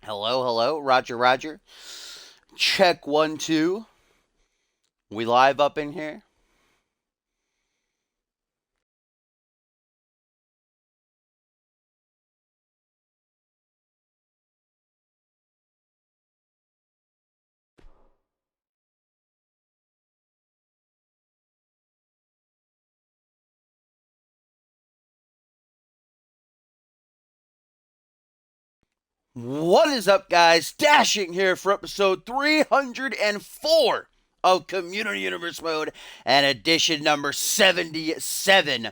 Hello, hello, Roger, Roger. Check 1, 2. We live up in here. What is up, guys? Dashing here for episode 304 of Community Universe Mode and edition number 77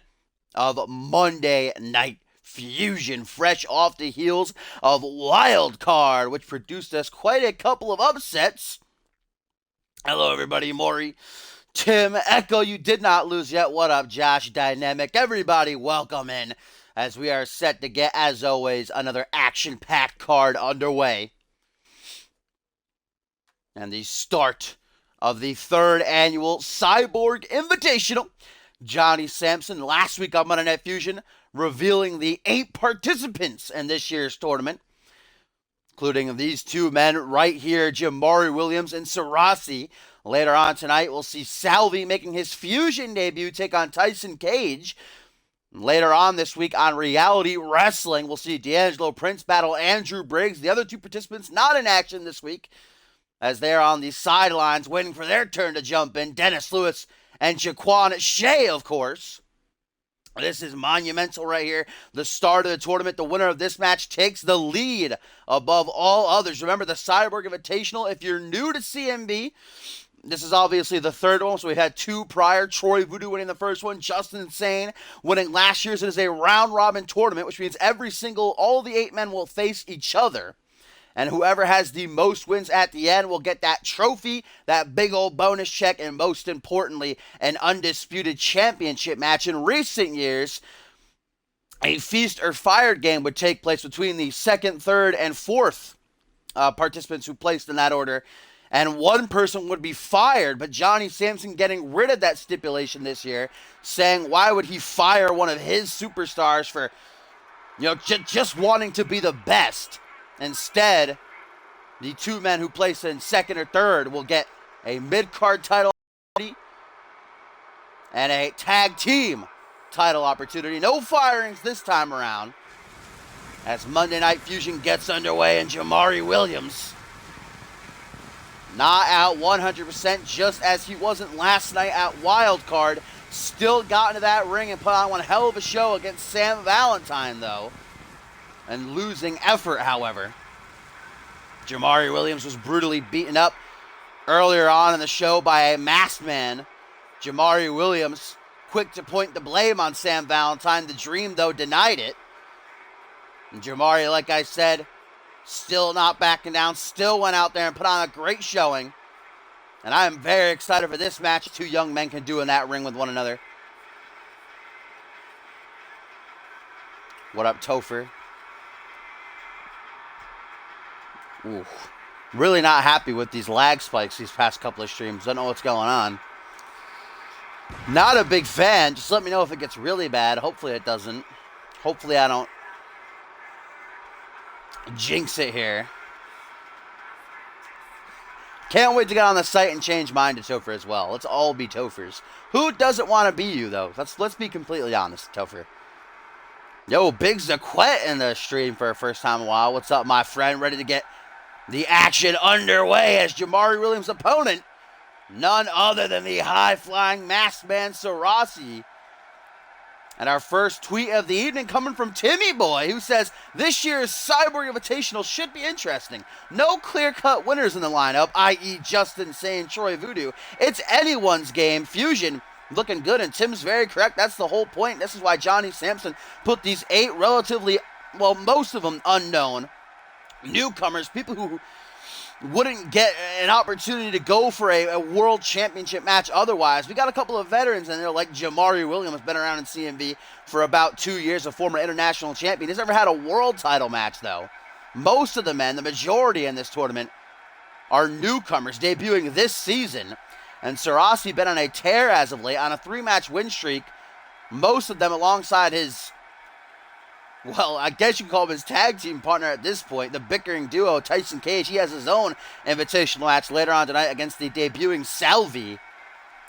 of Monday Night Fusion, fresh off the heels of Wild Card, which produced us quite a couple of upsets. Hello, everybody. Maury, Tim, Echo, you did not lose yet. What up, Josh, Dynamic? Everybody, welcome in as we are set to get, as always, another action-packed card underway. And the start of the third annual Cyborg Invitational. Johnny Sampson, last week on Monday Night Fusion, revealing the 8 participants in this year's tournament, including these two men right here, Jamari Williams and Sarasi. Later on tonight, we'll see Salvi making his Fusion debut take on Tyson Cage. Later on this week on Reality Wrestling, we'll see D'Angelo Prince battle Andrew Briggs. The other two participants not in action this week, as they're on the sidelines waiting for their turn to jump in. Dennis Lewis and Jaquan Shea, of course. This is monumental right here. The start of the tournament. The winner of this match takes the lead above all others. Remember the Cyborg Invitational. If you're new to CMV, this is obviously the third one. So we've had 2 prior. Troy Voodoo winning the first one. Justin Insane winning last year's. It is a round robin tournament, which means all the 8 men will face each other. And whoever has the most wins at the end will get that trophy, that big old bonus check, and most importantly, an undisputed championship match. In recent years, a feast or fired game would take place between the second, third, and fourth participants who placed in that order. And one person would be fired, but Johnny Sampson getting rid of that stipulation this year, saying why would he fire one of his superstars for, just wanting to be the best. Instead, the 2 men who place in second or third will get a mid-card title and a tag team title opportunity. No firings this time around as Monday Night Fusion gets underway, and Jamari Williams not out 100%, just as he wasn't last night at Wild Card. Still got into that ring and put on one hell of a show against Sam Valentine, though. And losing effort, however. Jamari Williams was brutally beaten up earlier on in the show by a masked man. Jamari Williams, quick to point the blame on Sam Valentine. The Dream, though, denied it. And Jamari, like I said, still not backing down. Still went out there and put on a great showing. And I am very excited for this match 2 young men can do in that ring with one another. What up, Topher? Ooh, really not happy with these lag spikes these past couple of streams. Don't know what's going on. Not a big fan. Just let me know if it gets really bad. Hopefully it doesn't. Hopefully I don't jinx it here. Can't wait to get on the site and change mine to Topher as well. Let's all be Tophers. Who doesn't want to be you, though? Let's be completely honest, Topher. Yo, Big Zaquette in the stream for the first time in a while. What's up, my friend? Ready to get the action underway as Jamari Williams' opponent, none other than the high-flying masked man Sarasi. And our first tweet of the evening coming from Timmy Boy, who says, this year's Cyborg Invitational should be interesting. No clear-cut winners in the lineup, i.e. Justin saying Troy Voodoo. It's anyone's game. Fusion looking good, and Tim's very correct. That's the whole point. This is why Johnny Sampson put these 8 relatively, well, most of them unknown newcomers, people who wouldn't get an opportunity to go for a world championship match otherwise. We got a couple of veterans in there like Jamari Williams, been around in CMV for about 2 years, a former international champion. He's never had a world title match, though. Most of the men, the majority in this tournament, are newcomers debuting this season. And Sarasi been on a tear as of late, on a 3-match win streak, most of them alongside his well, I guess you can call him his tag team partner at this point. The bickering duo, Tyson Cage, he has his own invitational match later on tonight against the debuting Salvi.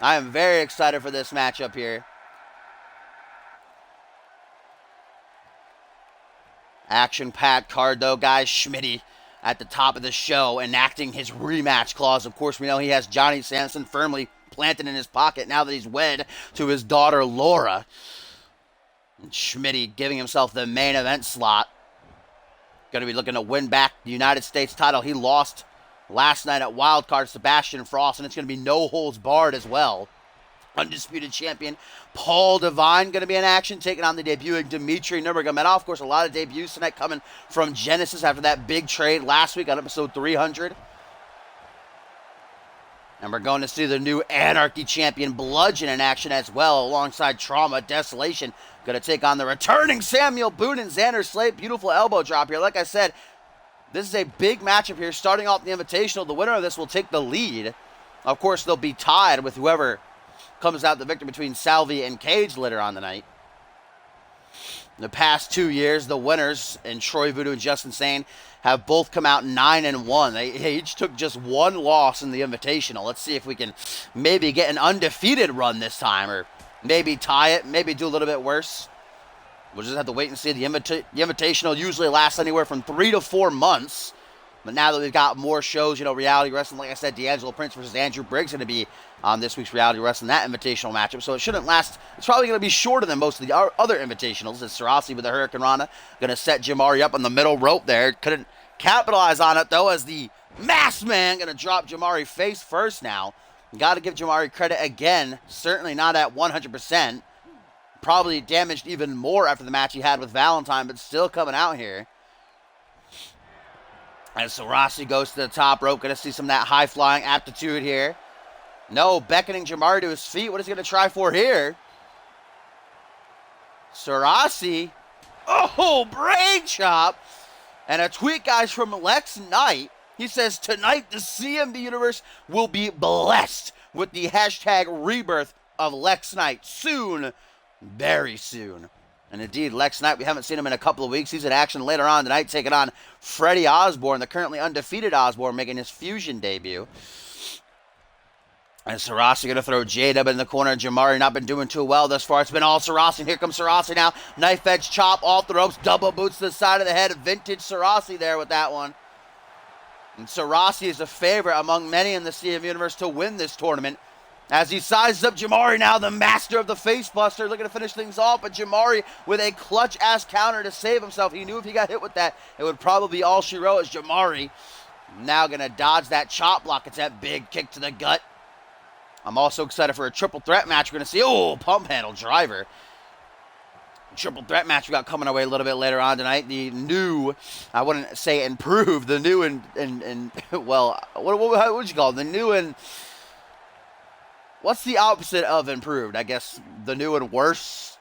I am very excited for this matchup here. Action-packed card, though, guys. Schmidty at the top of the show, enacting his rematch clause. Of course, we know he has Johnny Sampson firmly planted in his pocket now that he's wed to his daughter, Laura. And Schmidty giving himself the main event slot. Going to be looking to win back the United States title. He lost last night at Wildcard Sebastian Frost, and it's going to be no holds barred as well. Undisputed champion Paul Devine going to be in action, taking on the debuting Dmitry Nurmagomedov. Of course, a lot of debuts tonight coming from Genesis after that big trade last week on episode 300. And we're going to see the new Anarchy champion Bludgeon in action as well, alongside Trauma Desolation. Going to take on the returning Samuel Boone and Xander Slate. Beautiful elbow drop here. Like I said, this is a big matchup here. Starting off the Invitational, the winner of this will take the lead. Of course, they'll be tied with whoever comes out the victor between Salvi and Cage later on the night. In the past 2 years, the winners in Troy Voodoo and Justin Sane have both come out 9-1. They each took just one loss in the Invitational. Let's see if we can maybe get an undefeated run this time, or maybe tie it, maybe do a little bit worse. We'll just have to wait and see. The Invitational usually lasts anywhere from 3 to 4 months. But now that we've got more shows, reality wrestling, like I said, D'Angelo Prince versus Andrew Briggs going to be on this week's reality wrestling, that invitational matchup. So it shouldn't last. It's probably going to be shorter than most of the other invitationals. It's Sarasi with the Hurricane Rana going to set Jamari up on the middle rope there. Couldn't capitalize on it, though, as the Masked Man going to drop Jamari face first now. Got to give Jamari credit again. Certainly not at 100%. Probably damaged even more after the match he had with Valentine, but still coming out here. As Sarasi goes to the top rope, going to see some of that high-flying aptitude here. No, beckoning Jamari to his feet. What is he going to try for here? Sarasi. Oh, brain chop. And a tweet, guys, from Lex Knight. He says, tonight the CMV universe will be blessed with the hashtag rebirth of Lex Knight. Soon, very soon. And indeed, Lex Knight, we haven't seen him in a couple of weeks. He's in action later on tonight, taking on Freddie Osborne, the currently undefeated Osborne, making his Fusion debut. And Sarasi going to throw J-Dub in the corner. Jamari not been doing too well thus far. It's been all Sarasi. And here comes Sarasi now. Knife edge chop off the ropes. Double boots to the side of the head. Vintage Sarasi there with that one. And Sarasi is a favorite among many in the CM universe to win this tournament. As he sizes up Jamari now, the master of the face buster, looking to finish things off, but Jamari with a clutch-ass counter to save himself. He knew if he got hit with that, it would probably be all she wrote. As Jamari now going to dodge that chop block. It's that big kick to the gut. I'm also excited for a triple threat match. We're going to see, pump handle driver. Triple threat match we got coming our way a little bit later on tonight. The new, I wouldn't say improved, the new and well, what would you call it? The new and... What's the opposite of improved? I guess the new and worse.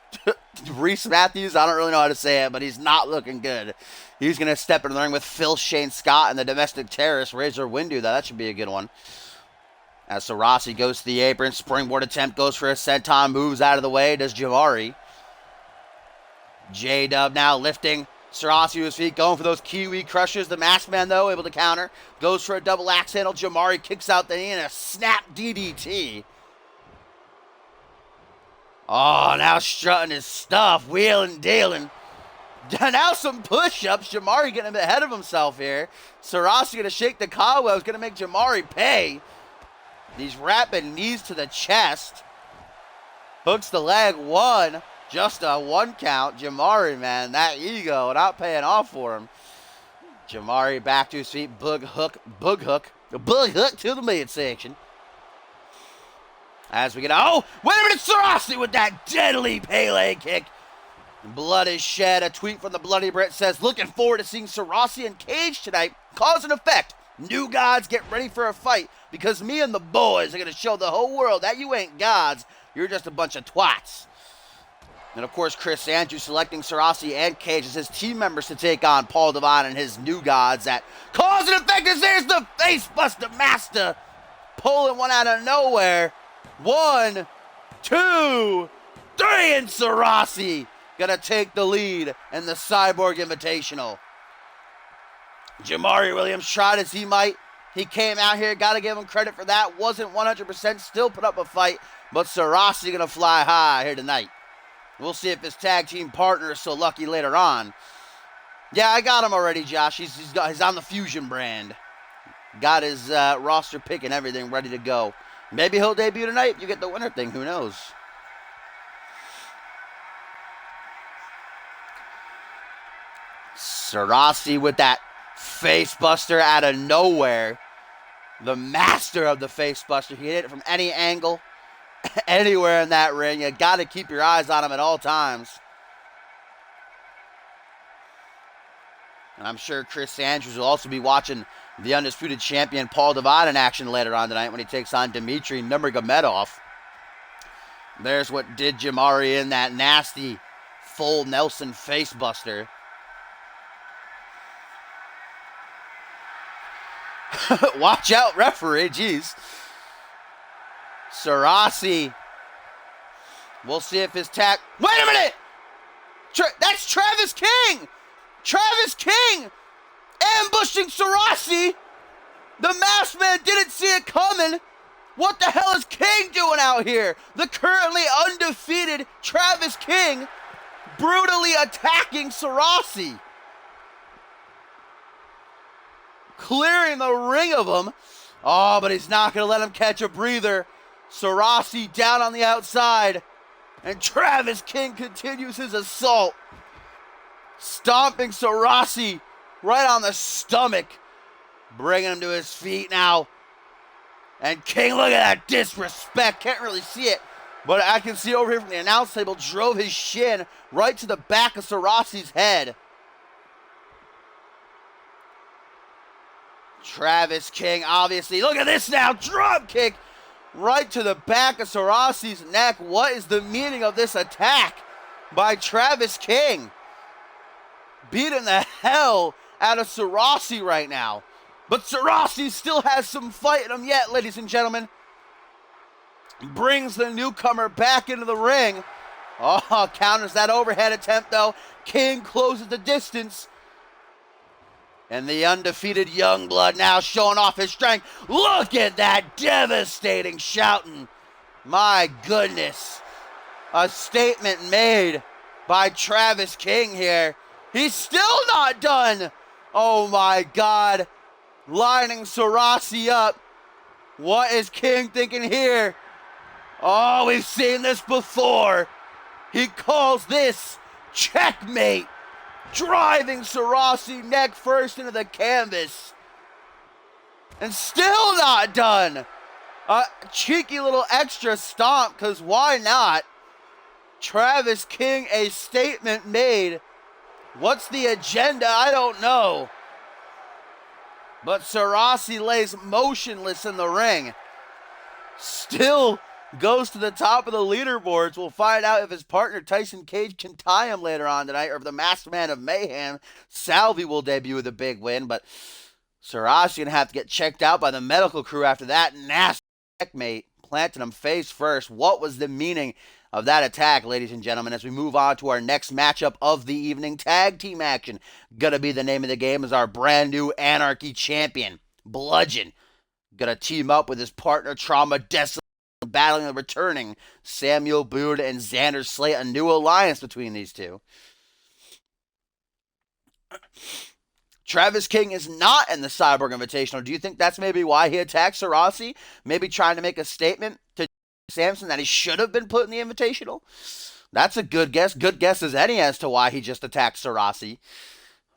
Reese Matthews, I don't really know how to say it, but he's not looking good. He's going to step in the ring with Phil Shane Scott and the domestic terrorist Razor Windu. That should be a good one. As Sarasi goes to the apron, springboard attempt, goes for a senton, moves out of the way, does Jamari. J-Dub now lifting Sarasi to his feet, going for those Kiwi crushes. The Masked Man, though, able to counter. Goes for a double axe handle. Jamari kicks out the knee and a snap DDT. Oh, now strutting his stuff, wheeling, dealing. Now some push-ups. Jamari getting a bit ahead of himself here. Sarasi going to shake the cobwebs, going to make Jamari pay. These rapid knees to the chest. Hooks the leg, one. Just a one count. Jamari, man, that ego not paying off for him. Jamari back to his feet. Bug hook to the midsection. As we get, wait a minute, Sarasi with that deadly Pele kick. Blood is shed. A tweet from the Bloody Brit says, looking forward to seeing Sarasi and Cage tonight. Cause and effect. New gods, get ready for a fight, because me and the boys are going to show the whole world that you ain't gods. You're just a bunch of twats. And of course, Chris Andrews selecting Sarasi and Cage as his team members to take on Paul Devine and his new gods. At cause and effect is there's the face buster master. Pulling one out of nowhere. 1, 2, 3, and Sarasi gonna take the lead in the Cyborg Invitational. Jamari Williams tried as he might. He came out here, gotta give him credit for that. Wasn't 100%, still put up a fight, but Sarasi gonna fly high here tonight. We'll see if his tag team partner is so lucky later on. Yeah, I got him already, Josh. He's on the Fusion brand. Got his roster pick and everything ready to go. Maybe he'll debut tonight if you get the winner thing. Who knows? Sarasi with that face buster out of nowhere. The master of the face buster. He hit it from any angle, anywhere in that ring. You got to keep your eyes on him at all times. And I'm sure Chris Andrews will also be watching the Undisputed Champion Paul Devine in action later on tonight when he takes on Dmitry Nurmagomedov. There's what did Jamari in, that nasty full Nelson face buster. Watch out, referee. Jeez. Sarasi. We'll see if his tag... Wait a minute! That's Travis King! Travis King ambushing Sarasi. The masked man didn't see it coming. What the hell is King doing out here? The currently undefeated Travis King brutally attacking Sarasi. Clearing the ring of him. Oh, but he's not going to let him catch a breather. Sarasi down on the outside. And Travis King continues his assault. Stomping Sarasi right on the stomach. Bringing him to his feet now. And King, look at that disrespect. Can't really see it. But I can see over here from the announce table, drove his shin right to the back of Sarasi's head. Travis King, obviously. Look at this now. Drop kick right to the back of Sarasi's neck. What is the meaning of this attack by Travis King? Beating the hell out of Sarasi right now. But Sarasi still has some fight in him yet, ladies and gentlemen. Brings the newcomer back into the ring. Oh, counters that overhead attempt, though. King closes the distance. And the undefeated Youngblood now showing off his strength. Look at that devastating shouting. My goodness. A statement made by Travis King here. He's still not done. Oh my God. Lining Sarasi up. What is King thinking here? Oh, we've seen this before. He calls this checkmate. Driving Sarasi neck first into the canvas. And still not done. A cheeky little extra stomp, because why not? Travis King, a statement made. What's the agenda? I don't know. But Sarasi lays motionless in the ring. Still goes to the top of the leaderboards. We'll find out if his partner Tyson Cage can tie him later on tonight, or if the Masked Man of Mayhem, Salvi, will debut with a big win. But Sarasi gonna have to get checked out by the medical crew after that nasty checkmate, planting him face first. What was the meaning of that attack, ladies and gentlemen, as we move on to our next matchup of the evening? Tag team action. Gonna be the name of the game as our brand new Anarchy champion, Bludgeon. Gonna team up with his partner Trauma Desolate, battling the returning Samuel Boone and Xander Slate. A new alliance between these two. Travis King is not in the Cyborg Invitational. Do you think that's maybe why he attacked Sarasi? Maybe trying to make a statement to Samson that he should have been put in the Invitational? That's a good guess. Good guess as any as to why he just attacked Sarasi.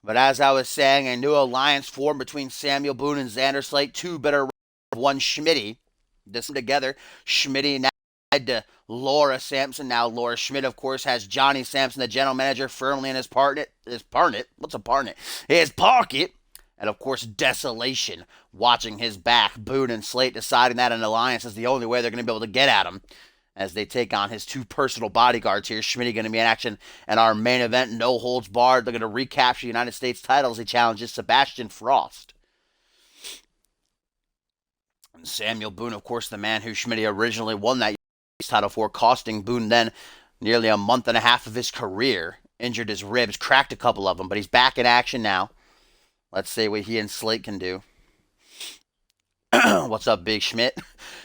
But as I was saying, a new alliance formed between Samuel Boone and Xander Slate. Two better one Schmidty. This together. Schmidty now tied to Laura Sampson. Now Laura Schmidt, of course, has Johnny Sampson, the general manager, firmly in his pocket. What's a pocket? His pocket. And of course, Desolation watching his back. Boone and Slate deciding that an alliance is the only way they're going to be able to get at him as they take on his two personal bodyguards here. Schmidty going to be in action in our main event, no holds barred. They're going to recapture the United States title as he challenges Sebastian Frost. Samuel Boone, of course, the man who Schmidty originally won that title for, costing Boone then nearly a month and a half of his career. Injured his ribs, cracked a couple of them, but he's back in action now. Let's see what he and Slate can do. What's up, Big Schmidt?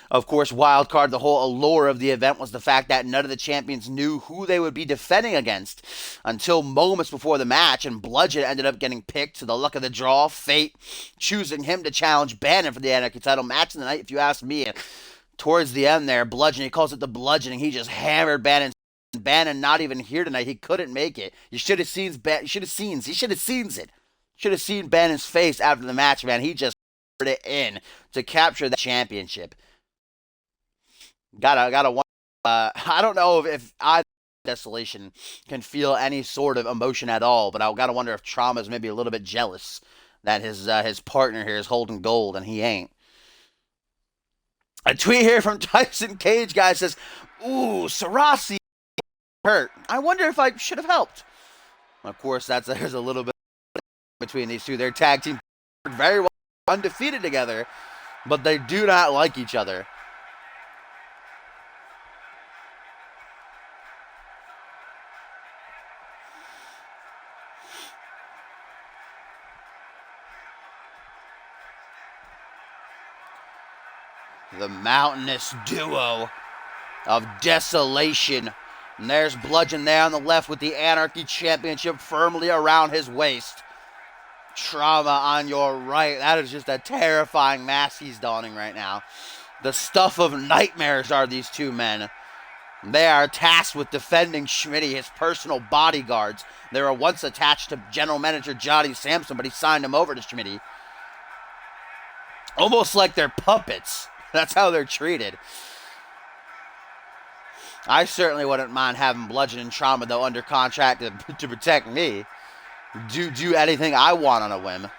Of course, wild card, the whole allure of the event was the fact that none of the champions knew who they would be defending against until moments before the match, and Bludgeon ended up getting picked to the luck of the draw, fate choosing him to challenge Bannon for the Anarchy title match of the night, if you ask me. Towards the end there, Bludgeon, he calls it the bludgeoning, he just hammered Bannon. Bannon not even here tonight, he couldn't make it. You should have seen it. Should have seen Bannon's face after the match, man. He just it in to capture the championship. Gotta wonder. I don't know if I Desolation can feel any sort of emotion at all, but I gotta wonder if Trauma is maybe a little bit jealous that his partner here is holding gold and he ain't. A tweet here from Tyson Cage guy says, "Ooh, Sarasi hurt. I wonder if I should have helped." Of course, there's a little bit between these two. Their tag team very well undefeated together, but they do not like each other. The mountainous duo of Desolation. And there's Bludgeon there on the left with the Anarchy Championship firmly around his waist. Trauma on your right. That is just a terrifying mask he's donning right now. The stuff of nightmares are these two men. They are tasked with defending Schmidty, his personal bodyguards. They were once attached to General Manager Johnny Sampson, but he signed him over to Schmidty. Almost like they're puppets. That's how they're treated. I certainly wouldn't mind having Bludgeon and Trauma, though, under contract to protect me. Do anything I want on a whim.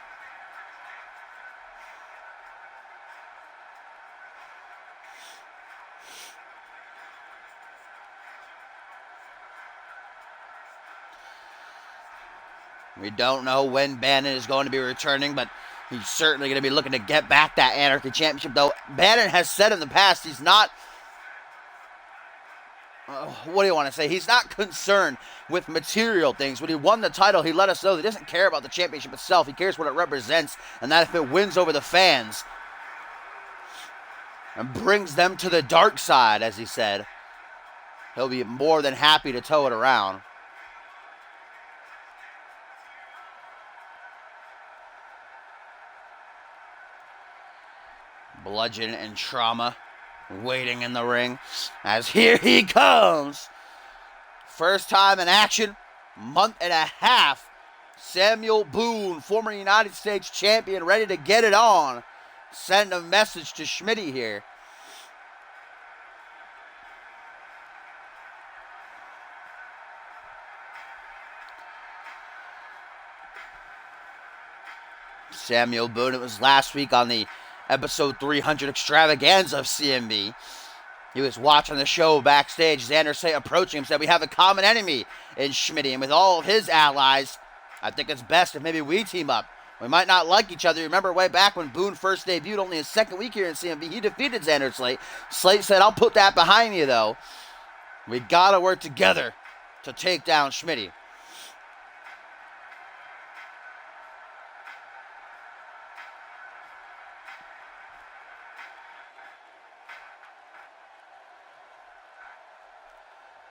We don't know when Bannon is going to be returning, but he's certainly going to be looking to get back that Anarchy Championship, though. Bannon has said in the past he's not... what do you want to say? He's not concerned with material things. When he won the title, he let us know that he doesn't care about the championship itself. He cares what it represents, and that if it wins over the fans and brings them to the dark side, as he said, he'll be more than happy to tow it around. Bludgeon and Trauma waiting in the ring as here he comes. First time in action, month and a half. Samuel Boone, former United States champion, ready to get it on. Send a message to Schmidty here. Samuel Boone, it was last week on the episode 300 extravaganza of CMV. He was watching the show backstage. Xander Say approaching him said, "We have a common enemy in Schmidty, and with all of his allies, I think it's best if maybe we team up. We might not like each other. Remember way back when Boone first debuted, only his second week here in CMV, he defeated Xander Slate. Slate said, I'll put that behind you, though. We gotta work together to take down Schmidty."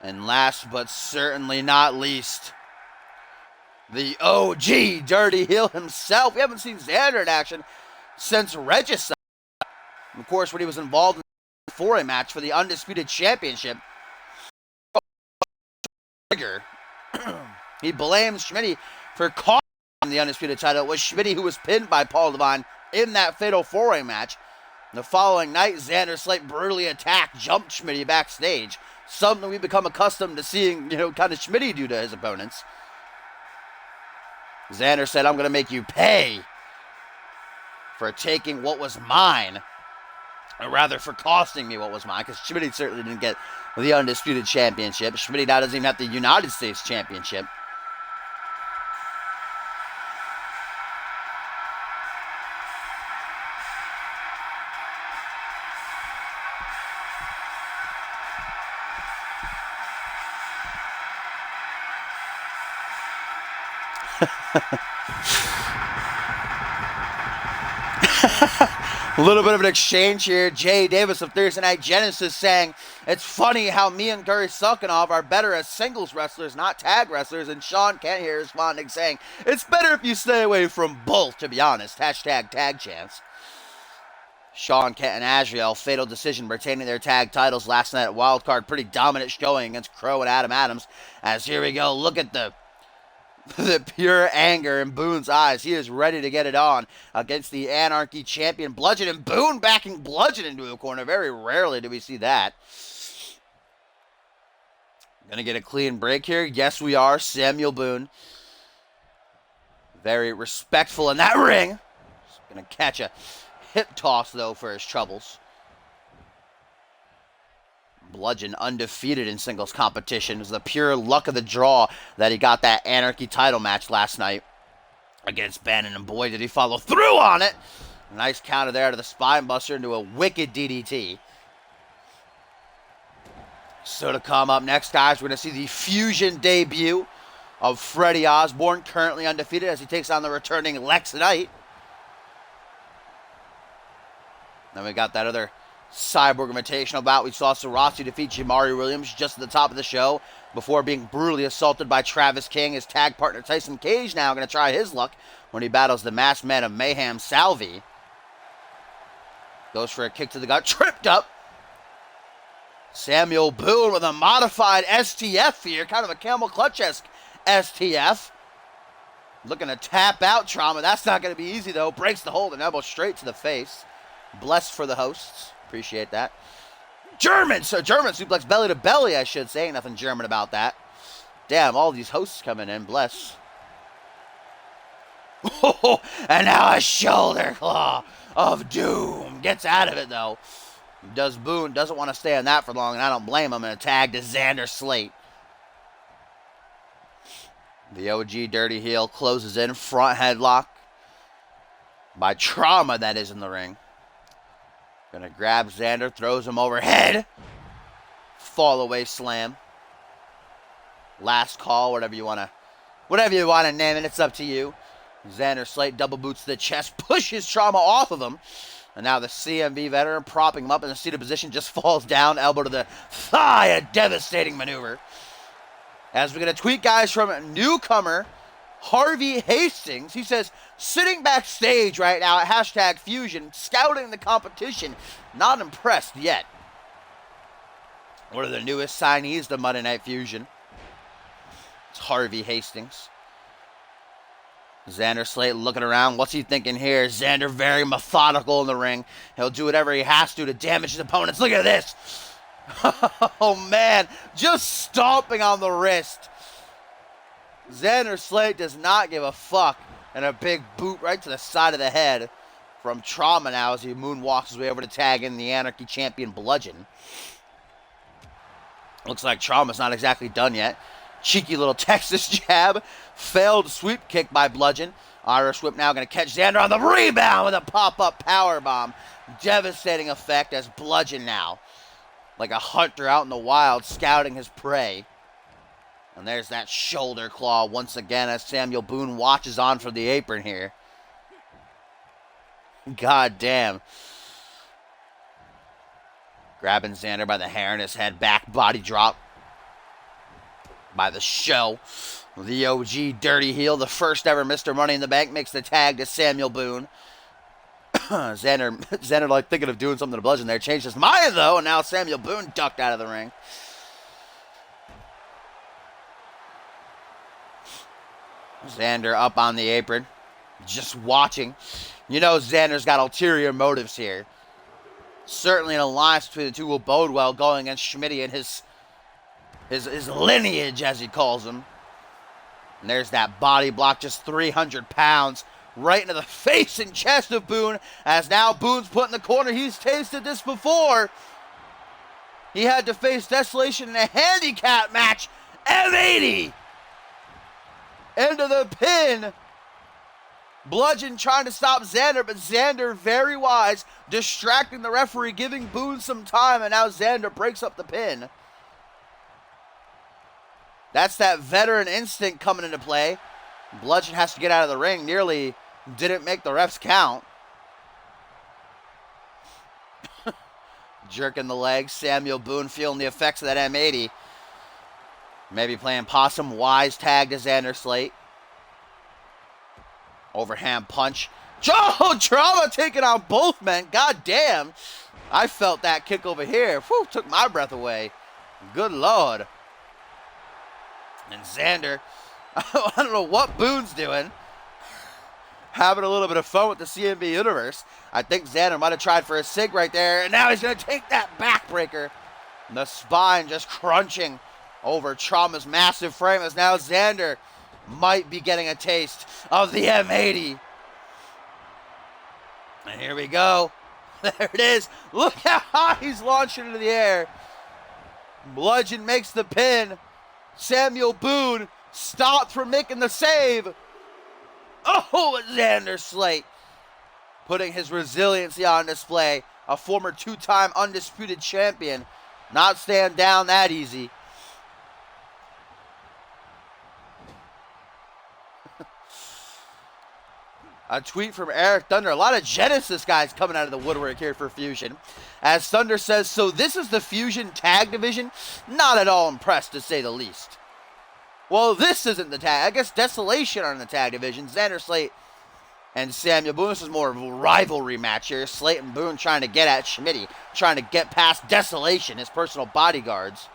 And last but certainly not least, the OG Dirty Heel himself. We haven't seen Xander in action since Regicide. Of course, when he was involved in the four-way match for the Undisputed Championship. He blames Schmidty for costing the Undisputed title. It was Schmidty who was pinned by Paul Devine in that fatal four-way match. The following night, Xander Slate brutally attacked, jumped Schmidty backstage. Something we've become accustomed to seeing, kind of Schmidty do to his opponents. Xander said, "I'm going to make you pay for taking what was mine." Or rather, for costing me what was mine. Because Schmidty certainly didn't get the Undisputed Championship. Schmidty now doesn't even have the United States Championship. A little bit of an exchange here. Jay Davis of Thursday Night Genesis saying, it's funny how me and Gary Sulkinov are better as singles wrestlers, not tag wrestlers. And Sean Kent here responding saying, it's better if you stay away from both, to be honest. Hashtag tag champs. Sean Kent and Azrael, fatal decision, retaining their tag titles last night at Wildcard. Pretty dominant showing against Crow and Adam Adams. As here we go, look at the pure anger in Boone's eyes. He is ready to get it on against the Anarchy champion Bludgeon, and Boone backing Bludgeon into a corner. Very rarely do we see that. Gonna get a clean break here. Yes, we are. Samuel Boone. Very respectful in that ring. Gonna catch a hip toss, though, for his troubles. Bludgeon undefeated in singles competition. It was the pure luck of the draw that he got that Anarchy title match last night against Bannon, and boy, did he follow through on it. Nice counter there to the spine buster into a wicked DDT. So to come up next, guys, we're going to see the Fusion debut of Freddie Osborne, currently undefeated as he takes on the returning Lex Knight. Then we got that other Cyborg Invitational bout. We saw Sarasi defeat Jamari Williams just at the top of the show before being brutally assaulted by Travis King. His tag partner Tyson Cage now going to try his luck when he battles the masked man of Mayhem, Salvi. Goes for a kick to the gut, tripped up. Samuel Boone with a modified STF here, kind of a camel clutch-esque STF. Looking to tap out Trauma. That's not going to be easy, though. Breaks the hold and elbow straight to the face. Blessed for the hosts. Appreciate that. German suplex belly to belly, I should say. Ain't nothing German about that. Damn, all these hosts coming in. Bless. Oh, and now a shoulder claw of doom. Gets out of it, though. Boone doesn't want to stay on that for long, and I don't blame him. And a tag to Xander Slate. The OG Dirty Heel closes in. Front headlock by Trauma, that is, in the ring. Gonna grab Xander, throws him overhead. Fall away slam. Last call, whatever you wanna name it, it's up to you. Xander Slate double boots to the chest, pushes Trauma off of him. And now the CMV veteran propping him up in a seated position, just falls down, elbow to the thigh, a devastating maneuver. As we get a tweet, guys, from newcomer Harvey Hastings. He says, sitting backstage right now at hashtag Fusion, scouting the competition. Not impressed yet. One of the newest signees to Monday Night Fusion. It's Harvey Hastings. Xander Slate looking around. What's he thinking here? Xander very methodical in the ring. He'll do whatever he has to damage his opponents. Look at this. Oh, man. Just stomping on the wrist. Xander Slate does not give a fuck. And a big boot right to the side of the head from Trauma now as he moonwalks his way over to tag in the Anarchy champion Bludgeon. Looks like Trauma's not exactly done yet. Cheeky little Texas jab. Failed sweep kick by Bludgeon. Irish whip now going to catch Xander on the rebound with a pop-up powerbomb. Devastating effect as Bludgeon now, like a hunter out in the wild, scouting his prey. And there's that shoulder claw once again as Samuel Boone watches on from the apron here. God damn. Grabbing Xander by the hair in his head. Back body drop by the show. The OG Dirty Heel, the first ever Mr. Money in the Bank, makes the tag to Samuel Boone. Xander like thinking of doing something to Bludgeon there. Changed his mind, though, and now Samuel Boone ducked out of the ring. Xander up on the apron, just watching. You know Xander's got ulterior motives here. Certainly an alliance between the two will bode well going against Schmidty and his lineage, as he calls him. And there's that body block, just 300 pounds, right into the face and chest of Boone, as now Boone's put in the corner. He's tasted this before. He had to face Desolation in a handicap match. M80! Into the pin. Bludgeon trying to stop Xander, but Xander, very wise, distracting the referee, giving Boone some time, and now Xander breaks up the pin. That's that veteran instinct coming into play. Bludgeon has to get out of the ring. Nearly didn't make the refs count. Jerking the legs. Samuel Boone feeling the effects of that M80. Maybe playing possum. Wise tag to Xander Slate. Overhand punch. Oh, Trauma taking on both men. God damn. I felt that kick over here. Whew, took my breath away. Good Lord. And Xander, I don't know what Boone's doing. Having a little bit of fun with the CMV universe. I think Xander might have tried for a sig right there. And now he's going to take that backbreaker. And the spine just crunching over Trauma's massive frame as now Xander might be getting a taste of the M80. And here we go. There it is. Look how high he's launching into the air. Bludgeon makes the pin. Samuel Boone stopped from making the save. Oh, Xander Slate putting his resiliency on display. A former two-time undisputed champion. Not staying down that easy. A tweet from Eric Thunder. A lot of Genesis guys coming out of the woodwork here for Fusion. As Thunder says, so this is the Fusion tag division? Not at all impressed, to say the least. Well, this isn't the tag. I guess Desolation are in the tag division. Xander Slate and Samuel Boone. This is more of a rivalry match here. Slate and Boone trying to get at Schmidty. Trying to get past Desolation, his personal bodyguards.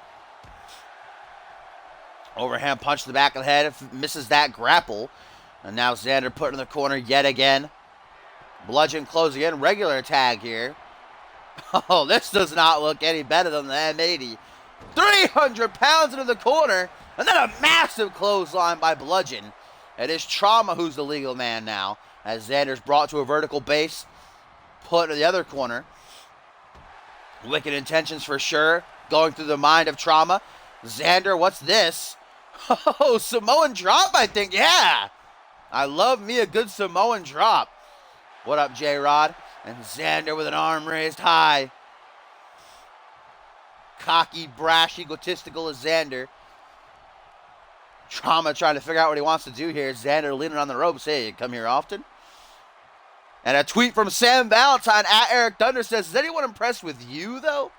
Overhand punch to the back of the head. Misses that grapple. And now Xander put in the corner yet again. Bludgeon closing in. Regular tag here. Oh, this does not look any better than the M80. 300 pounds into the corner. And then a massive clothesline by Bludgeon. It is Trauma who's the legal man now. As Xander's brought to a vertical base. Put into the other corner. Wicked intentions for sure. Going through the mind of Trauma. Xander, what's this? Oh, Samoan drop, I think. Yeah. I love me a good Samoan drop. What up, J-Rod? And Xander with an arm raised high. Cocky, brash, egotistical as Xander. Trauma trying to figure out what he wants to do here. Xander leaning on the ropes. Hey, you come here often? And a tweet from Sam Valentine at Eric Thunder says, is anyone impressed with you, though?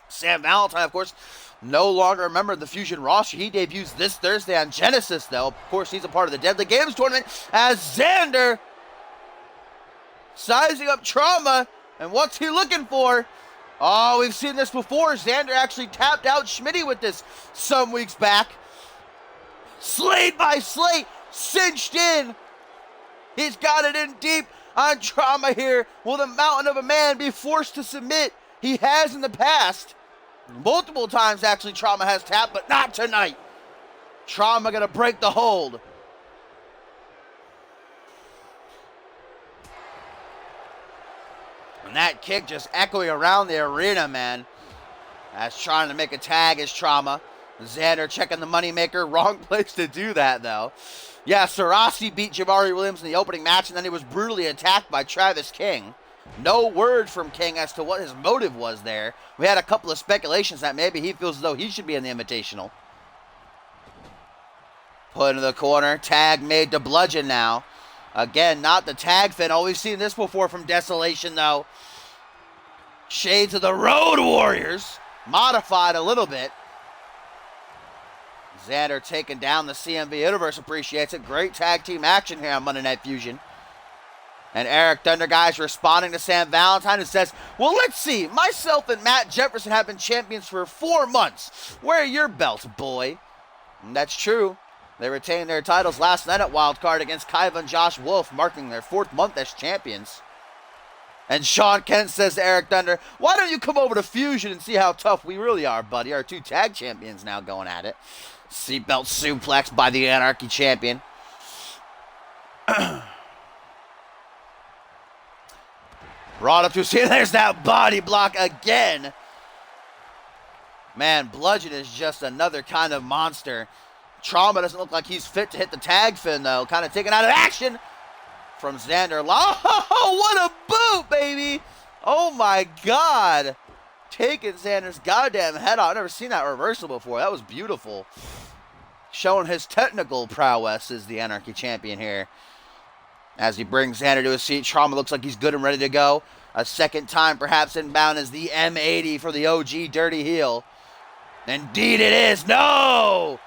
Sam Valentine, of course, no longer a member of the Fusion roster. He debuts this Thursday on Genesis, though. Of course, he's a part of the Deadly Games tournament as Xander sizing up Trauma. And what's he looking for? Oh, we've seen this before. Xander actually tapped out Schmidty with this some weeks back. Slate by Slate, cinched in. He's got it in deep on Trauma here. Will the mountain of a man be forced to submit? He has in the past. Multiple times, actually, Trauma has tapped, but not tonight. Trauma going to break the hold. And that kick just echoing around the arena, man. As trying to make a tag is Trauma. Xander checking the moneymaker. Wrong place to do that, though. Yeah, Sarasi beat Jabari Williams in the opening match, and then he was brutally attacked by Travis King. No word from King as to what his motive was there. We had a couple of speculations that maybe he feels as though he should be in the Invitational. Put into the corner. Tag made to Bludgeon now. Again, not the tag fin. Oh, we've seen this before from Desolation, though. Shades of the Road Warriors. Modified a little bit. Xander taking down the CMV Universe. Appreciates it. Great tag team action here on Monday Night Fusion. And Eric Thunder, guys, responding to Sam Valentine, who says, well, let's see. Myself and Matt Jefferson have been champions for 4 months. Where are your belts, boy? And that's true. They retained their titles last night at Wildcard against Kaiva and Josh Wolf, marking their 4th month as champions. And Sean Kent says to Eric Thunder, why don't you come over to Fusion and see how tough we really are, buddy? Our 2 tag champions now going at it. Seatbelt suplex by the Anarchy champion. Brought up to see, there's that body block again. Man, Bludgeon is just another kind of monster. Trauma doesn't look like he's fit to hit the tag fin, though. Kind of taken out of action from Xander. Oh, what a boot, baby. Oh, my God. Taking Xander's goddamn head off. I've never seen that reversal before. That was beautiful. showing his technical prowess as the Anarchy champion here. As he brings Xander to his feet, Trauma looks like he's good and ready to go. A second time perhaps inbound is the M80 for the OG Dirty Heel. Indeed it is. No!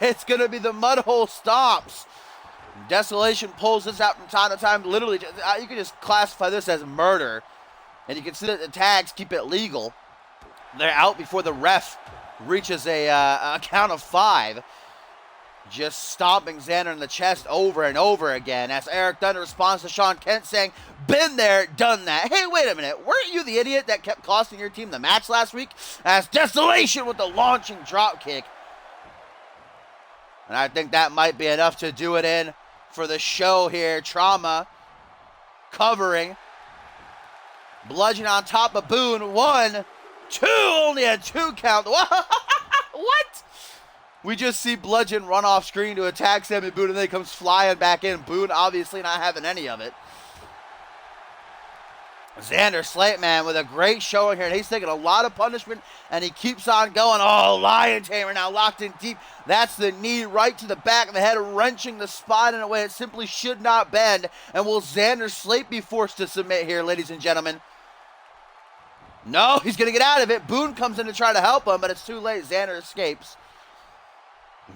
It's going to be the mud hole stomps. Desolation pulls this out from time to time. Literally, you can just classify this as murder. And you can see that the tags keep it legal. They're out before the ref reaches a count of 5. Just stomping Xander in the chest over and over again as Eric Thunder responds to Sean Kent saying, been there, done that. Hey, wait a minute. Weren't you the idiot that kept costing your team the match last week? As Desolation with the launching drop kick. And I think that might be enough to do it in for the show here. Trauma covering. Bludgeon on top of Boone. 1, 2. Only a 2 count. What? We just see Bludgeon run off screen to attack Sammy Boone, and then he comes flying back in. Boone obviously not having any of it. Xander Slate, man, with a great showing here, and he's taking a lot of punishment, and he keeps on going. Oh, Lion Tamer now locked in deep. That's the knee right to the back of the head, wrenching the spine in a way it simply should not bend. And will Xander Slate be forced to submit here, ladies and gentlemen? No, he's going to get out of it. Boone comes in to try to help him, but it's too late. Xander escapes.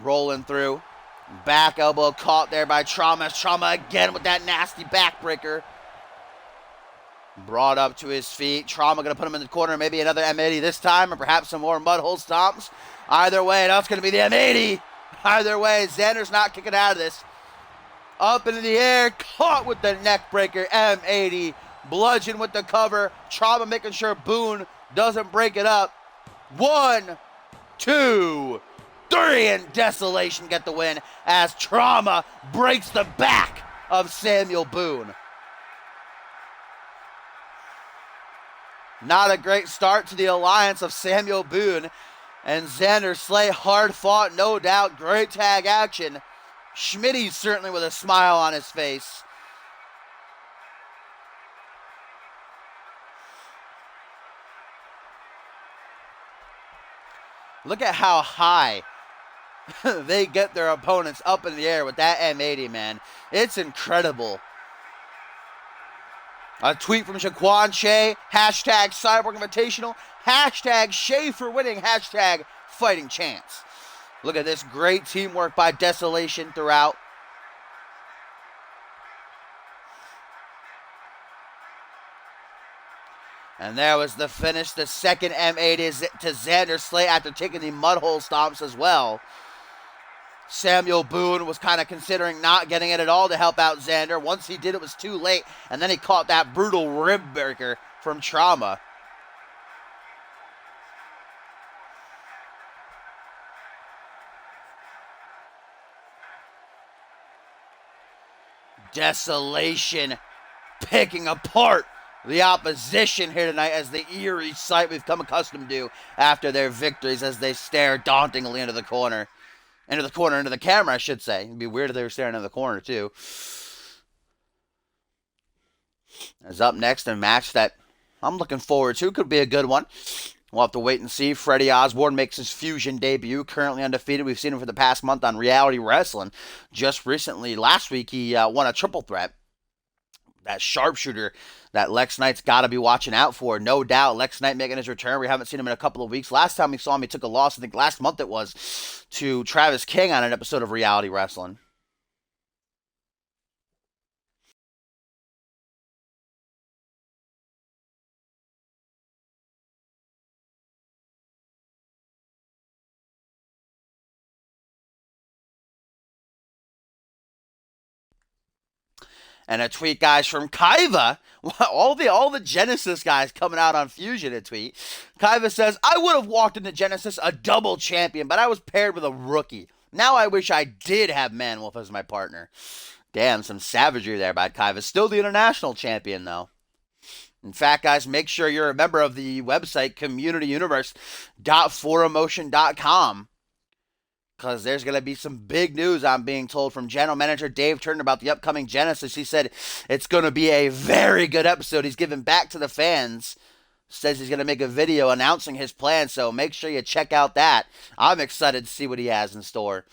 Rolling through. Back elbow caught there by Trauma. Trauma again with that nasty backbreaker. Brought up to his feet. Trauma going to put him in the corner. Maybe another M80 this time, or perhaps some more mud hole stomps. Either way, that's going to be the M80. Either way, Xander's not kicking out of this. Up into the air. Caught with the neck breaker. M80. Bludgeon with the cover. Trauma making sure Boone doesn't break it up. 1, 2, 3, and Desolation get the win as Trauma breaks the back of Samuel Boone. Not a great start to the alliance of Samuel Boone and Xander Slate. Hard fought, no doubt. Great tag action. Schmidty certainly with a smile on his face. Look at how high they get their opponents up in the air with that M80, man. It's incredible. A tweet from Shaquan Shea. Hashtag Cyborg Invitational. Hashtag Shea for winning. Hashtag Fighting Chance. Look at this great teamwork by Desolation throughout. And there was the finish. The second M8 to Xander Slate after taking the mud hole stomps as well. Samuel Boone was kind of considering not getting it at all to help out Xander. Once he did, it was too late. And then he caught that brutal rib breaker from Trauma. Desolation picking apart the opposition here tonight as the eerie sight we've come accustomed to after their victories as they stare dauntingly into the corner. Into the camera, I should say. It'd be weird if they were staring into the corner, too. As up next, a match that I'm looking forward to. Could be a good one. We'll have to wait and see. Freddie Osborne makes his Fusion debut, currently undefeated. We've seen him for the past month on Reality Wrestling. Just recently, last week, he won a triple threat. That sharpshooter that Lex Knight's got to be watching out for. No doubt, Lex Knight making his return. We haven't seen him in a couple of weeks. Last time we saw him, he took a loss, I think last month it was, to Travis King on an episode of Reality Wrestling. And a tweet, guys, from Kaiva. All the Genesis guys coming out on Fusion a tweet. Kaiva says, I would have walked into Genesis a double champion, but I was paired with a rookie. Now I wish I did have Manwolf as my partner. Damn, some savagery there by Kaiva. Still the international champion, though. In fact, guys, make sure you're a member of the website communityuniverse.forumotion.com. Because there's going to be some big news, I'm being told, from General Manager Dave Turner about the upcoming Genesis. He said it's going to be a very good episode. He's giving back to the fans. Says he's going to make a video announcing his plan, so make sure you check out that. I'm excited to see what he has in store.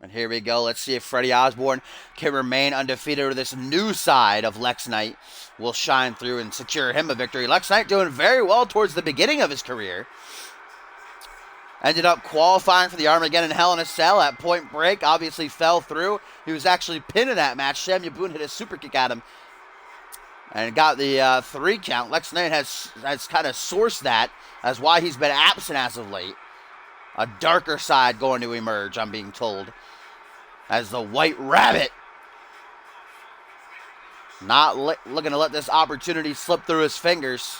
And here we go. Let's see if Freddie Osborne can remain undefeated, or this new side of Lex Knight will shine through and secure him a victory. Lex Knight doing very well towards the beginning of his career. Ended up qualifying for the Armageddon Hell in a Cell at Point Break. Obviously fell through. He was actually pinned in that match. Samuel Boone hit a super kick at him and got the 3 count. Lex Knight has kind of sourced that as why he's been absent as of late. A darker side going to emerge, I'm being told, as the White Rabbit. Not looking to let this opportunity slip through his fingers.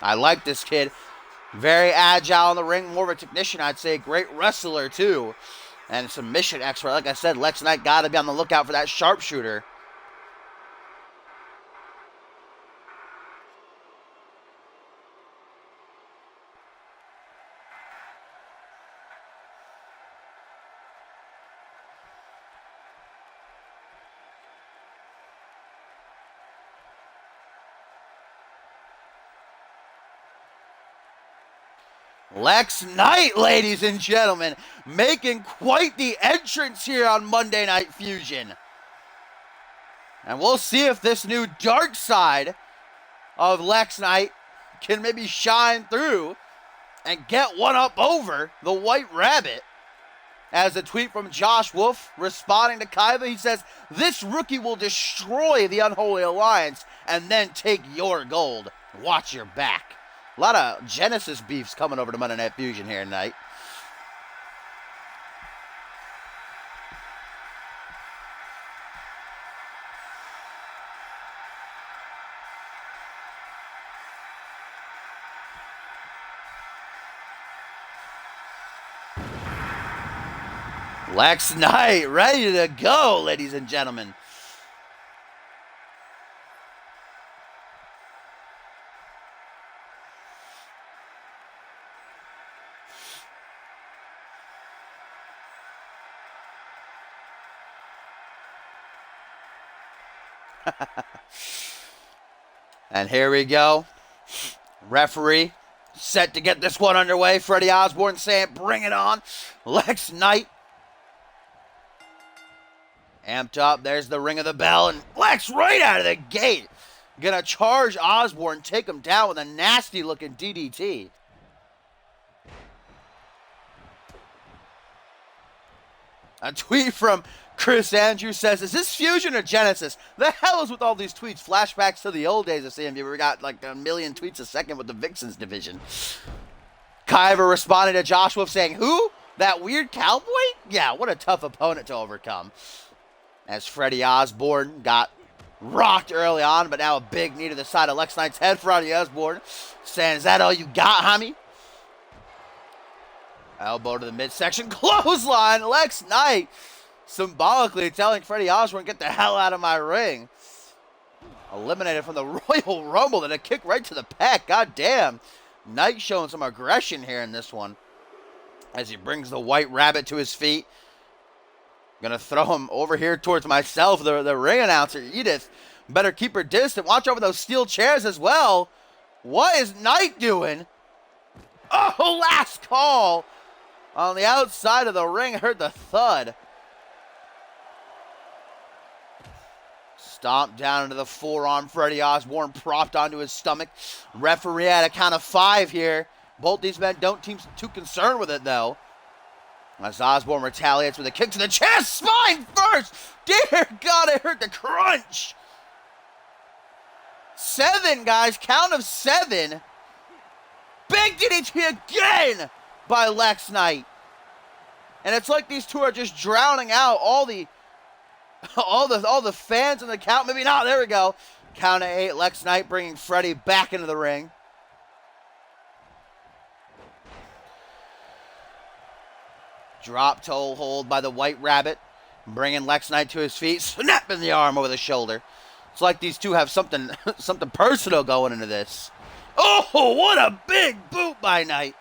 I like this kid. Very agile in the ring, more of a technician, I'd say. Great wrestler, too. And submission expert. Like I said, Lex Knight got to be on the lookout for that sharpshooter. Lex Knight, ladies and gentlemen, making quite the entrance here on Monday Night Fusion. And we'll see if this new dark side of Lex Knight can maybe shine through and get one up over the White Rabbit. As a tweet from Josh Wolf responding to Kaiba, he says, "This rookie will destroy the Unholy Alliance and then take your gold. Watch your back." A lot of Genesis beefs coming over to Monday Night Fusion here tonight. Lex Knight ready to go, ladies and gentlemen. And here we go. Referee set to get this one underway. Freddie Osborne saying, "Bring it on." Lex Knight amped up. There's the ring of the bell. And Lex right out of the gate. Gonna charge Osborne, take him down with a nasty looking DDT. A tweet from Chris Andrews says, "Is this Fusion or Genesis? The hell is with all these tweets? Flashbacks to the old days of CMV. We got like a million tweets a second with the Vixens division." Kaiba responded to Josh Wolf saying, "Who? That weird cowboy? Yeah, what a tough opponent to overcome." As Freddie Osborne got rocked early on, but now a big knee to the side of Lex Knight's head. Freddie Osborne saying, "Is that all you got, homie?" Elbow to the midsection. Clothesline. Lex Knight symbolically telling Freddie Osborne, "Get the hell out of my ring." Eliminated from the Royal Rumble. Then a kick right to the pec. God damn. Knight showing some aggression here in this one. As he brings the White Rabbit to his feet. Gonna throw him over here towards myself, the ring announcer, Edith. Better keep her distant. Watch over those steel chairs as well. What is Knight doing? Oh, last call. On the outside of the ring, heard the thud. Stomped down into the forearm. Freddie Osborne propped onto his stomach. Referee at a count of 5 here. Both these men don't seem too concerned with it, though. As Osborne retaliates with a kick to the chest. Spine first. Dear God, I heard the crunch. 7, guys. Count of 7. Big DDT again by Lex Knight. And it's like these two are just drowning out all the fans in the count. Maybe not. There we go. Count of 8. Lex Knight bringing Freddie back into the ring. Drop toe hold by the White Rabbit. Bringing Lex Knight to his feet. Snapping the arm over the shoulder. It's like these two have something personal going into this. Oh, what a big boot by Knight.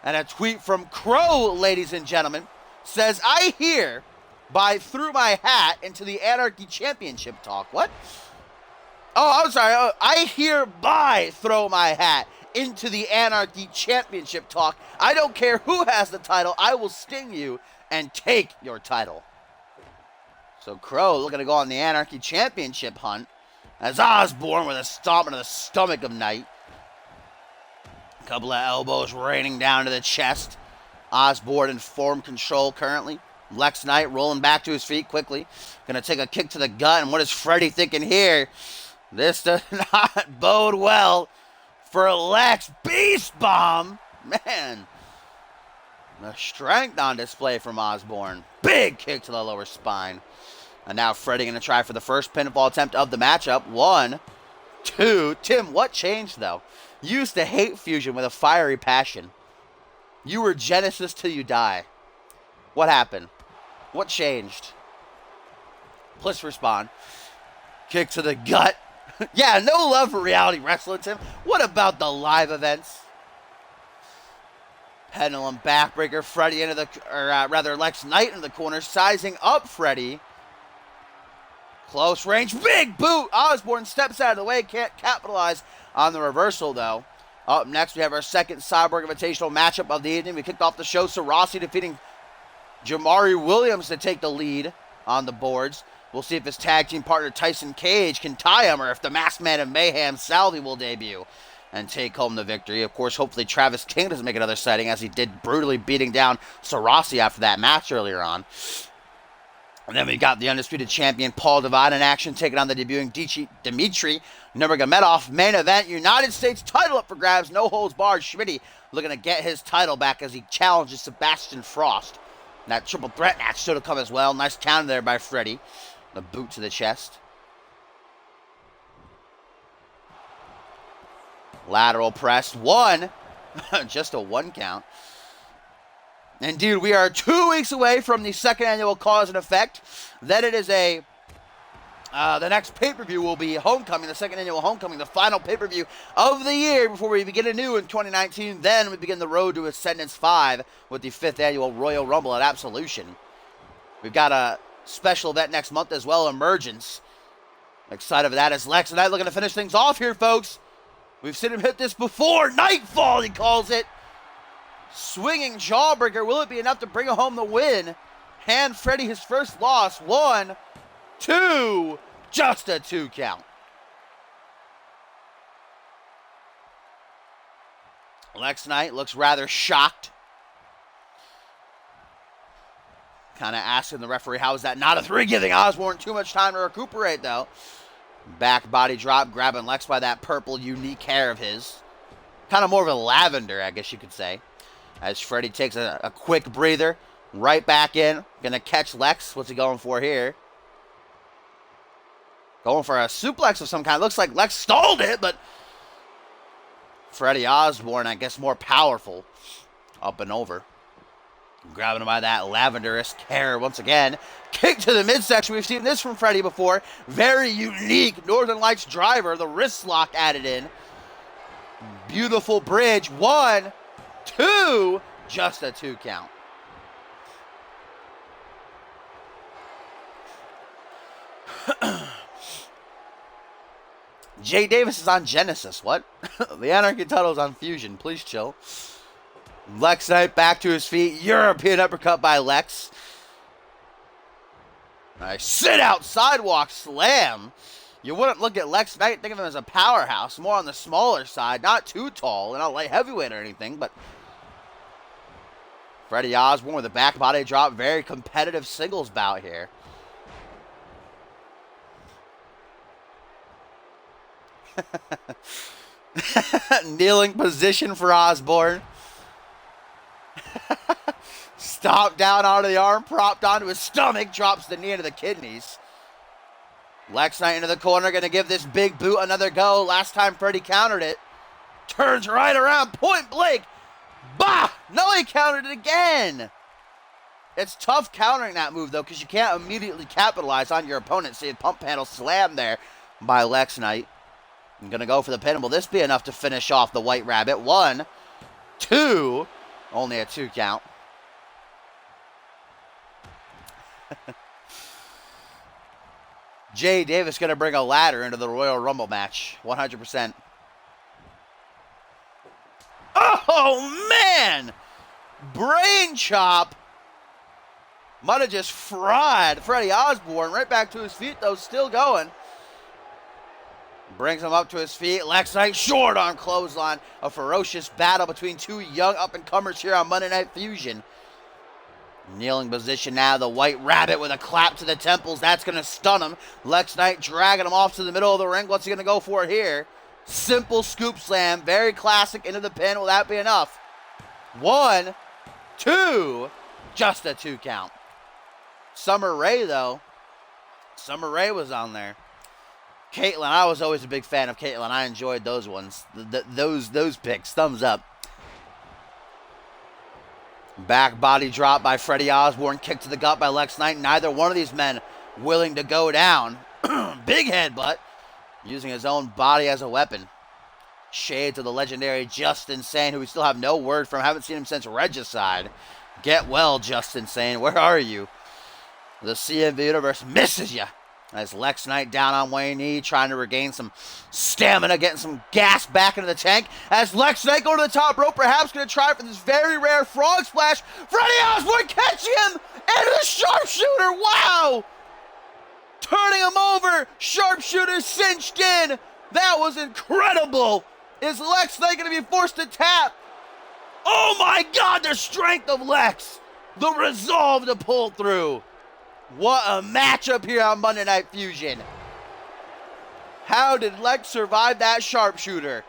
And a tweet from Crow, ladies and gentlemen, says, "I hereby threw my hat into the Anarchy Championship talk." What? Oh, I'm sorry. Oh, "I hereby throw my hat into the Anarchy Championship talk. I don't care who has the title. I will sting you and take your title. So Crow looking to go on the Anarchy Championship hunt as Osborne with a stomp into the stomach of Knight. A couple of elbows raining down to the chest. Osborne in form control currently. Lex Knight rolling back to his feet quickly. Going to take a kick to the gut. And what is Freddie thinking here? This does not bode well for Lex. Beast Bomb. Man. The strength on display from Osborne. Big kick to the lower spine. And now Freddie going to try for the first pinfall attempt of the matchup. 1, 2. Tim, what changed though? You used to hate Fusion with a fiery passion. You were Genesis till you die. What happened? What changed? Please respond. Kick to the gut. Yeah, no love for reality wrestling, Tim. What about the live events? Pendulum backbreaker. Freddie into the, rather Lex Knight in the corner, sizing up Freddie. Close range, big boot. Osborne steps out of the way, can't capitalize on the reversal though. Up next, we have our second Cyborg Invitational matchup of the evening. We kicked off the show, Rossi defeating Jamari Williams to take the lead on the boards. We'll see if his tag team partner Tyson Cage can tie him, or if the Masked Man of Mayhem, Salvi, will debut and take home the victory. Of course, hopefully Travis King doesn't make another sighting, as he did brutally beating down Rossi after that match earlier on. And then we got the undisputed champion Paul Devine in action, taking on the debuting Dmitry Nurmagomedov. Main event, United States title up for grabs, no holds barred. Schmidty looking to get his title back as he challenges Sebastian Frost. And that triple threat match should have come as well. Nice counter there by Freddie. The boot to the chest. Lateral press, 1. Just a 1 count. And dude, we are 2 weeks away from the second annual Cause and Effect. Then it is the next pay-per-view will be Homecoming, the second annual Homecoming, the final pay-per-view of the year before we begin anew in 2019. Then we begin the road to Ascendance 5 with the 5th annual Royal Rumble at Absolution. We've got a special event next month as well, Emergence. Excited for that as Lex and I looking to finish things off here, folks. We've seen him hit this before. Nightfall, he calls it. Swinging jawbreaker. Will it be enough to bring home the win? Hand Freddie his first loss. 1, 2. Just a 2 count. Lex Knight looks rather shocked. Kind of asking the referee, how is that not a 3? Giving Osborne too much time to recuperate, though. Back body drop, grabbing Lex by that purple unique hair of his. Kind of more of a lavender, I guess you could say. As Freddie takes a quick breather. Right back in. Gonna catch Lex. What's he going for here? Going for a suplex of some kind. Looks like Lex stalled it, but Freddie Osborne, I guess, more powerful. Up and over. Grabbing him by that lavenderish hair once again. Kick to the midsection. We've seen this from Freddie before. Very unique Northern Lights driver. The wrist lock added in. Beautiful bridge. 1, 2. Just a 2 count. Jay Davis is on Genesis. What? The Anarchy title is on Fusion. Please chill. Lex Knight back to his feet. European uppercut by Lex. Nice sit out sidewalk slam. You wouldn't look at Lex Knight, think of him as a powerhouse. More on the smaller side. Not too tall. Not light heavyweight or anything. But Freddie Osborne with a back body drop. Very competitive singles bout here. Kneeling position for Osborne. Stomp down onto the arm, propped onto his stomach, drops the knee into the kidneys. Lex Knight into the corner, gonna give this big boot another go. Last time Freddie countered it. Turns right around, point blank. Bah! No, he countered it again. It's tough countering that move, though, because you can't immediately capitalize on your opponent. See a pump handle slam there by Lex Knight. I'm gonna go for the pin. Will this be enough to finish off the White Rabbit? 1, 2. Only a 2 count. Jay Davis going to bring a ladder into the Royal Rumble match. 100%. Oh, man! Brain chop Might have just fried Freddie Osborne. Right back to his feet, though, still going. Brings him up to his feet. Lex Knight, short arm clothesline. A ferocious battle between two young up-and-comers here on Monday Night Fusion. Kneeling position now. The White Rabbit with a clap to the temples. That's going to stun him. Lex Knight dragging him off to the middle of the ring. What's he going to go for here? Simple scoop slam. Very classic into the pin. Will that be enough? 1, 2. Just a 2 count. Summer Rae, though. Summer Rae was on there. Caitlyn, I was always a big fan of Caitlyn. I enjoyed those ones. Those picks. Thumbs up. Back body drop by Freddie Osborne. Kick to the gut by Lex Knight. Neither one of these men willing to go down. Big headbutt. Using his own body as a weapon. Shade to the legendary Justin Sane, who we still have no word from. Haven't seen him since Regicide. Get well, Justin Sane. Where are you? The CMV Universe misses you. As Lex Knight down on one knee, trying to regain some stamina, getting some gas back into the tank. As Lex Knight going to the top rope, perhaps going to try for this very rare frog splash. Freddie Osborne catching him into the sharpshooter. Wow! Turning him over. Sharpshooter cinched in. That was incredible. Is Lex Knight going to be forced to tap? Oh my God, the strength of Lex. The resolve to pull through. What a matchup here on Monday Night Fusion. How did Lex survive that sharpshooter?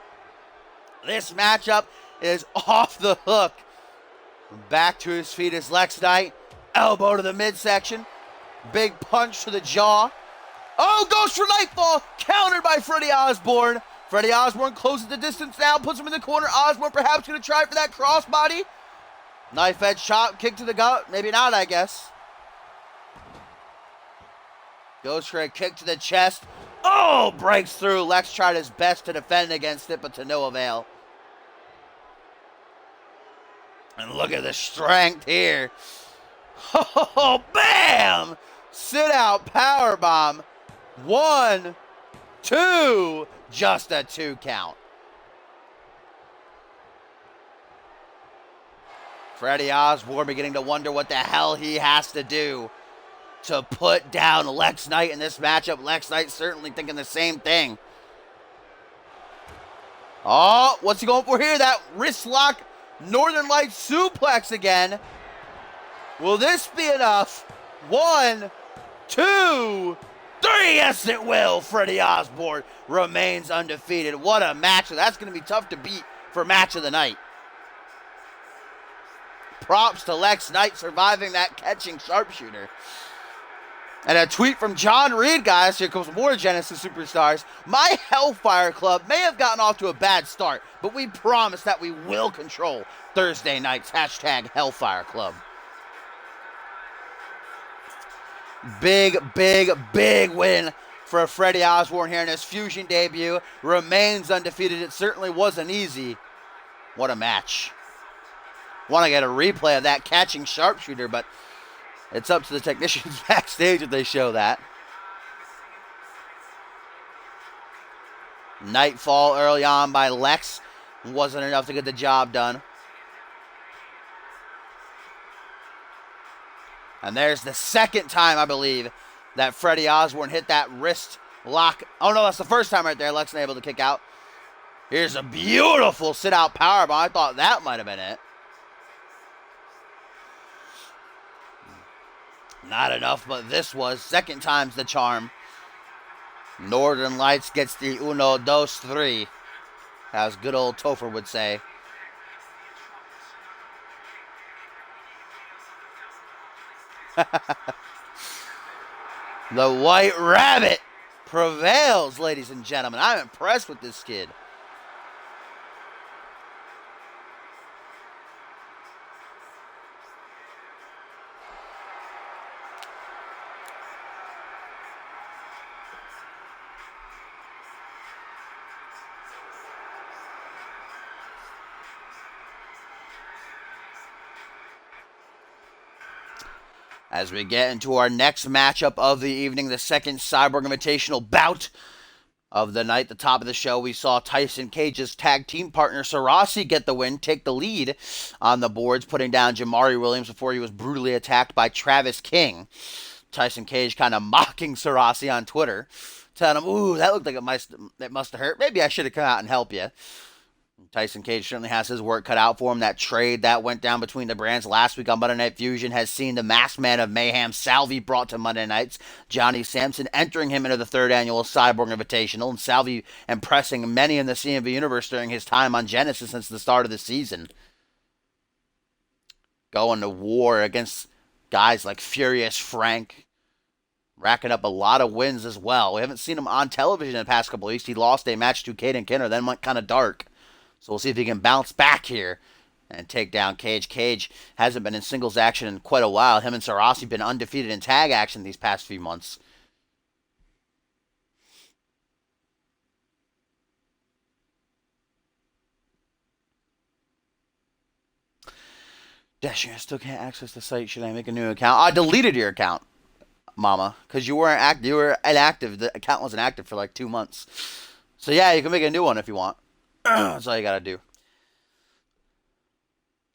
This matchup is off the hook. Back to his feet is Lex Knight. Elbow to the midsection. Big punch to the jaw. Oh, goes for Nightfall. Countered by Freddie Osborne. Freddie Osborne closes the distance now. Puts him in the corner. Osborne perhaps going to try for that crossbody. Knife edge chop. Kick to the gut. Maybe not, I guess. Goes for a kick to the chest. Oh, breaks through. Lex tried his best to defend against it, but to no avail. And look at the strength here. Oh, bam! Sit out powerbomb. 1, 2. Just a 2 count. Freddie Osborne beginning to wonder what the hell he has to do to put down Lex Knight in this matchup. Lex Knight certainly thinking the same thing. Oh, what's he going for here? That wrist lock Northern Lights suplex again. Will this be enough? 1, 2, 3. Yes, it will. Freddie Osborne remains undefeated. What a match. That's going to be tough to beat for match of the night. Props to Lex Knight surviving that catching sharpshooter. And a tweet from John Reed, guys. Here comes more Genesis Superstars. My Hellfire Club may have gotten off to a bad start, but we promise that we will control Thursday nights. Hashtag Hellfire Club. Big, big, big win for Freddie Osborne here in his Fusion debut. Remains undefeated. It certainly wasn't easy. What a match. Want to get a replay of that catching sharpshooter, but it's up to the technicians backstage if they show that. Nightfall early on by Lex wasn't enough to get the job done. And there's the second time, I believe, that Freddie Osborne hit that wrist lock. Oh, no, that's the first time right there. Lex able to kick out. Here's a beautiful sit-out powerbomb. I thought that might have been it. Not enough, but this was. Second time's the charm. Northern Lights gets the 1, 2, 3. As good old Topher would say. The White Rabbit prevails, ladies and gentlemen. I'm impressed with this kid. As we get into our next matchup of the evening, the second Cyborg Invitational bout of the night. The top of the show, we saw Tyson Cage's tag team partner Sarasi get the win, take the lead on the boards, putting down Jamari Williams before he was brutally attacked by Travis King. Tyson Cage kind of mocking Sarasi on Twitter, telling him, "Ooh, that looked like it must have hurt. Maybe I should have come out and helped you." Tyson Cage certainly has his work cut out for him. That trade that went down between the brands last week on Monday Night Fusion has seen the masked man of mayhem, Salvi, brought to Monday nights. Johnny Sampson entering him into the third annual Cyborg Invitational, and Salvi impressing many in the CMV universe during his time on Genesis since the start of the season. Going to war against guys like Furious Frank, racking up a lot of wins as well. We haven't seen him on television in the past couple of weeks. He lost a match to Caden Kinner, then went kind of dark. So we'll see if he can bounce back here and take down Cage. Cage hasn't been in singles action in quite a while. Him and Sarasi have been undefeated in tag action these past few months. Dashing, I still can't access the site. Should I make a new account? I deleted your account, Mama, because you weren't active. You were inactive. The account wasn't active for like 2 months. So yeah, you can make a new one if you want. That's all you gotta do.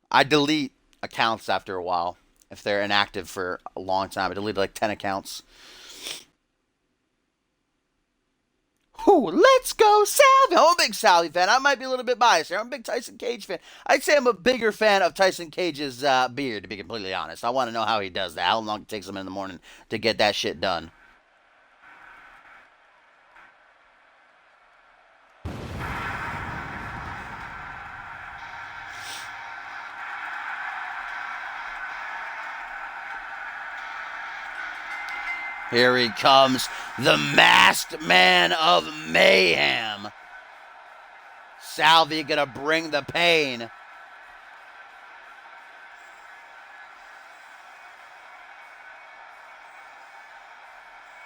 I delete accounts after a while if they're inactive for a long time. I deleted like 10 accounts. Ooh, let's go, Salvi. I'm a big Salvi fan. I might be a little bit biased here. I'm a big Tyson Cage fan. I'd say I'm a bigger fan of Tyson Cage's beard, to be completely honest. I want to know how he does that, how long it takes him in the morning to get that shit done. Here he comes, the masked man of mayhem. Salvi gonna bring the pain.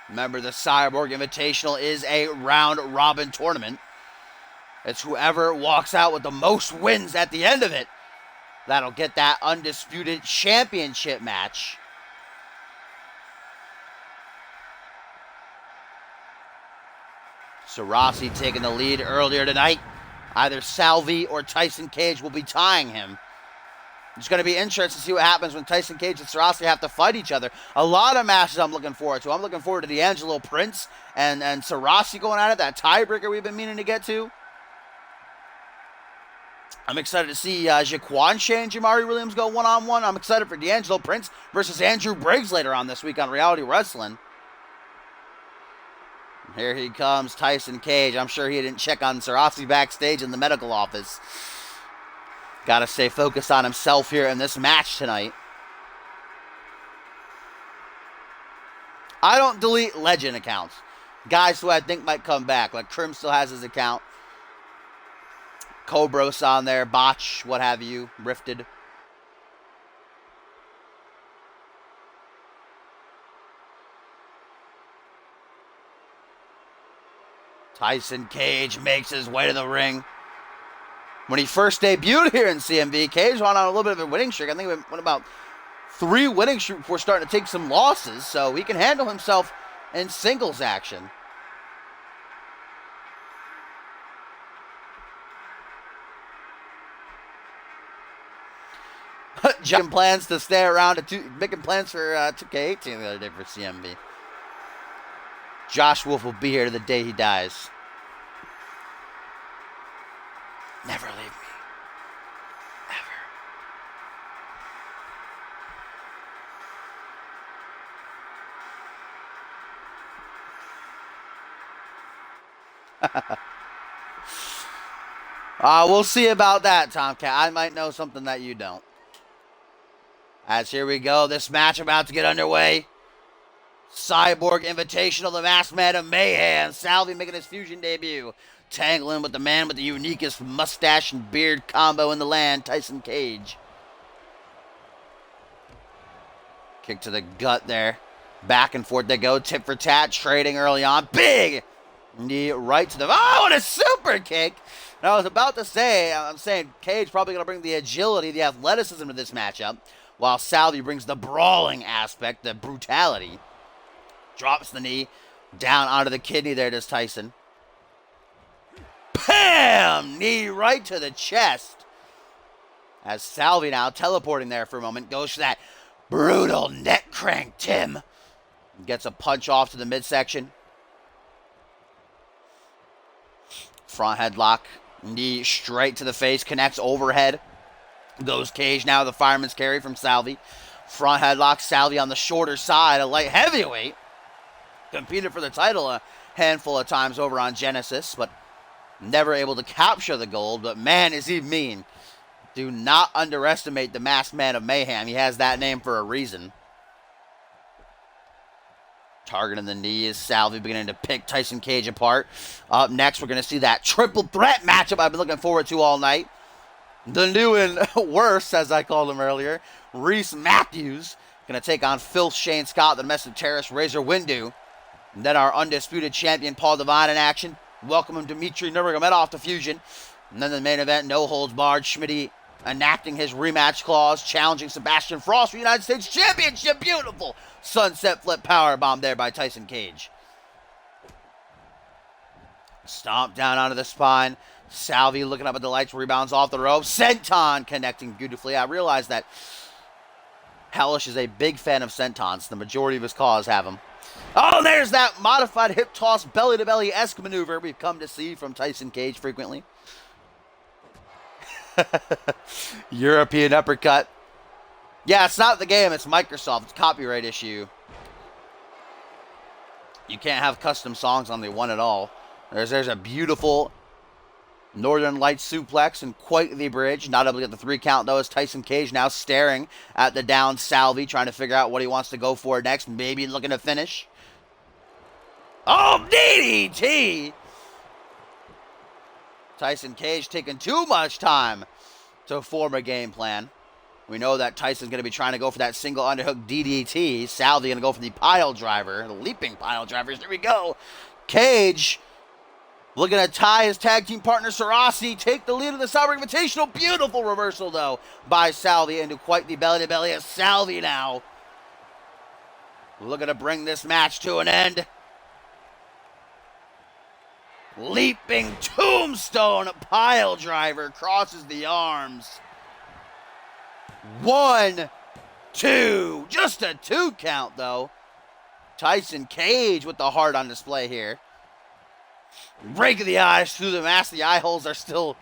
Remember, the Cyborg Invitational is a round-robin tournament. It's whoever walks out with the most wins at the end of it that'll get that undisputed championship match. Sarasi taking the lead earlier tonight. Either Salvi or Tyson Cage will be tying him. It's going to be interesting to see what happens when Tyson Cage and Sarasi have to fight each other. A lot of matches I'm looking forward to. I'm looking forward to D'Angelo Prince and Sarasi going at it, that tiebreaker we've been meaning to get to. I'm excited to see Jaquan Shea and Jamari Williams go one-on-one. I'm excited for D'Angelo Prince versus Andrew Briggs later on this week on Reality Wrestling. Here he comes, Tyson Cage. I'm sure he didn't check on Sarasi backstage in the medical office. Got to stay focused on himself here in this match tonight. I don't delete legend accounts. Guys who I think might come back. Like Krim still has his account. Cobros on there. Botch, what have you. Rifted. Tyson Cage makes his way to the ring. When he first debuted here in CMV, Cage went on a little bit of a winning streak. I think he went about 3 winning streaks before starting to take some losses, so he can handle himself in singles action. Making plans to stay around, making plans for 2K18 the other day for CMV. Josh Wolf will be here to the day he dies. Never leave me. Ever. We'll see about that, Tomcat. I might know something that you don't. As here we go, this match about to get underway. Cyborg Invitational, the masked man of mayhem. Salvi making his fusion debut. Tangling with the man with the uniquest mustache and beard combo in the land, Tyson Cage. Kick to the gut there. Back and forth they go. Tit for tat, trading early on. Big knee right to the... Oh, what a super kick. And I was about to say, I'm saying Cage probably going to bring the agility, the athleticism to this matchup, while Salvi brings the brawling aspect, the brutality. Drops the knee down onto the kidney there, does Tyson. Bam! Knee right to the chest. As Salvi now teleporting there for a moment, goes for that brutal neck crank, Tim. Gets a punch off to the midsection. Front headlock. Knee straight to the face. Connects overhead. Goes Cage now. The fireman's carry from Salvi. Front headlock. Salvi on the shorter side. A light heavyweight. Competed for the title a handful of times over on Genesis, but never able to capture the gold. But man, is he mean. Do not underestimate the masked man of mayhem. He has that name for a reason. Targeting the knee is Salvi, beginning to pick Tyson Cage apart. Up next, we're going to see that triple threat matchup I've been looking forward to all night. The new and worse, as I called him earlier, Reese Matthews, going to take on Phil Shane Scott, the domestic terrorist Razor Windu. And then our undisputed champion, Paul Devine, in action. Welcome him, Dmitry Nurmagomedov to Fusion. And then the main event, no holds barred, Schmidty enacting his rematch clause, challenging Sebastian Frost for United States Championship. Beautiful sunset flip powerbomb there by Tyson Cage. Stomp down onto the spine. Salvi looking up at the lights, rebounds off the rope. Senton connecting beautifully. I realize that Hellish is a big fan of Sentons. The majority of his calls have them. Oh, there's that modified hip toss belly-to-belly-esque maneuver we've come to see from Tyson Cage frequently. European uppercut. Yeah, it's not the game, it's Microsoft. It's a copyright issue. You can't have custom songs on the one at all. There's a beautiful Northern Lights suplex and quite the bridge. Not able to get the 3 count, though, as Tyson Cage now staring at the down Salvi, trying to figure out what he wants to go for next. Maybe looking to finish. Oh, DDT! Tyson Cage taking too much time to form a game plan. We know that Tyson's going to be trying to go for that single underhook DDT. Salvi going to go for the pile driver. The leaping pile drivers. There we go. Cage looking to tie his tag team partner Sarasi. Take the lead in the Cyber Invitational. Beautiful reversal, though, by Salvi into quite the belly-to-belly as Salvi now looking to bring this match to an end. Leaping tombstone pile driver crosses the arms. 1, 2. Just a 2 count, though. Tyson Cage with the heart on display here. Rake of the eyes through the mask. The eye holes are still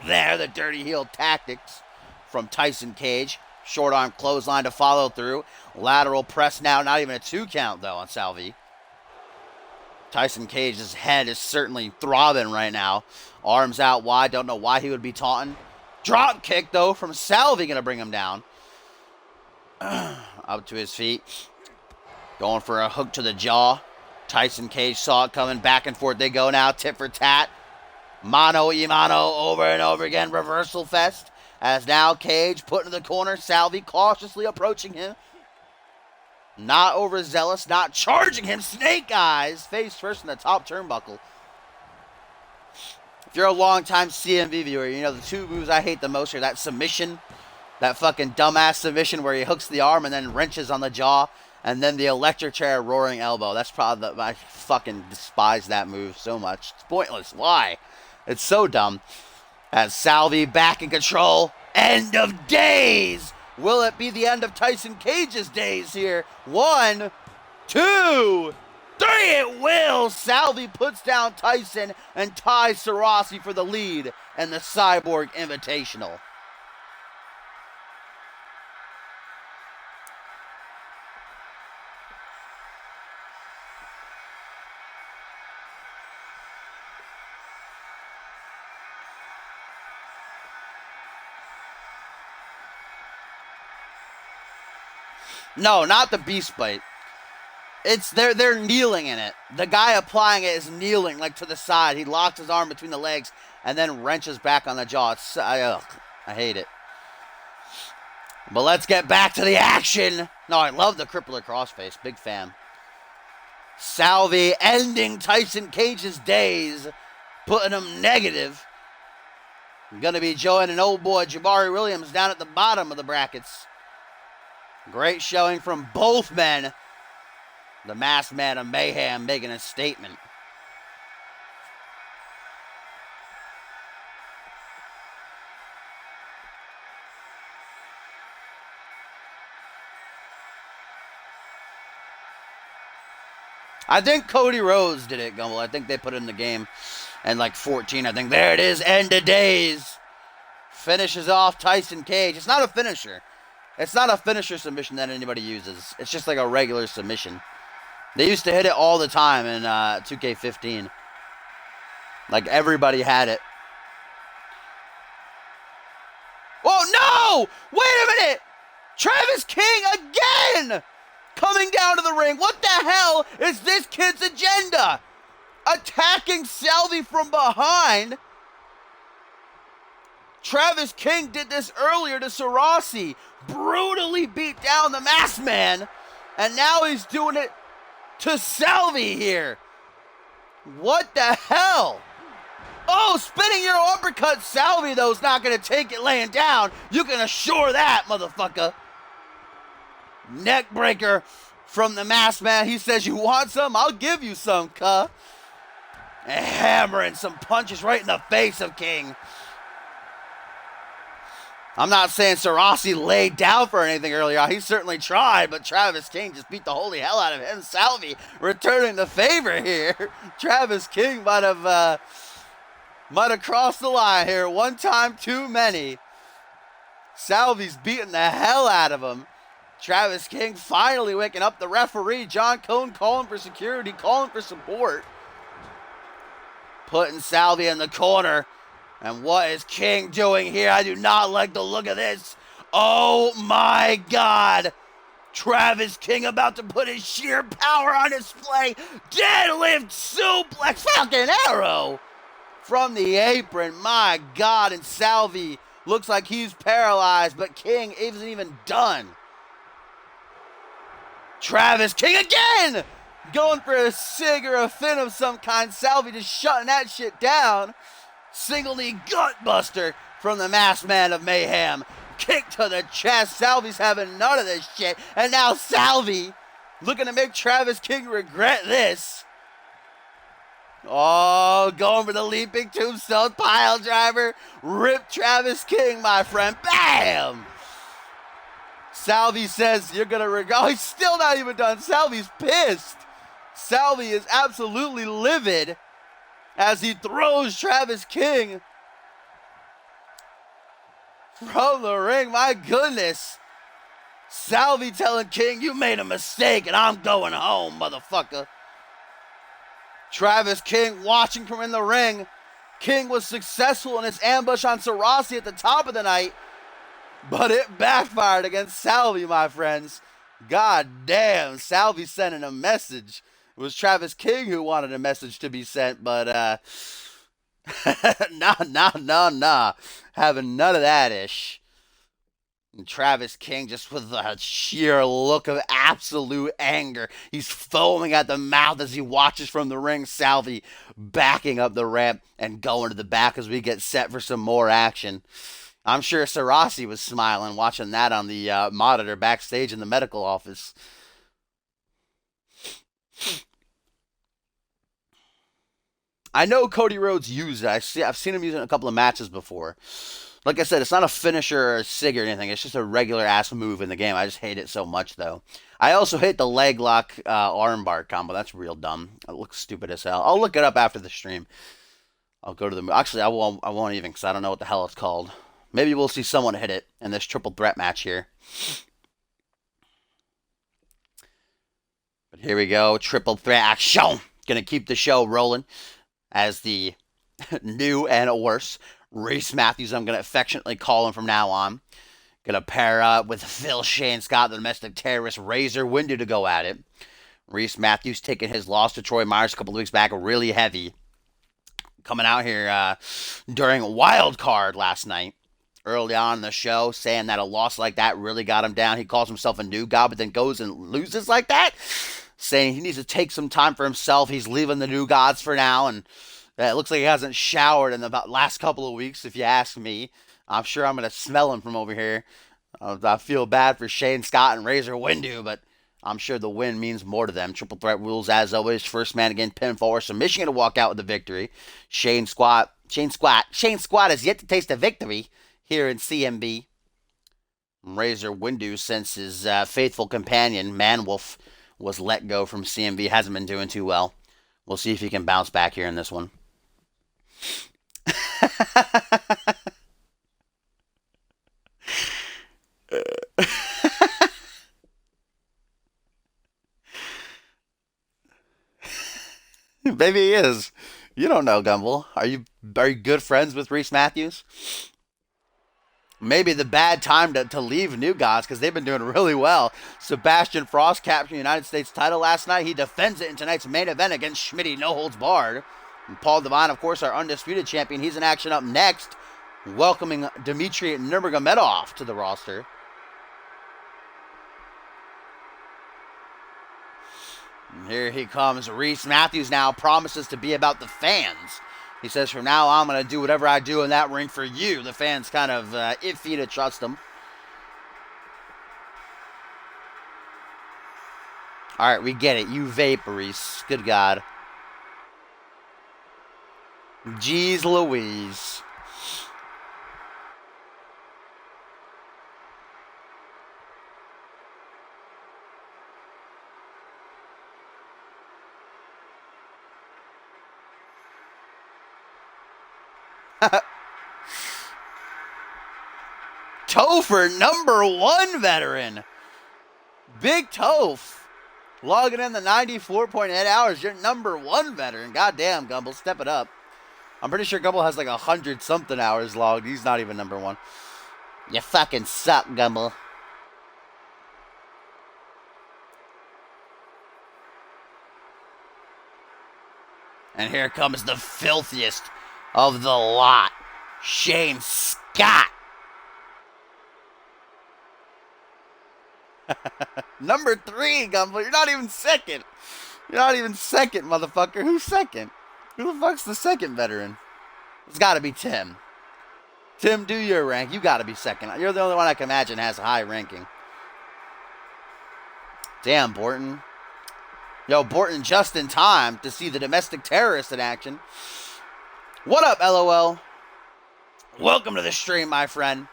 there. The dirty heel tactics from Tyson Cage. Short arm clothesline to follow through. Lateral press now. Not even a 2 count, though, on Salvi. Tyson Cage's head is certainly throbbing right now. Arms out wide. Don't know why he would be taunting. Drop kick, though, from Salvi. Going to bring him down. Up to his feet. Going for a hook to the jaw. Tyson Cage saw it coming. Back and forth they go now. Tit for tat. Mano y mano over and over again. Reversal fest. As now Cage put in the corner. Salvi cautiously approaching him. Not overzealous, not charging him. Snake eyes, face first in the top turnbuckle. If you're a long-time CMV viewer, you know the 2 moves I hate the most are that submission, that fucking dumbass submission where he hooks the arm and then wrenches on the jaw, and then the electric chair roaring elbow. That's probably I fucking despise that move so much. It's pointless. Why? It's so dumb. As Salvi back in control. End of days. Will it be the end of Tyson Cage's days here? 1, 2, 3. It will. Salvi puts down Tyson and ties Sarasi for the lead in the Cyborg Invitational. No, not the beast bite. It's they're kneeling in it. The guy applying it is kneeling like to the side. He locks his arm between the legs and then wrenches back on the jaw. I hate it. But let's get back to the action. No, I love the crippler crossface. Big fan. Salvi ending Tyson Cage's days, putting him negative. Gonna be joining old boy Jabari Williams down at the bottom of the brackets. Great showing from both men. The masked man of mayhem making a statement. I think Cody Rhodes did it, Gumbel. I think they put it in the game. And like 14, I think. There it is. End of days. Finishes off Tyson Cage. It's not a finisher. It's not a finisher submission that anybody uses. It's just like a regular submission. They used to hit it all the time in 2K15. Like everybody had it. Oh, no! Wait a minute! Travis King again! Coming down to the ring. What the hell is this kid's agenda? Attacking Salvi from behind. Travis King did this earlier to Sarasi. Brutally beat down the masked man. And now he's doing it to Salvi here. What the hell? Oh, spinning your uppercut. Salvi, though, is not going to take it laying down. You can assure that, motherfucker. Neck breaker from the masked man. He says, you want some? I'll give you some, cuh. And hammering some punches right in the face of King. I'm not saying Sarasi laid down for anything earlier. He certainly tried, but Travis King just beat the holy hell out of him. Salvi returning the favor here. Travis King might have crossed the line here. One time too many. Salvi's beating the hell out of him. Travis King finally waking up the referee. John Cone calling for security, calling for support. Putting Salvi in the corner. And what is King doing here? I do not like the look of this. Oh my God. Travis King about to put his sheer power on display. Deadlift suplex. Falcon Arrow from the apron. My God. And Salvi looks like he's paralyzed, but King isn't even done. Travis King again. Going for a sig or a fin of some kind. Salvi just shutting that shit down. Single knee gut buster from the masked man of mayhem. Kick to the chest. Salvi's having none of this shit. And now Salvi looking to make Travis King regret this. Oh, going for the leaping tombstone pile driver. Rip Travis King, my friend. Bam! Salvi says you're going to regret. Oh, he's still not even done. Salvi's pissed. Salvi is absolutely livid as he throws Travis King from the ring. My goodness. Salvi telling King, you made a mistake and I'm going home, motherfucker. Travis King watching from in the ring. King was successful in his ambush on Sarasi at the top of the night, but it backfired against Salvi, my friends. God damn, Salvi sending a message. It was Travis King who wanted a message to be sent, but nah. Having none of that ish. And Travis King just with a sheer look of absolute anger. He's foaming at the mouth as he watches from the ring. Salvi backing up the ramp and going to the back as we get set for some more action. I'm sure Sarasi was smiling watching that on the monitor backstage in the medical office. I know Cody Rhodes used it. I've seen him use it in a couple of matches before. Like I said, it's not a finisher or a sig or anything. It's just a regular ass move in the game. I just hate it so much, though. I also hate the leg lock armbar combo. That's real dumb. It looks stupid as hell. I'll look it up after the stream. I'll go to the... Actually, I won't even because I don't know what the hell it's called. Maybe we'll see someone hit it in this triple threat match here. But here we go. Triple threat action. Gonna keep the show rolling as the new and worse Reese Matthews, I'm going to affectionately call him from now on. Going to pair up with Phil Shane Scott, the domestic terrorist Razor Windu to go at it. Reese Matthews taking his loss to Troy Myers a couple of weeks back really heavy. Coming out here during Wild Card last night, early on in the show, saying that a loss like that really got him down. He calls himself a new god, but then goes and loses like that. Saying he needs to take some time for himself. He's leaving the new gods for now, and it looks like he hasn't showered in the last couple of weeks, if you ask me. I'm sure I'm going to smell him from over here. I feel bad for Shane Scott and Razor Windu, but I'm sure the win means more to them. Triple threat rules, as always. First man again, pinfall or submission, going to walk out with the victory. Shane Squat has yet to taste a victory here in CMV. Razor Windu sends his faithful companion, Manwolf, was let go from CMV. Hasn't been doing too well. We'll see if he can bounce back here in this one. Maybe he is. You don't know, Gumbel. Are you good friends with Reese Matthews? Maybe the bad time to leave New Gods because they've been doing really well. Sebastian Frost captured the United States title last night. He defends it in tonight's main event against Schmidty, no holds barred. And Paul Devine, of course, our undisputed champion. He's in action up next, welcoming Dmitry Nurmagomedov to the roster. And here he comes. Reese Matthews now promises to be about the fans. He says, from now on, I'm going to do whatever I do in that ring for you. The fans kind of iffy to trust him. All right, we get it. You vape, Reese. Good God. Jeez Louise. Topher, #1 veteran. Big Toph. Logging in the 94.8 hours. You're #1 veteran. Goddamn, Gumble. Step it up. I'm pretty sure Gumble has like 100-something hours logged. He's not even #1. You fucking suck, Gumble. And here comes the filthiest of the lot. Shane Scott. #3, Gumbel. You're not even second. You're not even second, motherfucker. Who's second? Who the fuck's the second veteran? It's got to be Tim. Tim, do your rank. You got to be second. You're the only one I can imagine has a high ranking. Damn, Borton. Yo, Borton just in time to see the domestic terrorist in action. What up, LOL? Welcome to the stream, my friend.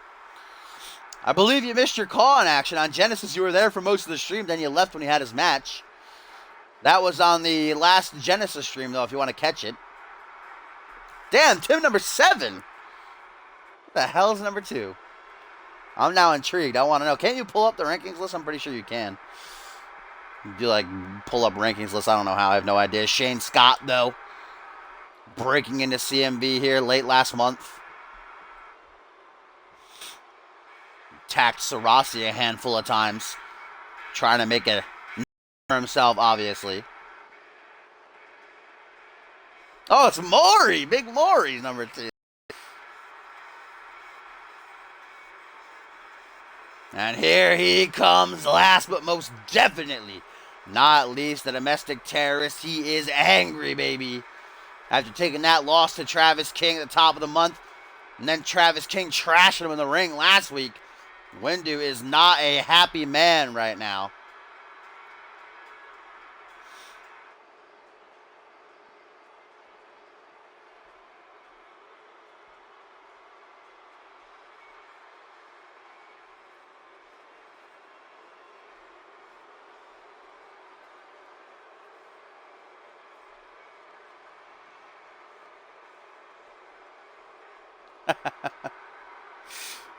I believe you missed your call in action. On Genesis, you were there for most of the stream, then you left when he had his match. That was on the last Genesis stream, though, if you want to catch it. Damn, Tim #7. What the hell is #2? I'm now intrigued. I want to know. Can't you pull up the rankings list? I'm pretty sure you can. You like pull up rankings list. I don't know how. I have no idea. Shane Scott, though, breaking into CMV here late last month. Attacked Sarasi a handful of times, trying to make a for himself, obviously. Oh, it's Maury. Big Maury's #2. And here he comes, last but most definitely not least, the domestic terrorist. He is angry, baby. After taking that loss to Travis King at the top of the month, and then Travis King trashing him in the ring last week, Windu is not a happy man right now.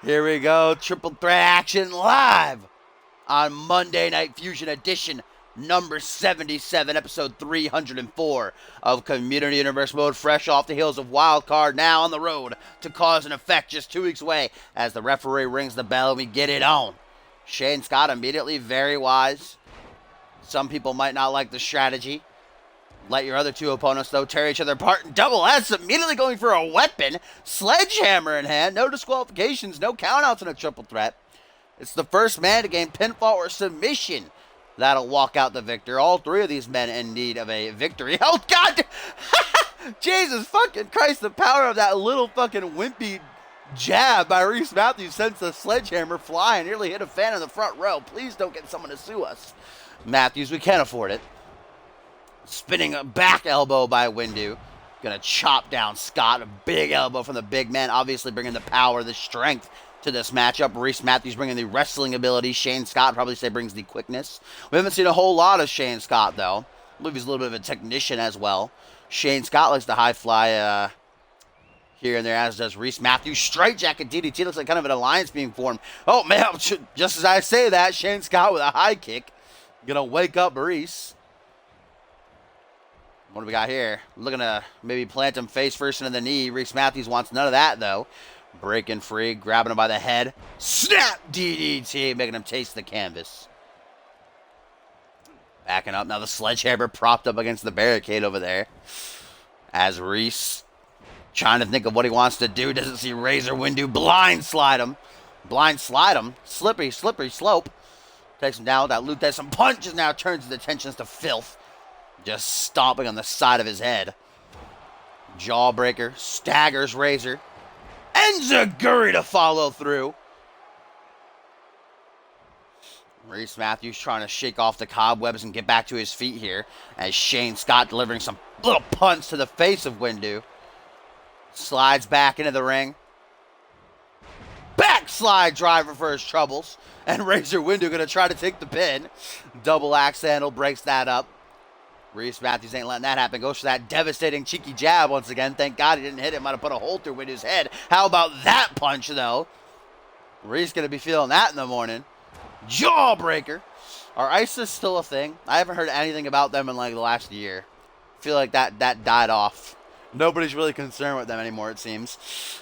Here we go, triple threat action live on Monday Night Fusion edition number 77, episode 304 of Community Universe Mode, fresh off the heels of Wild Card, now on the road to Cause and Effect, just 2 weeks away as the referee rings the bell and we get it on. Shane Scott immediately very wise. Some people might not like the strategy. Let your other two opponents, though, tear each other apart. And Double S immediately going for a weapon. Sledgehammer in hand. No disqualifications, no countouts in a triple threat. It's the first man to gain pinfall or submission that'll walk out the victor. All three of these men in need of a victory. Oh, God! Jesus fucking Christ, the power of that little fucking wimpy jab by Reese Matthews sends the sledgehammer flying. Nearly hit a fan in the front row. Please don't get someone to sue us. Matthews, we can't afford it. Spinning a back elbow by Windu. Gonna chop down Scott. A big elbow from the big man. Obviously bringing the power, the strength to this matchup. Reese Matthews bringing the wrestling ability. Shane Scott probably say brings the quickness. We haven't seen a whole lot of Shane Scott, though. I believe he's a little bit of a technician as well. Shane Scott likes to high fly here and there, as does Reese Matthews. Straight jacket DDT. Looks like kind of an alliance being formed. Oh, man, just as I say that, Shane Scott with a high kick. Gonna wake up Reese. What do we got here? Looking to maybe plant him face first into the knee. Reese Matthews wants none of that, though. Breaking free, grabbing him by the head. Snap DDT, making him taste the canvas. Backing up. Now the sledgehammer propped up against the barricade over there. As Reese trying to think of what he wants to do. Doesn't see Razor Windu. Blind slide him. Blind slide him. Slippery slope. Takes him down with that loop. There's some punches now. Turns his attentions to filth. Just stomping on the side of his head. Jawbreaker. Staggers Razor. Enziguri to follow through. Reese Matthews trying to shake off the cobwebs and get back to his feet here. As Shane Scott delivering some little punch to the face of Windu. Slides back into the ring. Backslide driver for his troubles. And Razor Windu going to try to take the pin. Double axe handle breaks that up. Reese Matthews ain't letting that happen. Goes for that devastating cheeky jab once again. Thank God he didn't hit it. Might have put a hole through Windu's head. How about that punch, though? Reese going to be feeling that in the morning. Jawbreaker. Are ISIS still a thing? I haven't heard anything about them in like the last year. I feel like that died off. Nobody's really concerned with them anymore, it seems.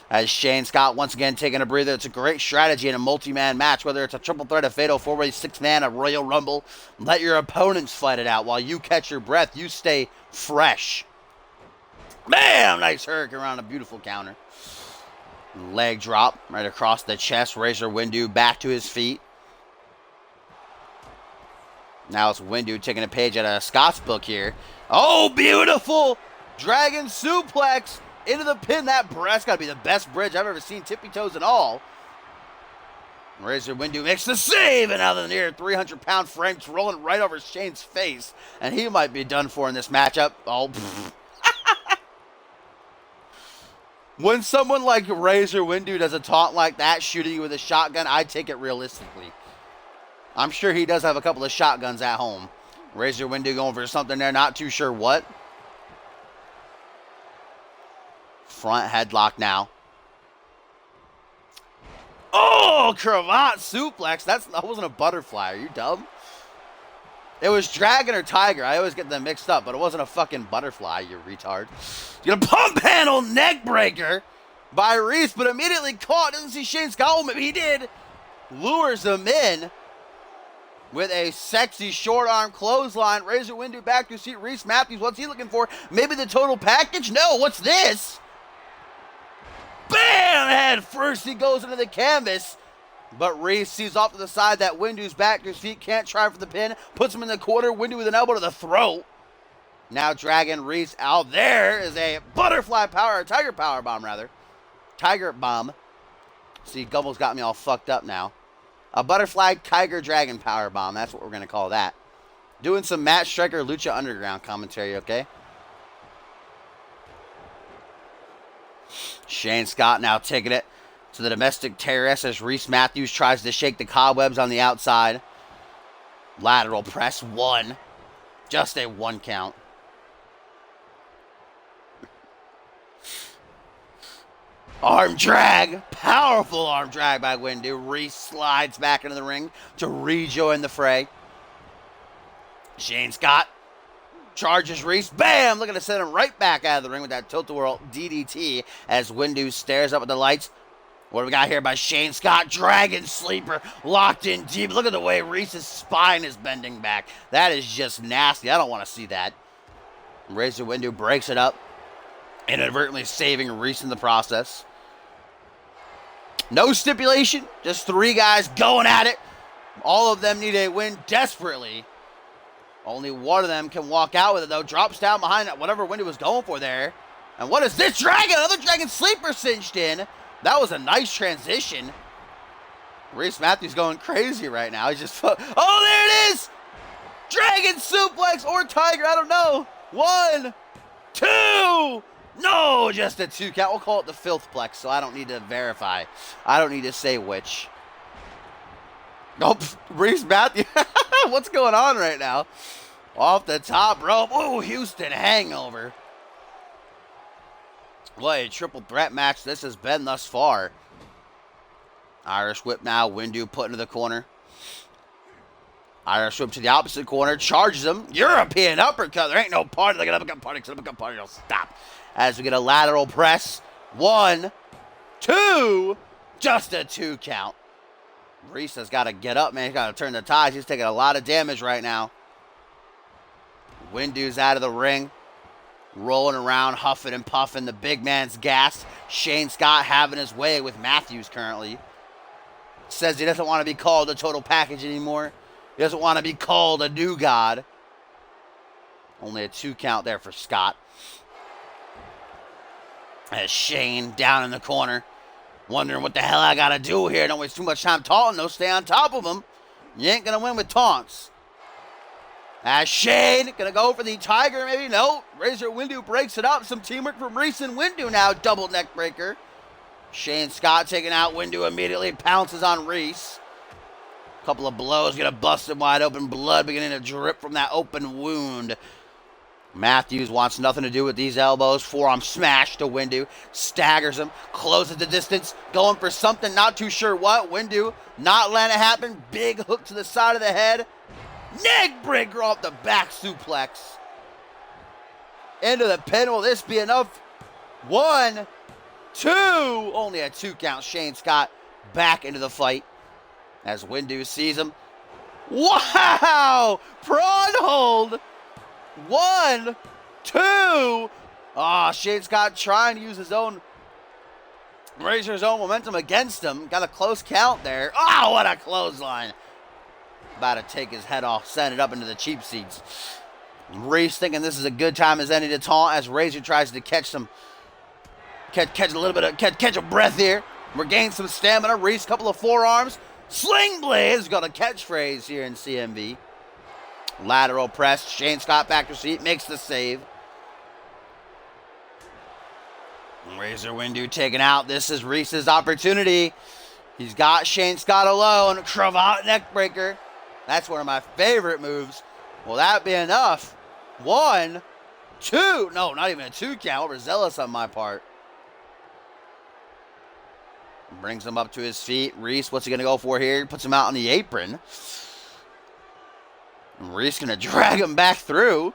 As Shane Scott once again taking a breather. It's a great strategy in a multi-man match, whether it's a triple threat, a fatal four-way, six-man, a Royal Rumble. Let your opponents fight it out while you catch your breath. You stay fresh. Bam! Nice hurricane around a beautiful counter. Leg drop right across the chest. Razor Windu back to his feet. Now it's Windu taking a page out of Scott's book here. Oh, beautiful! Dragon suplex into the pin. That's got to be the best bridge I've ever seen, tippy toes and all. Razor Windu makes the save, and now the near 300-pound Frank's rolling right over Shane's face, and he might be done for in this matchup. Oh, when someone like Razor Windu does a taunt like that, shooting you with a shotgun, I take it realistically. I'm sure he does have a couple of shotguns at home. Razor Windu going for something there, not too sure what. Front headlock now. Oh, cravat suplex. That wasn't a butterfly. Are you dumb? It was dragon or tiger. I always get them mixed up, but it wasn't a fucking butterfly, you retard. You're gonna pump handle neck breaker by Reese, but immediately caught. Doesn't see Shane Scott. Maybe he did. Lures him in with a sexy short arm clothesline. Razor Windu back to seat. Reese Matthews, what's he looking for? Maybe the total package? No, what's this? Bam! Head first, he goes into the canvas. But Reese sees off to the side that Windu's back to his feet. Can't try for the pin. Puts him in the corner. Windu with an elbow to the throat. Now dragging Reese out. There is a butterfly power, or tiger power bomb, rather. Tiger bomb. See, Gumble's got me all fucked up now. A butterfly tiger dragon power bomb. That's what we're going to call that. Doing some Matt Striker Lucha Underground commentary, okay? Shane Scott now taking it to the domestic terrace as Reese Matthews tries to shake the cobwebs on the outside. Lateral press, one. Just a one count. Arm drag. Powerful arm drag by Windu. Reese slides back into the ring to rejoin the fray. Shane Scott charges Reese. Bam! Looking to send him right back out of the ring with that tilt-a-whirl DDT as Windu stares up at the lights. What do we got here by Shane Scott? Dragon Sleeper locked in deep. Look at the way Reese's spine is bending back. That is just nasty. I don't want to see that. Razor Windu breaks it up, inadvertently saving Reese in the process. No stipulation. Just three guys going at it. All of them need a win desperately. Only one of them can walk out with it, though. Drops down behind that, whatever Windu was going for there. And what is this? Dragon! Another Dragon Sleeper cinched in. That was a nice transition. Reese Matthews going crazy right now. He's just... Oh, there it is! Dragon Suplex or Tiger, I don't know. 1, 2... No, just a 2 count. We'll call it the filthplex, so I don't need to verify. I don't need to say which. Nope, Reese Matthews. What's going on right now? Off the top rope. Ooh, Houston hangover. What a triple threat match this has been thus far. Irish whip now. Windu put into the corner. Irish whip to the opposite corner. Charges him. European uppercut. There ain't no party like an uppercut party. Uppercut party don't stop. As we get a lateral press. 1, 2. Just a 2 count. Reese has got to get up, man. He's got to turn the tides. He's taking a lot of damage right now. Windu's out of the ring. Rolling around, huffing and puffing. The big man's gassed. Shane Scott having his way with Matthews currently. Says he doesn't want to be called a total package anymore. He doesn't want to be called a new god. Only a 2 count there for Scott. As Shane down in the corner. Wondering what the hell I got to do here. Don't waste too much time taunting. No, stay on top of him. You ain't going to win with taunts. As Shane going to go for the Tiger, maybe. No. Razor Windu breaks it up. Some teamwork from Reese and Windu now. Double neck breaker. Shane Scott taking out Windu immediately. Pounces on Reese. Couple of blows. Going to bust him wide open. Blood beginning to drip from that open wound. Matthews wants nothing to do with these elbows. Forearm smash to Windu. Staggers him. Closes the distance. Going for something. Not too sure what. Windu not letting it happen. Big hook to the side of the head. Neck breaker off the back suplex. Into the pin. Will this be enough? 1, 2. Only a 2 count. Shane Scott back into the fight. As Windu sees him. Wow! Prawn hold. 1, 2. Shane Scott trying to use his own Razor's own momentum against him. Got a close count there. Oh, what a clothesline. About to take his head off, send it up into the cheap seats. Reese thinking this is a good time as any to taunt as Razor tries to catch a little bit of catch a breath here. Regain some stamina. Reese, couple of forearms. Sling Blade's got a catchphrase here in CMV. Lateral press. Shane Scott back to seat. Makes the save. Razor Windu taken out. This is Reese's opportunity. He's got Shane Scott alone. Cravat neckbreaker. That's one of my favorite moves. Will that be enough? 1, 2. No, not even a 2 count. Overzealous on my part. Brings him up to his feet. Reese, what's he going to go for here? Puts him out on the apron. Reese going to drag him back through.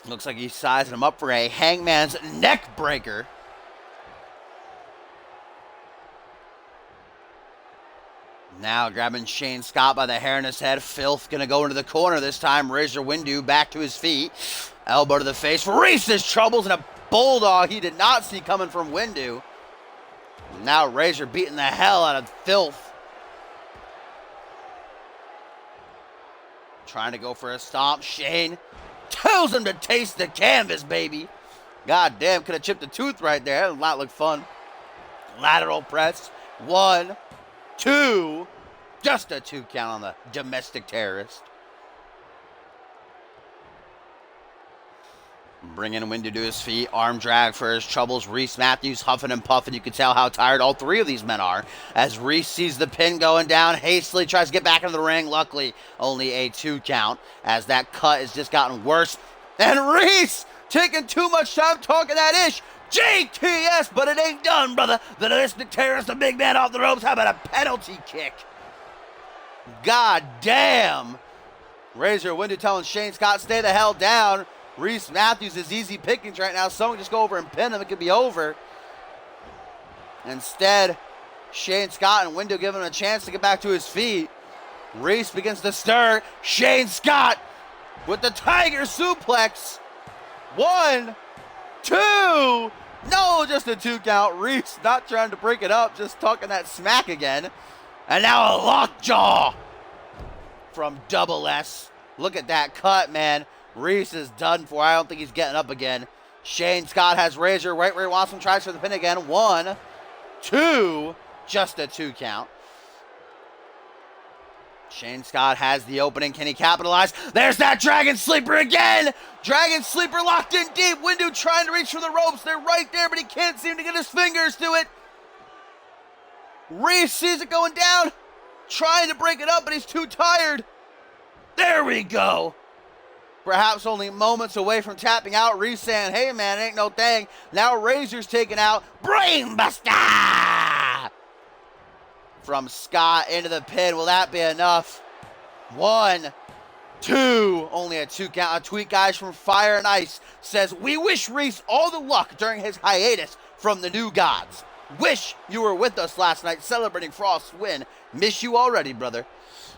Looks like he's sizing him up for a hangman's neck breaker. Now grabbing Shane Scott by the hair in his head. Filth going to go into the corner this time. Razor Windu back to his feet. Elbow to the face. Reese's troubles and a bulldog he did not see coming from Windu. Now Razor beating the hell out of Filth. Trying to go for a stomp. Shane tells him to taste the canvas, baby. God damn, could have chipped a tooth right there. That did not look fun. Lateral press. 1, 2. Just a 2 count on the domestic terrorist. Bringing Windu to his feet. Arm drag for his troubles. Reese Matthews huffing and puffing. You can tell how tired all 3 of these men are. As Reese sees the pin going down, hastily tries to get back into the ring. Luckily, only a 2 count. As that cut has just gotten worse. And Reese taking too much time talking that ish. JTS, but it ain't done, brother. The domestic terrorist, the big man off the ropes. How about a penalty kick? God damn. Razor Windu telling Shane Scott, stay the hell down. Reese Matthews is easy pickings right now. Someone just go over and pin him. It could be over. Instead, Shane Scott and Windu giving him a chance to get back to his feet. Reese begins to stir. Shane Scott with the Tiger suplex. 1, 2. No, just a 2 count. Reese not trying to break it up, just talking that smack again. And now a lockjaw from Double S. Look at that cut, man. Reese is done for. I don't think he's getting up again. Shane Scott has Razor right where he wants him. Tries for the pin again. 1, 2. Just a 2 count. Shane Scott has the opening. Can he capitalize? There's that Dragon Sleeper again. Dragon Sleeper locked in deep. Windu trying to reach for the ropes. They're right there, but he can't seem to get his fingers to it. Reese sees it going down. Trying to break it up, but he's too tired. There we go. Perhaps only moments away from tapping out. Reese saying, hey man, it ain't no thing. Now Razor's taken out. Brainbuster! From Scott into the pin. Will that be enough? 1, 2. Only a 2 count. A tweet, guys, from Fire and Ice says, we wish Reese all the luck during his hiatus from the New Gods. Wish you were with us last night celebrating Frost's win. Miss you already, brother.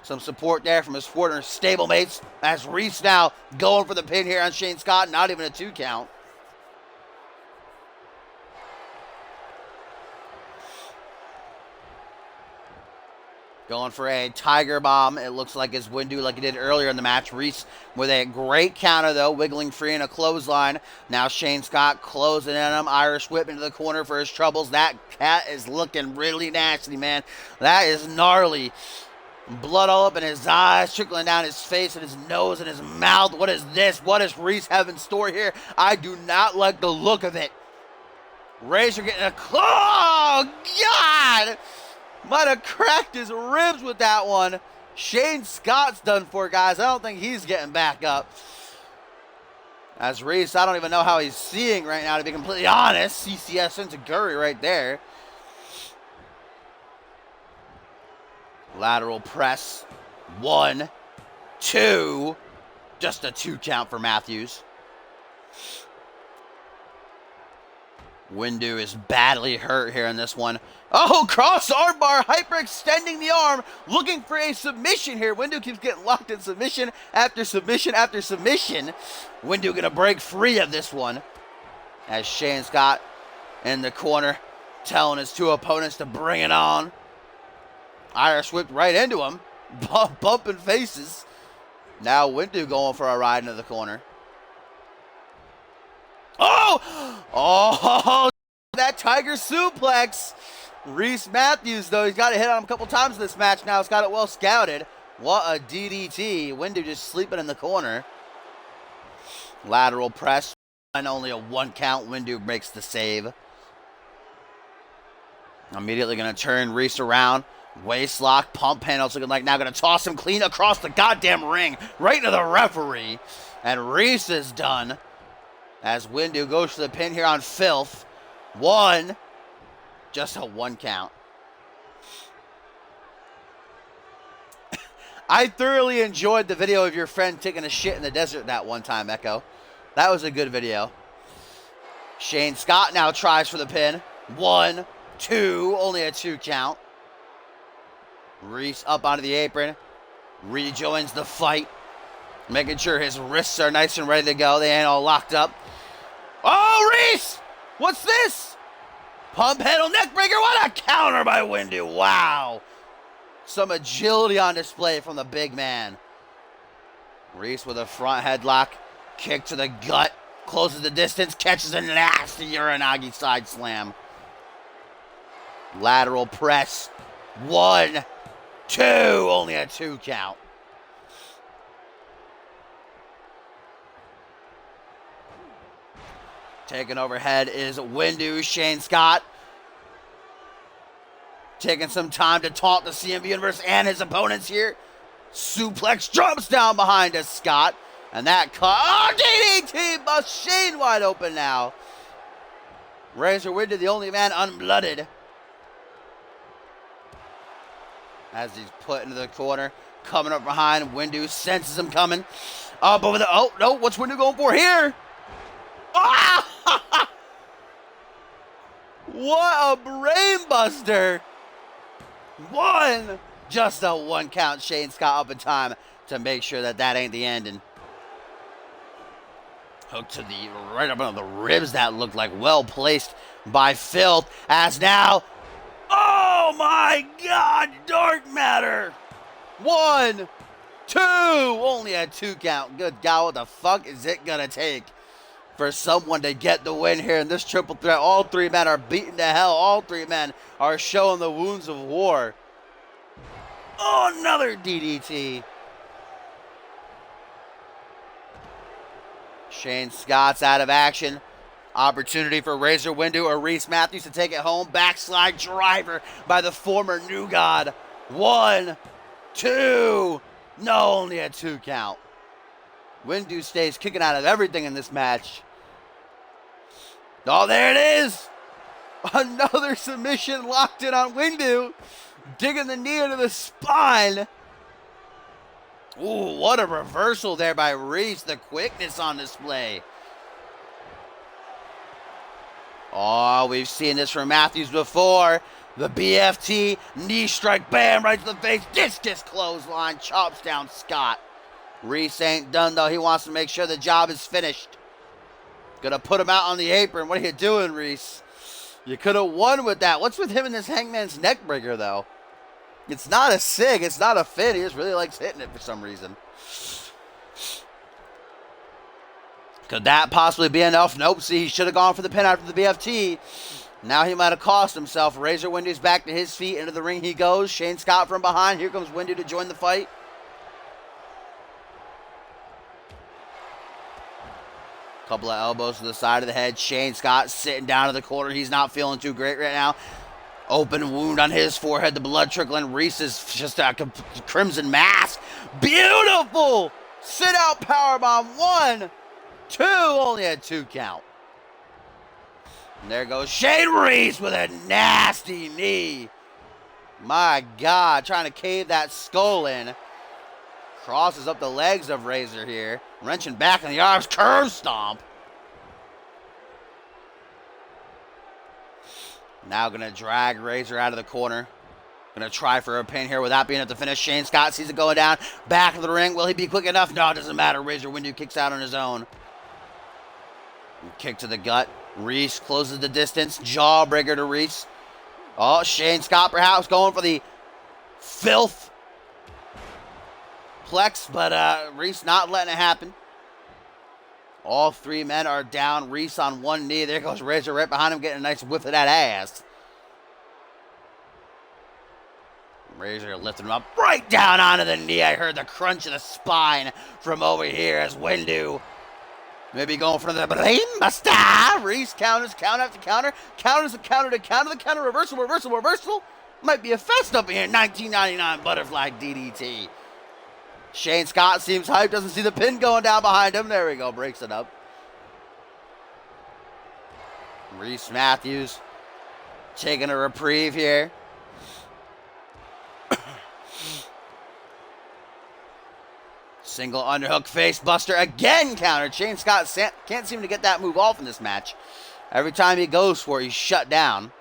Some support there from his former stablemates as Reese now going for the pin here on Shane Scott. Not even a 2 count. Going for a Tiger Bomb. It looks like it's Windu like he did earlier in the match. Reese with a great counter, though, wiggling free in a clothesline. Now Shane Scott closing in him. Irish whip into the corner for his troubles. That cat is looking really nasty, man. That is gnarly. Blood all up in his eyes, trickling down his face and his nose and his mouth. What is this? What does Reese have in store here? I do not like the look of it. Razor getting a... Oh, God! Might have cracked his ribs with that one. Shane Scott's done for, guys. I don't think he's getting back up. As Reese, I don't even know how he's seeing right now, to be completely honest. CCS into Gurry right there. Lateral press. 1, 2. Just a 2 count for Matthews. Windu is badly hurt here in this one. Oh, cross armbar, hyperextending the arm, looking for a submission here. Windu keeps getting locked in submission after submission after submission. Windu gonna break free of this one. As Shane Scott in the corner, telling his 2 opponents to bring it on. Irish whipped right into him, bumping faces. Now Windu going for a ride into the corner. Oh! Oh! That Tiger suplex. Reese Matthews, though, he's got to hit on him a couple times in this match now. He's got it well scouted. What a DDT. Windu just sleeping in the corner. Lateral press. And only a 1 count. Windu makes the save. Immediately going to turn Reese around. Waist lock, pump handles looking like now going to toss him clean across the goddamn ring. Right into the referee. And Reese is done. As Windu goes for the pin here on Filth. 1. Just a 1 count. I thoroughly enjoyed the video of your friend taking a shit in the desert that one time, Echo. That was a good video. Shane Scott now tries for the pin. 1, 2. Only a 2 count. Reese up onto the apron. Rejoins the fight. Making sure his wrists are nice and ready to go. They ain't all locked up. Oh, Reese! What's this? Pump handle neckbreaker. What a counter by Windu. Wow. Some agility on display from the big man. Reese with a front headlock. Kick to the gut. Closes the distance. Catches a nasty Uranagi side slam. Lateral press. 1, 2. Only a 2 count. Taking overhead is Windu. Shane Scott taking some time to taunt the CMV Universe and his opponents here. Suplex jumps down behind us, Scott. And that cut. Oh, DDT busts Shane wide open now. Razor Windu, the only man unblooded. As he's put into the corner. Coming up behind. Windu senses him coming. Up over the... Oh, no. What's Windu going for here? Ah! What a brain buster. 1. Just a 1 count. Shane Scott up in time to make sure that that ain't the ending. Hook to the right up on the ribs. That looked like well placed by Filth. As now, oh my God, dark matter. 1, 2. Only a 2 count. Good God, what the fuck is it gonna take for someone to get the win here in this triple threat? All 3 men are beaten to hell. All 3 men are showing the wounds of war. Oh, another DDT. Shane Scott's out of action. Opportunity for Razor Windu or Reese Matthews to take it home. Backslide driver by the former New God. 1, 2. No, only a 2 count. Windu stays kicking out of everything in this match. Oh, there it is. Another submission locked in on Windu. Digging the knee into the spine. Ooh, what a reversal there by Reese. The quickness on display. Oh, we've seen this from Matthews before. The BFT, knee strike, bam, right to the face. Discus clothesline, chops down Scott. Reese ain't done, though. He wants to make sure the job is finished. Gonna put him out on the apron. What are you doing, Reese? You could have won with that. What's with him and this Hangman's neck breaker, though? It's not a sig. It's not a fit. He just really likes hitting it for some reason. Could that possibly be enough? Nope. See, he should have gone for the pin after the BFT. Now he might have cost himself. Razor Windu's back to his feet. Into the ring he goes. Shane Scott from behind. Here comes Windu to join the fight. Couple of elbows to the side of the head. Shane Scott sitting down in the corner. He's not feeling too great right now. Open wound on his forehead. The blood trickling. Reese is just a crimson mask. Beautiful! Sit out powerbomb. 1, 2. Only a 2 count. And there goes Shane Reese with a nasty knee. My God, trying to cave that skull in. Crosses up the legs of Razor here. Wrenching back in the arms. Curve stomp. Now going to drag Razor out of the corner. Going to try for a pin here without being able to finish. Shane Scott sees it going down. Back of the ring. Will he be quick enough? No, it doesn't matter. Razor Windu kicks out on his own. Kick to the gut. Reese closes the distance. Jawbreaker to Reese. Oh, Shane Scott perhaps going for the filth plex, but Reese not letting it happen. All 3 men are down. Reese on one knee. There goes Razor right behind him, getting a nice whiff of that ass. Razor lifting him up right down onto the knee. I heard the crunch of the spine from over here as Windu maybe going for the Brainbuster. Reese counters, count after counter. Counters the counter to counter. The counter reversal, reversal, reversal. Might be a fest up in here. 1999 butterfly DDT. Shane Scott seems hyped. Doesn't see the pin going down behind him. There we go. Breaks it up. Reese Matthews taking a reprieve here. Single underhook face buster again countered. Shane Scott can't seem to get that move off in this match. Every time he goes for it, he's shut down.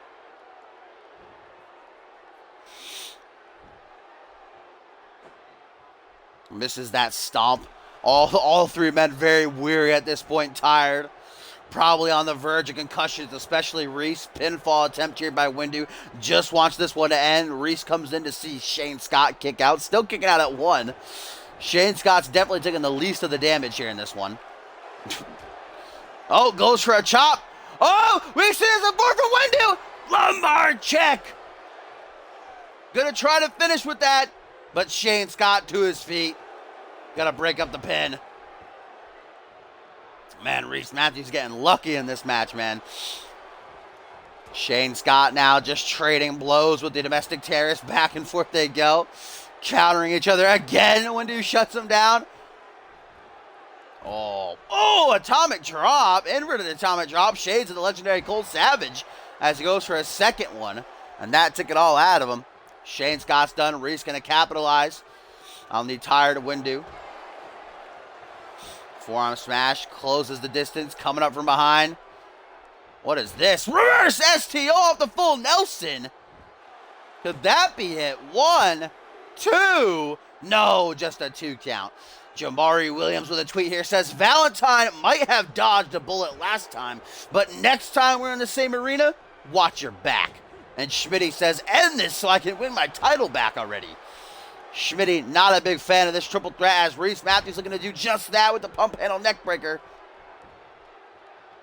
Misses that stomp. All 3 men very weary at this point, tired. Probably on the verge of concussions, especially Reese. Pinfall attempt here by Windu. Just wants this one to end. Reese comes in to see Shane Scott kick out. Still kicking out at 1. Shane Scott's definitely taking the least of the damage here in this one. Oh, goes for a chop. Oh, Reese is a board for Windu. Lumbar check. Gonna try to finish with that. But Shane Scott to his feet. Gotta break up the pin. Man, Reese Matthews getting lucky in this match, man. Shane Scott now just trading blows with the domestic terrorist. Back and forth they go. Countering each other again. Windu shuts him down. Oh, atomic drop. Inverted atomic drop. Shades of the legendary Cole Savage as he goes for a second one. And that took it all out of him. Shane Scott's done. Reese going to capitalize on the tired Windu. Forearm smash. Closes the distance. Coming up from behind. What is this? Reverse STO off the full Nelson. Could that be it? 1, 2. No, just a 2 count. Jamari Williams with a tweet here says, Valentine might have dodged a bullet last time, but next time we're in the same arena, watch your back. And Schmidty says, end this so I can win my title back already. Schmidty, not a big fan of this triple threat as Reese Matthews looking to do just that with the pump handle neck breaker.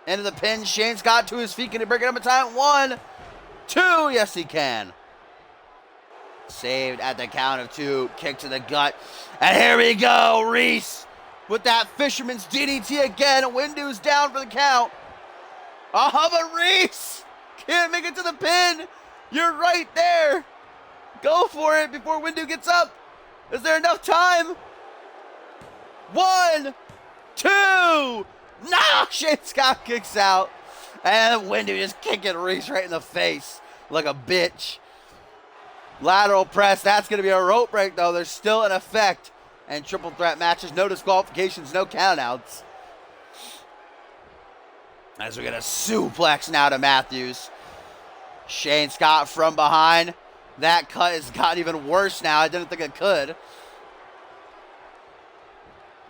Into the pin. Shane Scott to his feet. Can he break it up in time? 1, 2. Yes, he can. Saved at the count of 2. Kick to the gut. And here we go. Reese with that fisherman's DDT again. Windu's down for the count. But Reese can't make it to the pin. You're right there. Go for it before Windu gets up. Is there enough time? 1, 2. No! Shane Scott kicks out. And Windu just kicking Reese right in the face like a bitch. Lateral press. That's going to be a rope break, though. There's still an effect. And triple threat matches. No disqualifications, no countouts. As we get a suplex now to Matthews. Shane Scott from behind. That cut has gotten even worse now. I didn't think it could.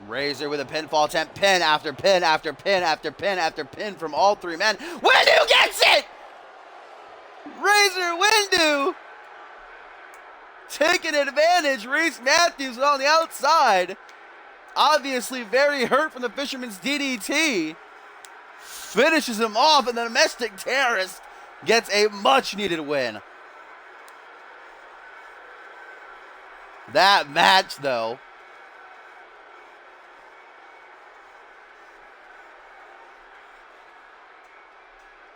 Razor with a pinfall attempt. Pin after pin after pin after pin after pin from all 3 men. Windu gets it! Razor Windu taking advantage. Reese Matthews on the outside. Obviously very hurt from the Fisherman's DDT. Finishes him off, and the Domestic Terrorist gets a much-needed win. That match, though.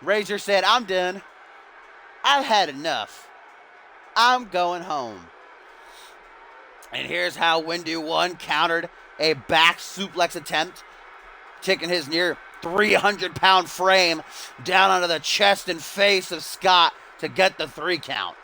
Razor said, I'm done. I've had enough. I'm going home. And here's how Windu 1 countered a back suplex attempt, taking his near 300-pound frame down onto the chest and face of Scott to get the 3 count.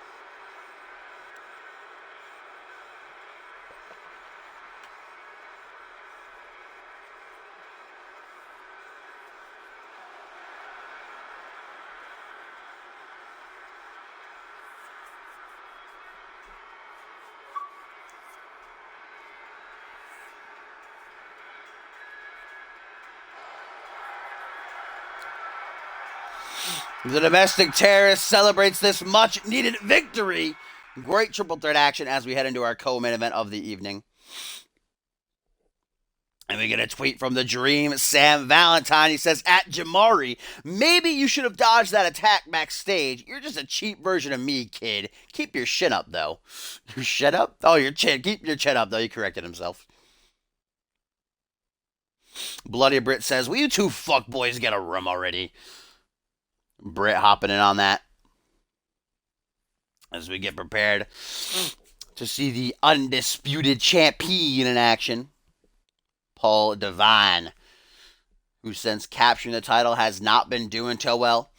The Domestic Terrorist celebrates this much-needed victory. Great triple threat action as we head into our co-main event of the evening. And we get a tweet from the Dream, Sam Valentine. He says, at Jamari, maybe you should have dodged that attack backstage. You're just a cheap version of me, kid. Keep your chin up, though. Your chin up? Oh, your chin. Keep your chin up, though. He corrected himself. Bloody Brit says, will you 2 fuckboys get a room already? Britt hopping in on that as we get prepared to see the undisputed champion in action. Paul Devine, who since capturing the title has not been doing too well.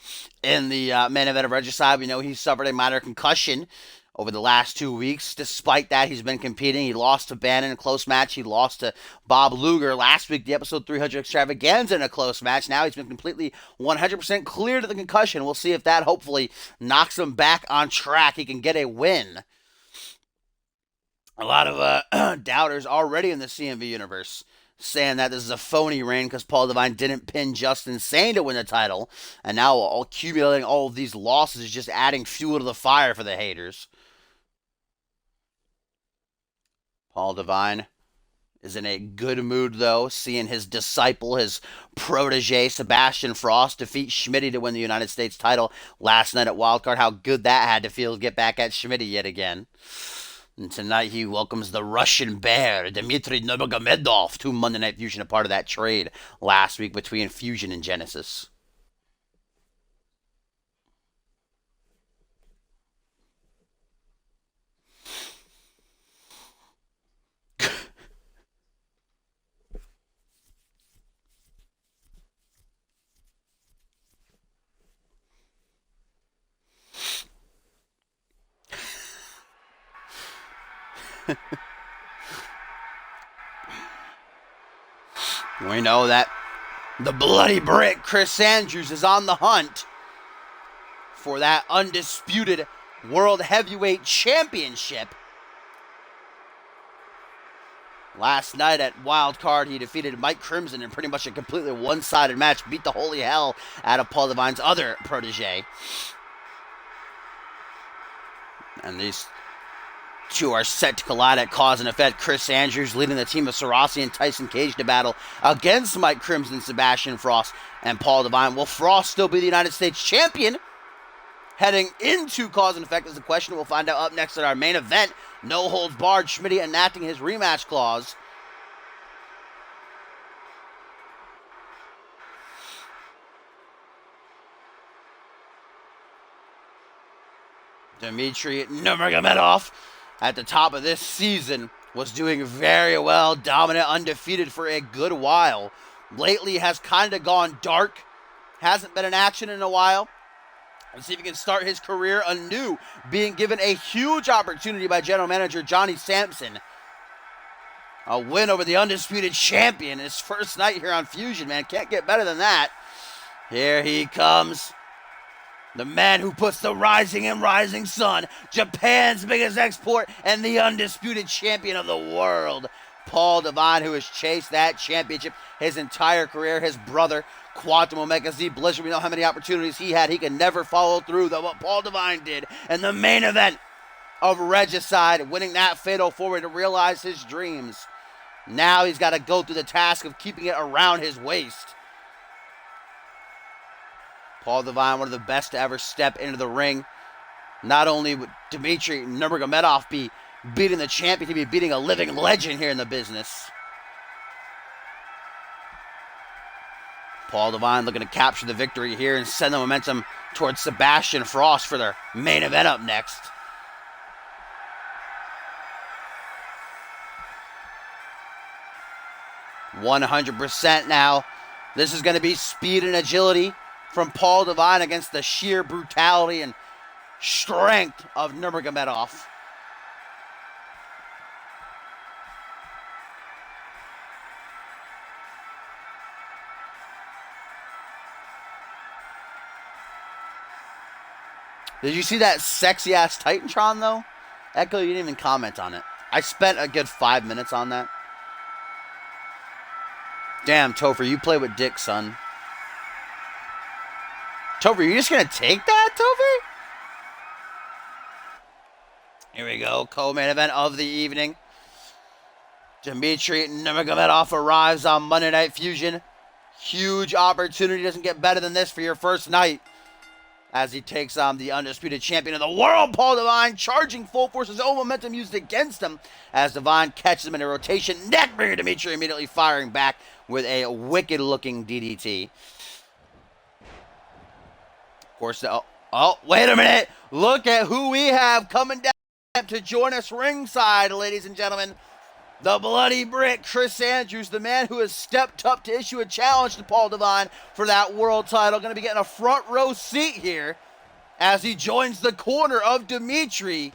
In the main event of Regicide, we know he suffered a minor concussion over the last 2 weeks. Despite that, he's been competing. He lost to Bannon in a close match. He lost to Bob Luger last week, the episode 300 extravaganza in a close match. Now he's been completely 100% cleared of the concussion. We'll see if that hopefully knocks him back on track. He can get a win. A lot of doubters already in the CMV universe saying that this is a phony reign because Paul Devine didn't pin Justin Sane to win the title. And now accumulating all of these losses is just adding fuel to the fire for the haters. Paul Devine is in a good mood, though, seeing his disciple, his protege, Sebastian Frost, defeat Schmidty to win the United States title last night at Wildcard. How good that had to feel to get back at Schmidty yet again. And tonight he welcomes the Russian Bear, Dmitry Nurmagomedov, to Monday Night Fusion, a part of that trade last week between Fusion and Genesis. We know that the Bloody Brit, Chris Andrews, is on the hunt for that undisputed World Heavyweight Championship. Last night at Wildcard, he defeated Mike Crimson in pretty much a completely one-sided match, beat the holy hell out of Paul Devine's other protege. And these two are set to collide at Cause and Effect. Chris Andrews leading the team of Sarasi and Tyson Cage to battle against Mike Crimson, Sebastian Frost, and Paul Devine. Will Frost still be the United States champion? heading into cause and effect is the question we'll find out up next at our main event. No holds barred, Schmidty enacting his rematch clause. Dmitry Nurmagomedov at the top of this season was doing very well, dominant, undefeated for a good while. Lately has kind of gone dark, hasn't been in action in a while. Let's see if he can start his career anew, being given a huge opportunity by general manager Johnny Sampson. A win over the undisputed champion his first night here on Fusion, man. Can't get better than that. Here he comes. The man who puts the rising sun, Japan's biggest export, and the undisputed champion of the world. Paul Devine, who has chased that championship his entire career. His brother, Quantum Omega Z Blizzard, we know how many opportunities he had. He could never follow through though what Paul Devine did. And the main event of Regicide, winning that fatal four-way to realize his dreams. Now he's got to go through the task of keeping it around his waist. Paul Devine, one of the best to ever step into the ring. Not only would Dmitry Nurmagomedov be beating the champion, he'd be beating a living legend here in the business. Paul Devine looking to capture the victory here and send the momentum towards Sebastian Frost for their main event up next. "100% now. This is going to be speed and agility from Paul Devine against the sheer brutality and strength of Nurmagomedov. Did you see that sexy-ass Titantron, though? Echo, you didn't even comment on it. I spent a good 5 minutes on that. Damn, Topher, you play with dick, son. Topher, you just going to take that, Topher? Here we go. Co-main event of the evening. Dmitry Nurmagomedov arrives on Monday Night Fusion. Huge opportunity. Doesn't get better than this for your first night. As he takes on the undisputed champion of the world, Paul Devine, charging full force. His own momentum used against him as Devine catches him in a rotation. Neckbreaker, Dmitry immediately firing back with a wicked-looking DDT. Of course, oh, wait a minute. Look at who we have coming down to join us ringside, ladies and gentlemen. The Bloody Brick, Chris Andrews, the man who has stepped up to issue a challenge to Paul Devine for that world title. Going to be getting a front row seat here as he joins the corner of Dmitry.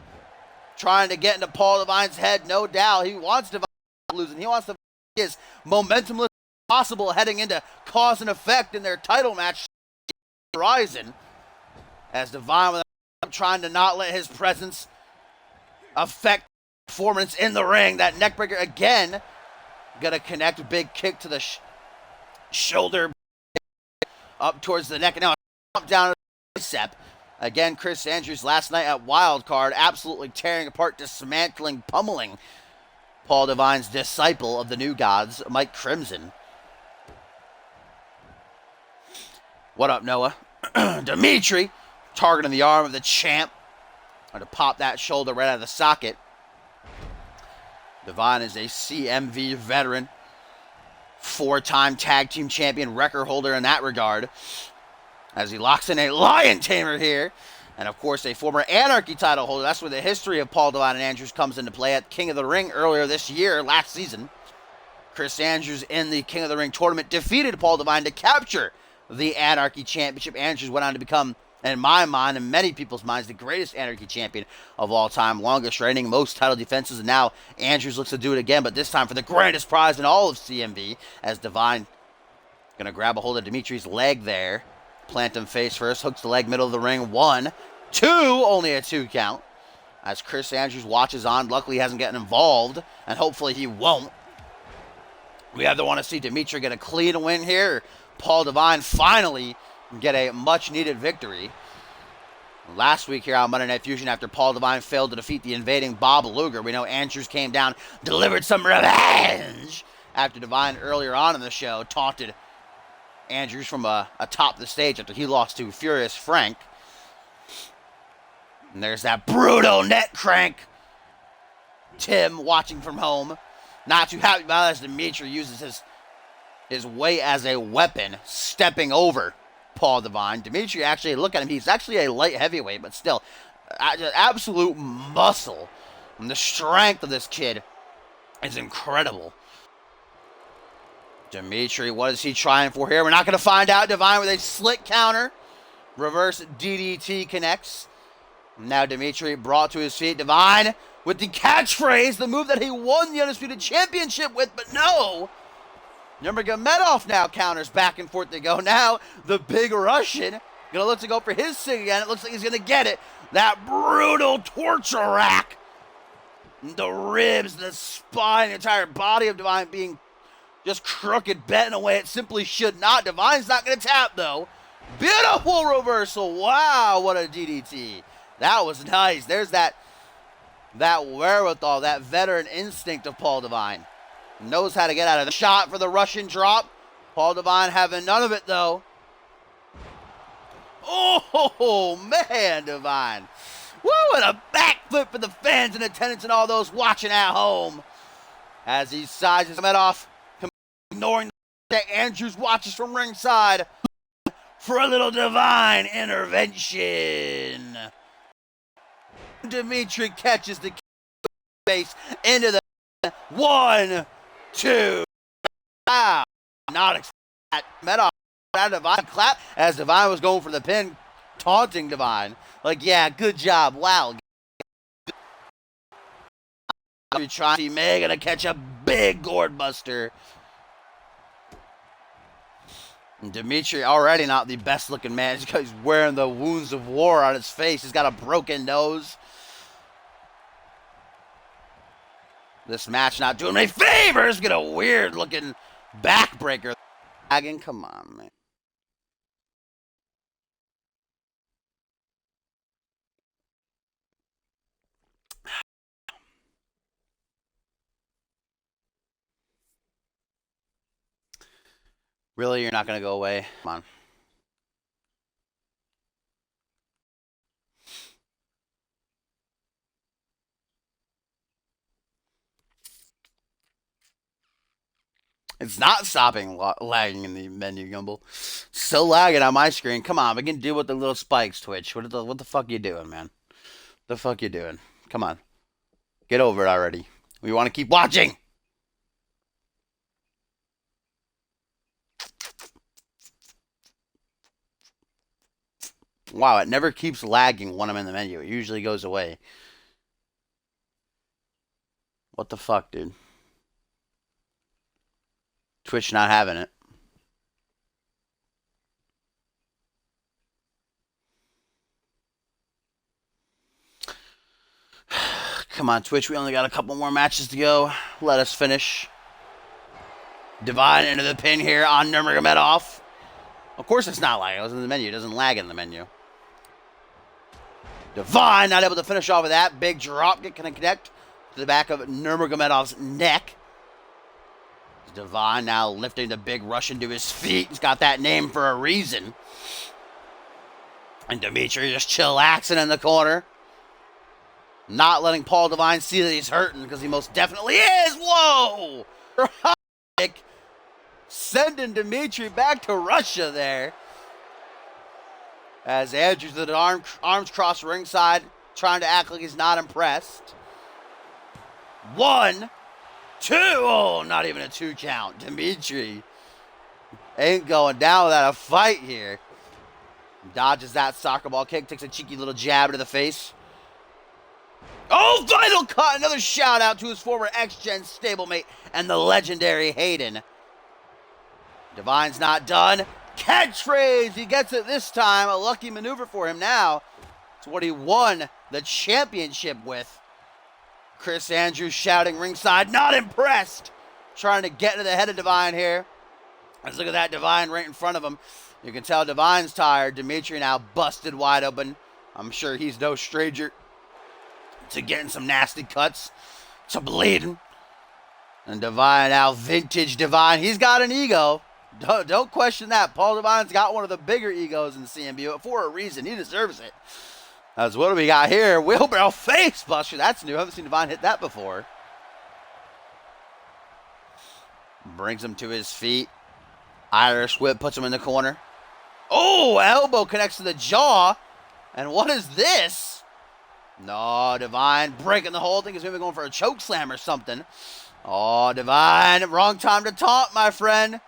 Trying to get into Paul Devine's head, no doubt. He wants Devine losing. He wants to his momentumless possible heading into cause and effect in their title match horizon. As Devine trying to not let his presence affect performance in the ring. That neckbreaker again. Gonna connect a big kick to the shoulder up towards the neck. And now down to the bicep. Again, Chris Andrews last night at Wildcard absolutely tearing apart, dismantling, pummeling Paul Devine's disciple of the New Gods, Mike Crimson. What up, Noah? Dmitry targeting the arm of the champ. Going to pop that shoulder right out of the socket. Devine is a CMV veteran, 4-time tag team champion, record holder in that regard. As he locks in a lion tamer here. And of course, a former Anarchy title holder. That's where the history of Paul Devine and Andrews comes into play at King of the Ring earlier this year, last season. Chris Andrews in the King of the Ring tournament defeated Paul Devine to capture the Anarchy Championship. Andrews went on to become, in my mind and many people's minds, the greatest Anarchy champion of all time. Longest reigning, most title defenses, and now Andrews looks to do it again, but this time for the grandest prize in all of CMV, as Devine going to grab a hold of Dimitri's leg there. Plant him face first, hooks the leg middle of the ring. 1, 2, only a 2 count. As Chris Andrews watches on, luckily he hasn't gotten involved, and hopefully he won't. We either want to see Dmitry get a clean win here, or Paul Devine finally get a much-needed victory. Last week here on Monday Night Fusion, after Paul Devine failed to defeat the invading Bob Luger, we know Andrews came down, delivered some revenge, after Devine earlier on in the show taunted Andrews from atop the stage after he lost to Furious Frank. And there's that brutal net crank. Tim watching from home. Not too happy about it as Dimitri uses his weight as a weapon, stepping over Paul Devine. Dimitri, actually, look at him. He's actually a light heavyweight, but still, absolute muscle. And the strength of this kid is incredible. Dimitri, what is he trying for here? We're not going to find out. Devine with a slick counter. Reverse DDT connects. Now Dimitri brought to his feet. Devine with the catchphrase, the move that he won the Undisputed Championship with, but no. Nurmagomedov now counters. Back and forth they go. Now the big Russian gonna look to go for his sig again. It looks like he's gonna get it. That brutal torture rack. The ribs, the spine, the entire body of Devine being just crooked, bent in a way it simply should not. Divine's not gonna tap though. Beautiful reversal. Wow, what a DDT. That was nice. There's that wherewithal, that veteran instinct of Paul Devine. Knows how to get out of the shot for the Russian drop. Paul Devine having none of it, though. Oh, man, Devine. Woo, and a backflip for the fans in attendance and all those watching at home. As he sizes him off, ignoring that Andrews watches from ringside for a little Devine intervention. Dimitri catches the base into the 1, 2. Wow. Not expect that. Medov had Devine clap as Devine was going for the pin, taunting Devine. Like, yeah, good job. Wow. You're trying to see May gonna catch a big gourd buster. And Dimitri already not the best looking man. He's wearing the wounds of war on his face. He's got a broken nose. This match not doing me favors. Get a weird looking backbreaker. Again, come on, man. Really, you're not going to go away? Come on. It's not stopping lagging in the menu, Gumble. Still lagging on my screen. Come on, we can deal with the little spikes, Twitch. What the fuck you doing, man? The fuck you doing? Come on. Get over it already. We want to keep watching. Wow, it never keeps lagging when I'm in the menu. It usually goes away. What the fuck, dude? Twitch not having it. Come on, Twitch. We only got a couple more matches to go. Let us finish. Devine into the pin here on Nurmagomedov. Of course it's not lagging. It was in the menu. It doesn't lag in the menu. Devine not able to finish off with that. Big drop kick can connect to the back of Nurmagomedov's neck. Devine now lifting the big Russian to his feet. He's got that name for a reason. And Dimitri just chillaxing in the corner. Not letting Paul Devine see that he's hurting, because he most definitely is. Whoa! Sending Dimitri back to Russia there. As Andrews with arms crossed ringside, trying to act like he's not impressed. 1, 2. Oh, not even a 2 count. Dimitri ain't going down without a fight here. Dodges that soccer ball kick, takes a cheeky little jab to the face. Oh, final cut. Another shout out to his former X-Gen stablemate and the legendary Hayden. Divine's not done. Catchphrase. He gets it this time. A lucky maneuver for him now. It's what he won the championship with. Chris Andrews shouting ringside, not impressed. Trying to get to the head of Devine here. Let's look at that Devine right in front of him. You can tell Divine's tired. Dimitri now busted wide open. I'm sure he's no stranger to getting some nasty cuts, to bleeding. And Devine now, vintage Devine. He's got an ego. Don't question that. Paul Devine's got one of the bigger egos in the CMV, but for a reason. He deserves it. As what do we got here? Wheelbarrow face buster. That's new. I haven't seen Divine hit that before. Brings him to his feet. Irish whip puts him in the corner. Oh, elbow connects to the jaw. And what is this? No, Divine breaking the whole thing. He's maybe going for a choke slam or something. Oh, Divine. Wrong time to taunt, my friend.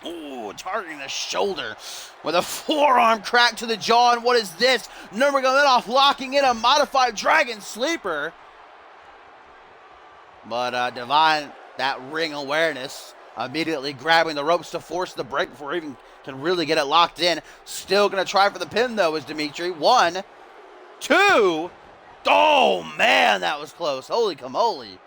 Ooh, targeting the shoulder with a forearm crack to the jaw. And what is this? Nurmagomedov locking in a modified Dragon Sleeper. But Divine, that ring awareness, immediately grabbing the ropes to force the break before he even can really get it locked in. Still going to try for the pin, though, is Dimitri. 1, 2. Oh, man, that was close. Holy camole.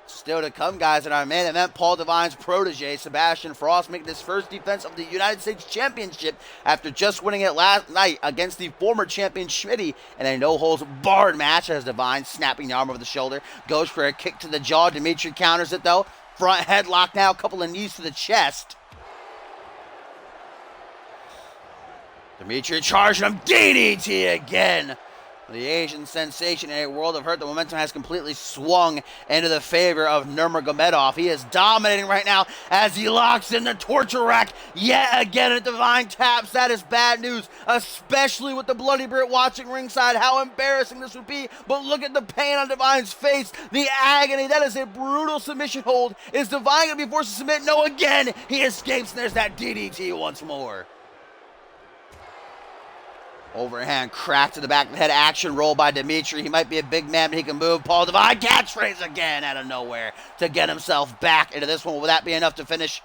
Still to come, guys, in our main event, Paul Divine's protege, Sebastian Frost, making his first defense of the United States Championship after just winning it last night against the former champion Schmidty in a no-holds-barred match as Divine, snapping the arm over the shoulder, goes for a kick to the jaw. Dimitri counters it, though. Front headlock now, a couple of knees to the chest. Dimitri charging him, DDT again. The Asian sensation in a world of hurt, the momentum has completely swung into the favor of Nurmagomedov. He is dominating right now as he locks in the torture rack yet again at Divine taps. That is bad news, especially with the Bloody Brit watching ringside. How embarrassing this would be, but look at the pain on Divine's face, the agony. That is a brutal submission hold. Is Divine going to be forced to submit? No, again, he escapes, and there's that DDT once more. Overhand crack to the back of the head, action roll by Dimitri. He might be a big man, but he can move. Paul Divine catchphrase again out of nowhere to get himself back into this one. Will that be enough to finish?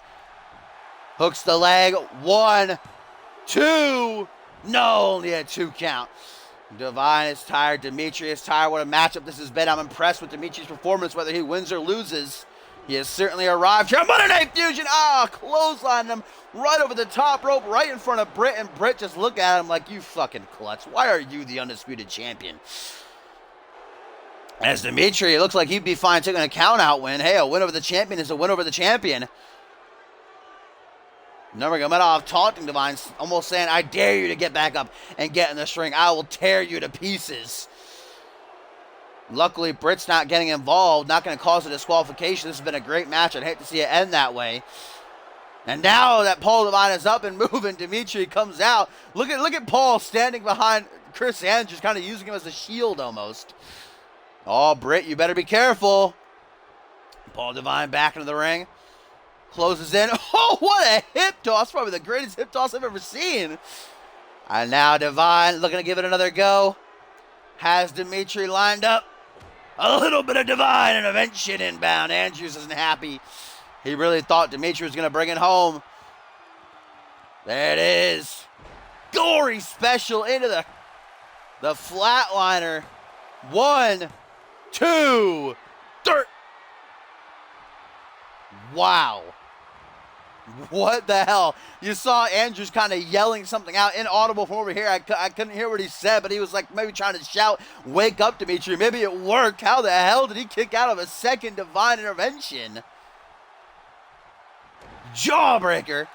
Hooks the leg. 1, 2. No, only a 2 count. Divine is tired. Dimitri is tired. What a matchup this has been. I'm impressed with Dimitri's performance, whether he wins or loses. He has certainly arrived here. Monday Night Fusion. Clothesline him right over the top rope, right in front of Britt. And Britt just look at him like, you fucking klutz. Why are you the undisputed champion? As Dimitri, it looks like he'd be fine taking a count-out win. Hey, a win over the champion is a win over the champion. Nurmagomedov taunting Divine, almost saying, I dare you to get back up and get in this ring. I will tear you to pieces. Luckily, Britt's not getting involved, not going to cause a disqualification. This has been a great match. I'd hate to see it end that way. And now that Paul Divine is up and moving, Dimitri comes out. Look at Paul standing behind Chris Andrews, kind of using him as a shield almost. Oh, Britt, you better be careful. Paul Divine back into the ring. Closes in. Oh, what a hip toss. Probably the greatest hip toss I've ever seen. And now Divine looking to give it another go. Has Dimitri lined up. A little bit of Divine intervention inbound. Andrews isn't happy. He really thought Dimitri was going to bring it home. There it is. Gory special into the flatliner. 1, 2, 3. Wow. What the hell? You saw Andrews kind of yelling something out, inaudible from over here. I couldn't hear what he said, but he was like maybe trying to shout, wake up, Dimitri. Maybe it worked. How the hell did he kick out of a second Divine intervention? Jawbreaker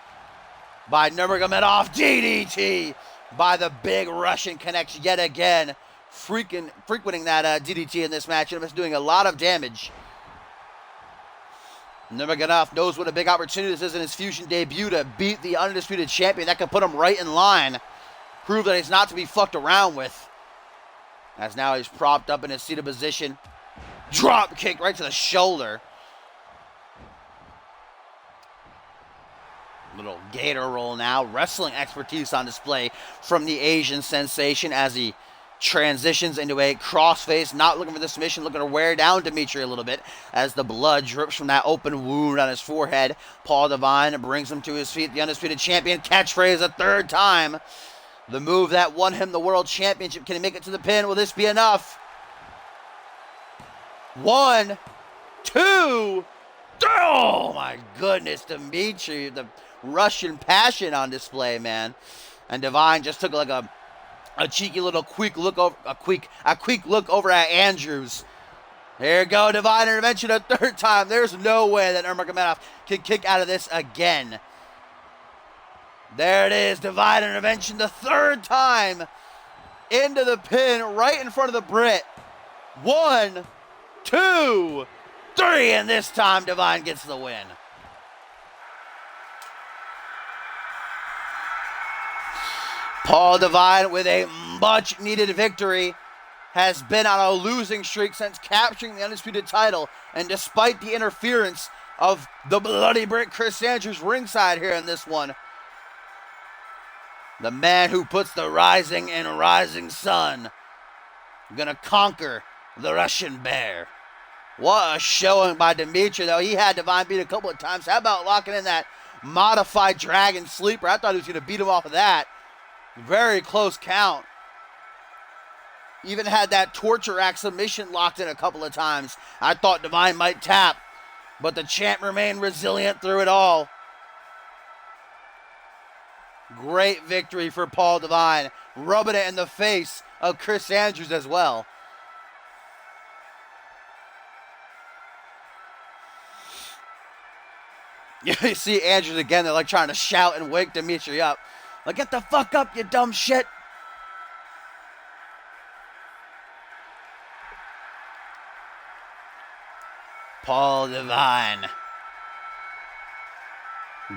by Nurmagomedov. DDT by the big Russian connection yet again. Frequenting that DDT in this match, and it's doing a lot of damage. Nurmagomedov knows what a big opportunity this is in his Fusion debut to beat the undisputed champion. That could put him right in line. Prove that he's not to be fucked around with. As now he's propped up in his seated position. Drop kick right to the shoulder. Little gator roll now. Wrestling expertise on display from the Asian sensation as he transitions into a crossface, not looking for the submission, looking to wear down Dimitri a little bit as the blood drips from that open wound on his forehead. Paul Divine brings him to his feet. The undisputed champion, catchphrase a third time. The move that won him the world championship. Can he make it to the pin? Will this be enough? 1, 2, 3. Oh my goodness, Dimitri, the Russian passion on display, man. And Divine just took like a cheeky little quick look over, a quick look over at Andrews. There you go, Divine intervention a third time. There's no way that Nurmagomedov can kick out of this again. There it is, Divine intervention the third time. into the pin right in front of the Brit. 1, 2, 3, and this time Divine gets the win. Paul Divine with a much needed victory has been on a losing streak since capturing the Undisputed title, and despite the interference of the Bloody Brick Chris Andrews ringside here in this one, the man who puts the rising and rising sun gonna conquer the Russian Bear. What a showing by Dimitri, though. He had Divine beat a couple of times. How about locking in that modified Dragon Sleeper? I thought he was gonna beat him off of that. Very close count. Even had that torture rack submission locked in a couple of times. I thought Divine might tap, but the champ remained resilient through it all. Great victory for Paul Divine, rubbing it in the face of Chris Andrews as well. You see Andrews again, they're like trying to shout and wake Dimitri up. Like, get the fuck up, you dumb shit. Paul Divine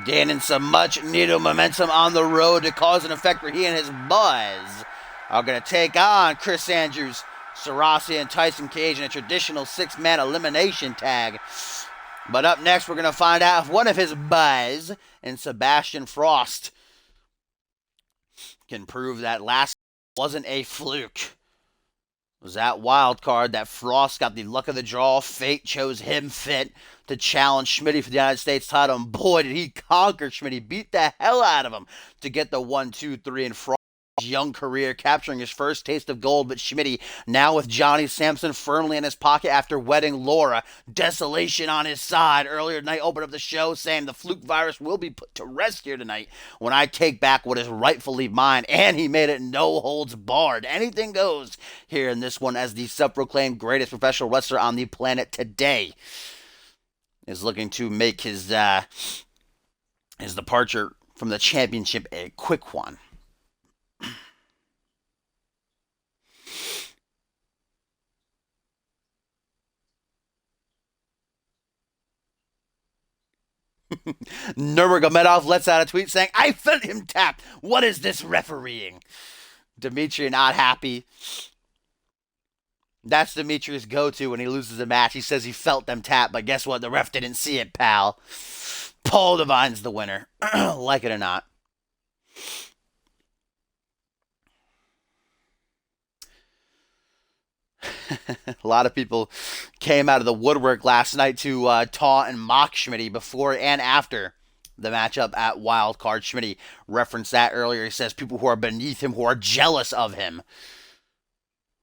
gaining some much needed momentum on the road to cause and effect where he and his buzz are going to take on Chris Andrews, Sarasi, and Tyson Cage in a traditional 6-man elimination tag. But up next, we're going to find out if one of his buzz and Sebastian Frost can prove that last wasn't a fluke. It was that wild card that Frost got the luck of the draw. Fate chose him fit to challenge Schmidty for the United States title. And boy, did he conquer Schmidty. Beat the hell out of him to get the 1, 2, 3 in Frost's young career, capturing his first taste of gold. But Schmidty, now with Johnny Sampson firmly in his pocket after wedding Laura, desolation on his side. Earlier tonight, opened up the show saying the fluke virus will be put to rest here tonight when I take back what is rightfully mine. And he made it no holds barred. Anything goes here in this one, as the self-proclaimed greatest professional wrestler on the planet today is looking to make his departure from the championship a quick one. Nurmagomedov lets out a tweet saying, I felt him tap. What is this refereeing? Dimitri not happy. That's Dimitri's go-to when he loses a match. He says he felt them tap, but guess what? The ref didn't see it, pal. Paul Divine's the winner. Like it or not. A lot of people came out of the woodwork last night to taunt and mock Schmidty before and after the matchup at Wildcard. Schmidty referenced that earlier. He says people who are beneath him, who are jealous of him.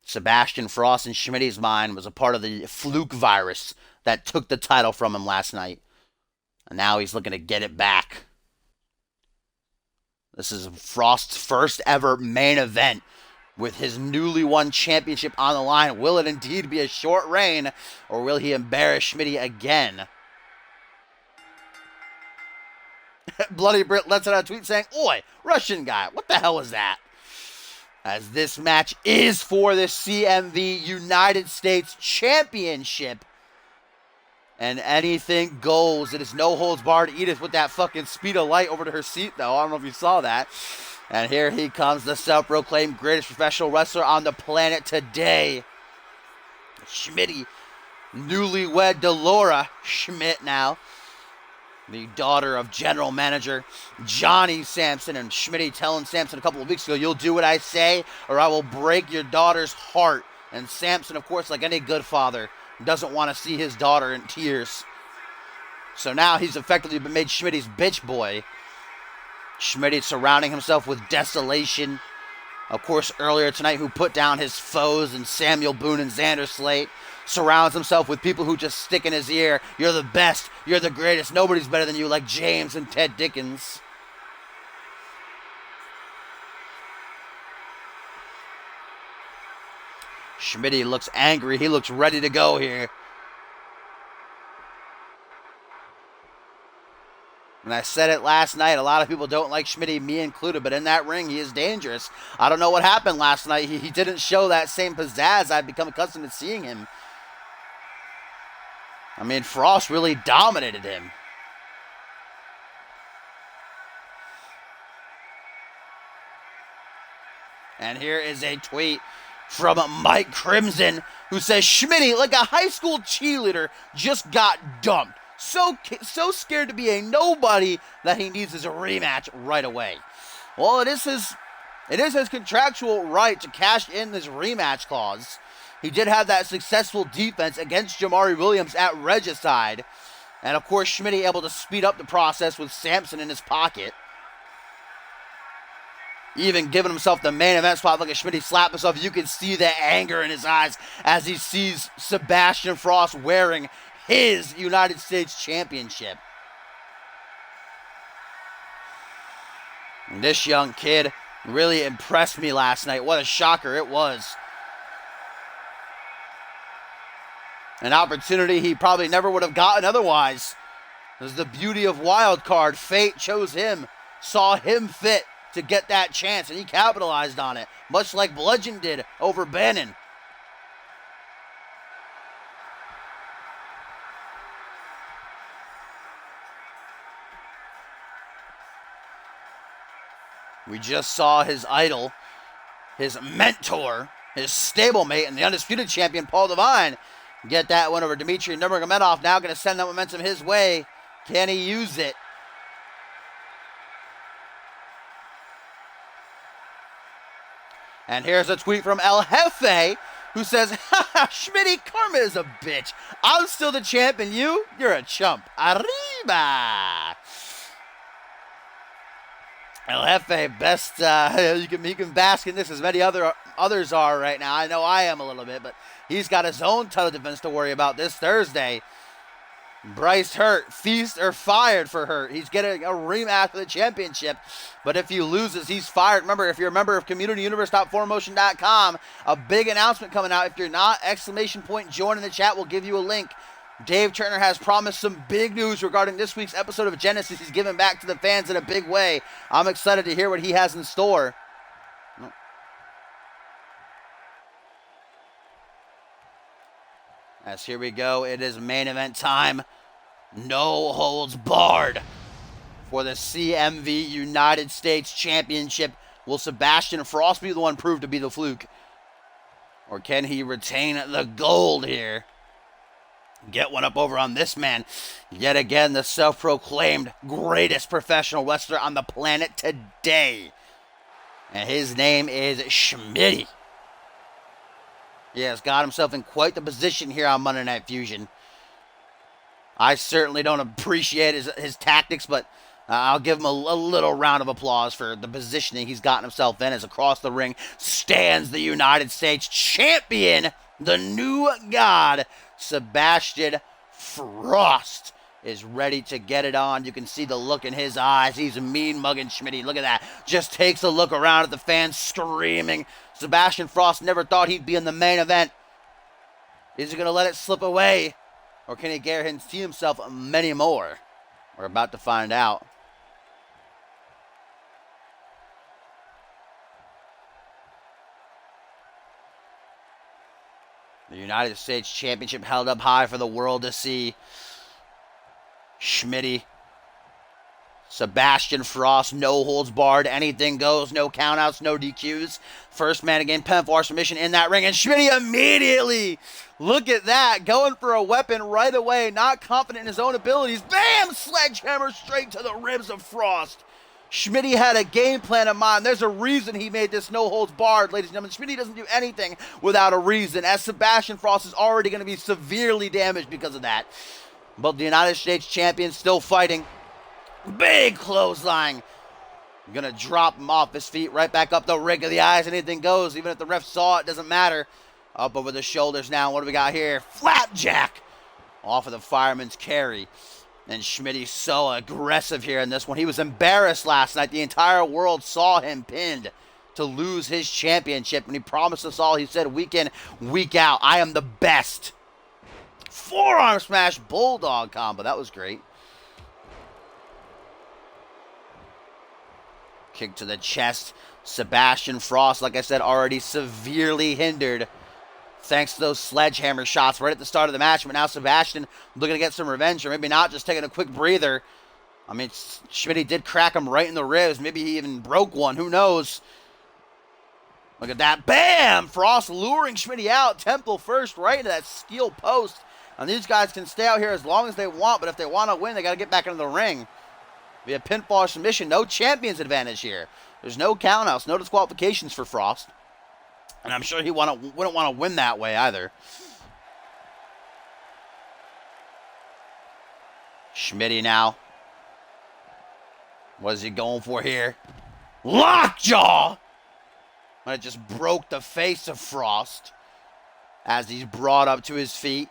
Sebastian Frost in Schmidty's mind was a part of the fluke virus that took the title from him last night. And now he's looking to get it back. This is Frost's first ever main event with his newly won championship on the line. Will it indeed be a short reign, or will he embarrass Schmidty again? Bloody Brit lets out a tweet saying, Oi, Russian guy, what the hell is that? As this match is for the CMV United States Championship. And anything goes. It is no holds barred. Edith with that fucking speed of light over to her seat, though. I don't know if you saw that. And here he comes, the self-proclaimed greatest professional wrestler on the planet today. Schmidty, newlywed to Laura Schmidt now. The daughter of general manager Johnny Sampson. And Schmidty telling Sampson a couple of weeks ago, you'll do what I say or I will break your daughter's heart. And Sampson, of course, like any good father, doesn't want to see his daughter in tears. So now he's effectively been made Schmidty's bitch boy. Schmidty surrounding himself with desolation. Of course, earlier tonight, who put down his foes in Samuel Boone and Xander Slate. Surrounds himself with people who just stick in his ear. You're the best. You're the greatest. Nobody's better than you, like James and Ted Dickens. Schmidty looks angry. He looks ready to go here. And I said it last night, a lot of people don't like Schmidty, me included, but in that ring, he is dangerous. I don't know what happened last night. He didn't show that same pizzazz I've become accustomed to seeing him. I mean, Frost really dominated him. And here is a tweet from Mike Crimson, who says, Schmidty, like a high school cheerleader, just got dumped. So scared to be a nobody that he needs his rematch right away. Well, it is his contractual right to cash in this rematch clause. He did have that successful defense against Jamari Williams at Regicide. And, of course, Schmidty able to speed up the process with Sampson in his pocket. Even giving himself the main event spot. Look at Schmidty slap himself. You can see the anger in his eyes as he sees Sebastian Frost wearing his United States Championship. And this young kid really impressed me last night. What a shocker it was. An opportunity he probably never would have gotten otherwise. This is the beauty of Wild Card. Fate chose him, saw him fit to get that chance, and he capitalized on it, much like Bludgeon did over Bannon. We just saw his idol, his mentor, his stablemate, and the undisputed champion, Paul Devine, get that one over Dmitry Nurmagomedov. Now going to send that momentum his way. Can he use it? And here's a tweet from El Jefe, who says, haha, Schmidty, karma is a bitch. I'm still the champ, and you're a chump. Arriba! El Jefe, best, he can bask in this as many others are right now. I know I am a little bit, but he's got his own title defense to worry about this Thursday. Bryce Hurt, feast or fired for Hurt. He's getting a rematch for the championship, but if he loses, he's fired. Remember, if you're a member of CommunityUniverse.4motion.com, a big announcement coming out. If you're not, ! Join in the chat. We'll give you a link. Dave Turner has promised some big news regarding this week's episode of Genesis. He's giving back to the fans in a big way. I'm excited to hear what he has in store. As here we go, it is main event time. No holds barred for the CMV United States Championship. Will Sebastian Frost be the one proved to be the fluke? Or can he retain the gold here? Get one up over on this man. Yet again, the self-proclaimed greatest professional wrestler on the planet today. And his name is Schmidty. He has got himself in quite the position here on Monday Night Fusion. I certainly don't appreciate his tactics, but I'll give him a little round of applause for the positioning he's gotten himself in, as across the ring stands the United States Champion, the new god, Sebastian Frost is ready to get it on. You can see the look in his eyes. He's mean mugging Schmidty. Look at that. Just takes a look around at the fans screaming. Sebastian Frost never thought he'd be in the main event. Is he going to let it slip away? Or can he guarantee himself many more? We're about to find out. The United States Championship held up high for the world to see. Schmidty, Sebastian Frost, no holds barred, anything goes, no countouts, no DQs. First man again, pinfall submission in that ring, and Schmidty immediately, look at that, going for a weapon right away, not confident in his own abilities. Bam! Sledgehammer straight to the ribs of Frost. Schmidty had a game plan in mind. There's a reason he made this no holds barred, ladies and gentlemen. Schmidty doesn't do anything without a reason, as Sebastian Frost is already going to be severely damaged because of that. But the United States champion still fighting. Big clothesline. Gonna drop him off his feet, right back up the rig of the eyes. Anything goes, even if the ref saw it, doesn't matter. Up over the shoulders now. What do we got here? Flapjack off of the fireman's carry. And Schmidty's so aggressive here in this one. He was embarrassed last night. The entire world saw him pinned to lose his championship. And he promised us all, he said week in, week out, I am the best. Forearm smash bulldog combo. That was great. Kick to the chest. Sebastian Frost, like I said, already severely hindered thanks to those sledgehammer shots right at the start of the match. But now Sebastian looking to get some revenge, or maybe not, just taking a quick breather. I mean, Schmidty did crack him right in the ribs. Maybe he even broke one. Who knows? Look at that. Bam! Frost luring Schmidty out. Temple first, right into that steel post. And these guys can stay out here as long as they want, but if they want to win, they got to get back into the ring. Via pinfall or submission. No champion's advantage here. There's no countouts, no disqualifications for Frost. And I'm sure he wouldn't want to win that way either. Schmidty now. What is he going for here? Lockjaw! And it just broke the face of Frost as he's brought up to his feet.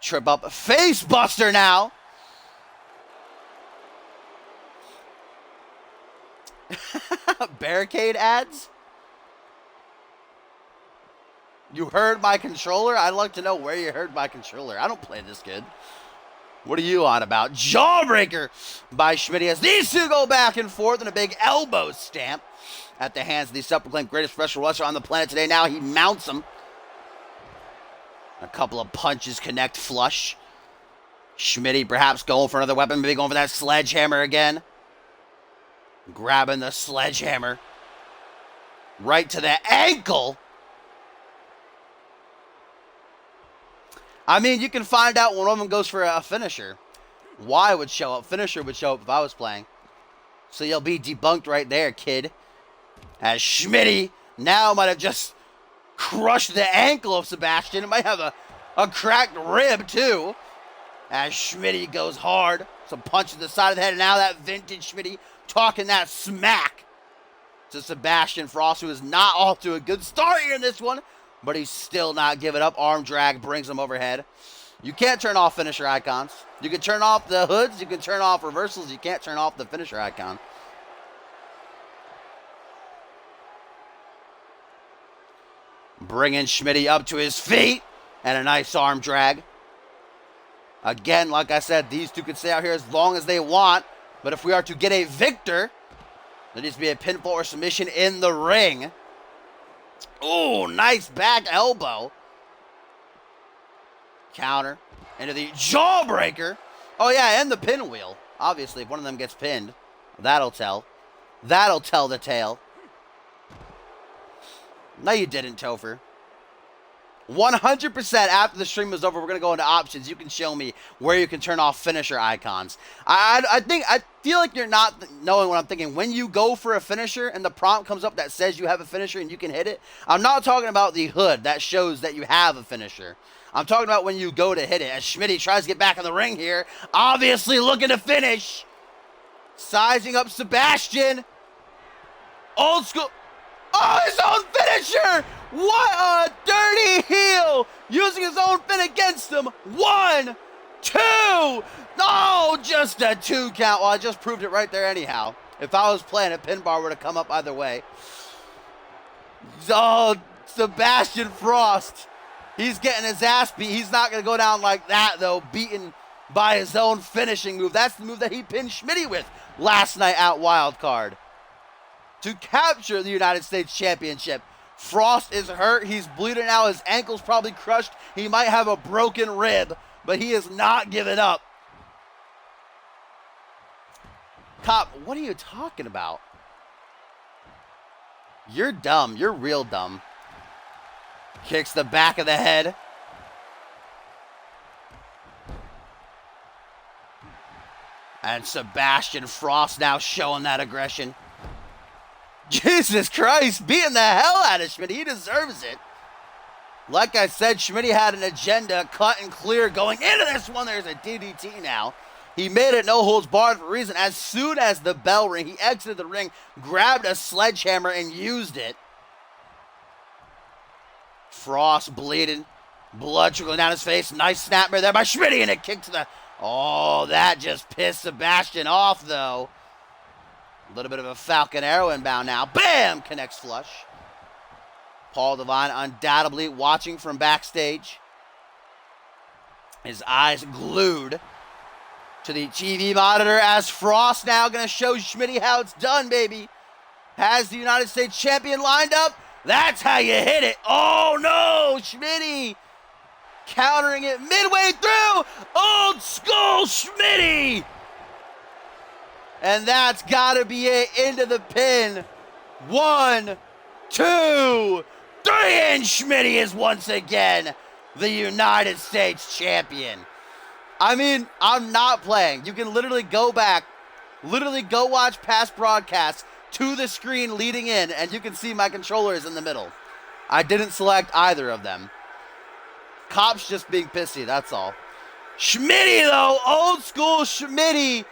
Trip up. Face buster now. Barricade ads? You heard my controller? I'd like to know where you heard my controller. I don't play this good. What are you on about? Jawbreaker by Schmidty as these two go back and forth in a big elbow stamp at the hands of the self-proclaimed greatest professional wrestler on the planet today. Now he mounts him. A couple of punches connect flush. Schmidty perhaps going for another weapon. Maybe going for that sledgehammer again. Grabbing the sledgehammer. Right to the ankle. I mean, you can find out when one of them goes for a finisher. Y would show up. Finisher would show up if I was playing. So you'll be debunked right there, kid. As Schmidty now might have just crushed the ankle of Sebastian. It might have a cracked rib, too. As Schmidty goes hard. Some punch to the side of the head. And now that vintage Schmidty talking that smack to Sebastian Frost, who is not off to a good start here in this one. But he's still not giving up. Arm drag brings him overhead. You can't turn off finisher icons. You can turn off the hoods. You can turn off reversals. You can't turn off the finisher icon. Bringing Schmidty up to his feet. And a nice arm drag. Again, like I said, these two can stay out here as long as they want. But if we are to get a victor, there needs to be a pinfall or submission in the ring. Ooh, nice back elbow. Counter into the jawbreaker. Oh, yeah, and the pinwheel. Obviously, if one of them gets pinned, that'll tell. That'll tell the tale. No, you didn't, Topher. 100% after the stream is over, we're going to go into options. You can show me where you can turn off finisher icons. I feel like you're not knowing what I'm thinking. When you go for a finisher and the prompt comes up that says you have a finisher and you can hit it, I'm not talking about the hood that shows that you have a finisher. I'm talking about when you go to hit it. As Schmidty tries to get back in the ring here, obviously looking to finish. Sizing up Sebastian. Old school. Oh, his own finisher! What a dirty heel! Using his own fin against him. 1, 2. Oh, just a 2 count. Well, I just proved it right there anyhow. If I was playing, a pin bar would have come up either way. Oh, Sebastian Frost. He's getting his ass beat. He's not going to go down like that, though, beaten by his own finishing move. That's the move that he pinned Schmidty with last night at Wild Card to capture the United States Championship. Frost is hurt. He's bleeding out. His ankle's probably crushed. He might have a broken rib, but he is not giving up. Cop, what are you talking about? You're dumb. You're real dumb. Kicks the back of the head. And Sebastian Frost now showing that aggression. Jesus Christ, beating the hell out of Schmidty. He deserves it. Like I said, Schmidty had an agenda, cut and clear going into this one. There's a DDT now. He made it no holds barred for a reason. As soon as the bell rang, he exited the ring, grabbed a sledgehammer, and used it. Frost bleeding. Blood trickling down his face. Nice snapmare there by Schmidty, and a kick to the... Oh, that just pissed Sebastian off, though. A little bit of a Falcon Arrow inbound now. Bam! Connects flush. Paul Devine undoubtedly watching from backstage. His eyes glued to the TV monitor as Frost now going to show Schmidty how it's done, baby. Has the United States champion lined up. That's how you hit it. Oh, no, Schmidty countering it midway through. Old school Schmidty. And that's got to be it. Into the pin. 1, 2, 3, and Schmidty is once again the United States champion. I mean, I'm not playing. You can literally go back, go watch past broadcasts to the screen leading in, and you can see my controller is in the middle. I didn't select either of them. Cop's just being pissy, that's all. Schmidty, though, old school Schmidty,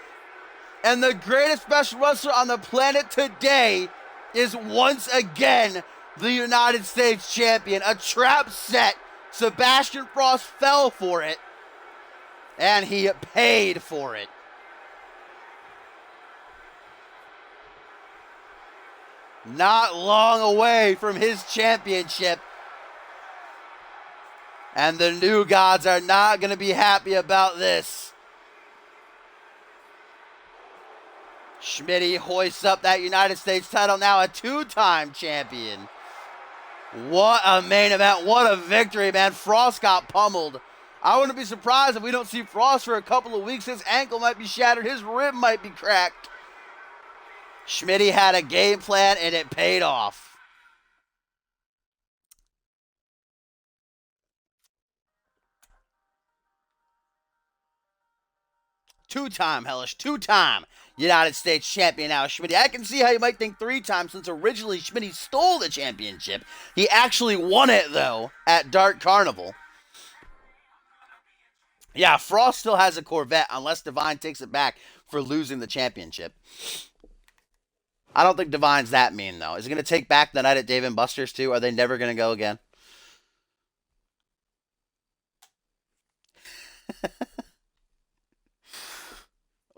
and the greatest special wrestler on the planet today is once again the United States champion. A trap set. Sebastian Frost fell for it, and he paid for it. Not long away from his championship. And the New Gods are not going to be happy about this. Schmidty hoists up that United States title, now a 2-time champion. What a main event. What a victory, man. Frost got pummeled. I wouldn't be surprised if we don't see Frost for a couple of weeks. His ankle might be shattered. His rib might be cracked. Schmidty had a game plan, and it paid off. Two-time, Hellish. Two-time United States champion now, Schmidty. I can see how you might think 3 times, since originally Schmidty stole the championship. He actually won it, though, at Dark Carnival. Yeah, Frost still has a Corvette unless Divine takes it back for losing the championship. I don't think Divine's that mean, though. Is he going to take back the night at Dave & Buster's, too? Are they never going to go again?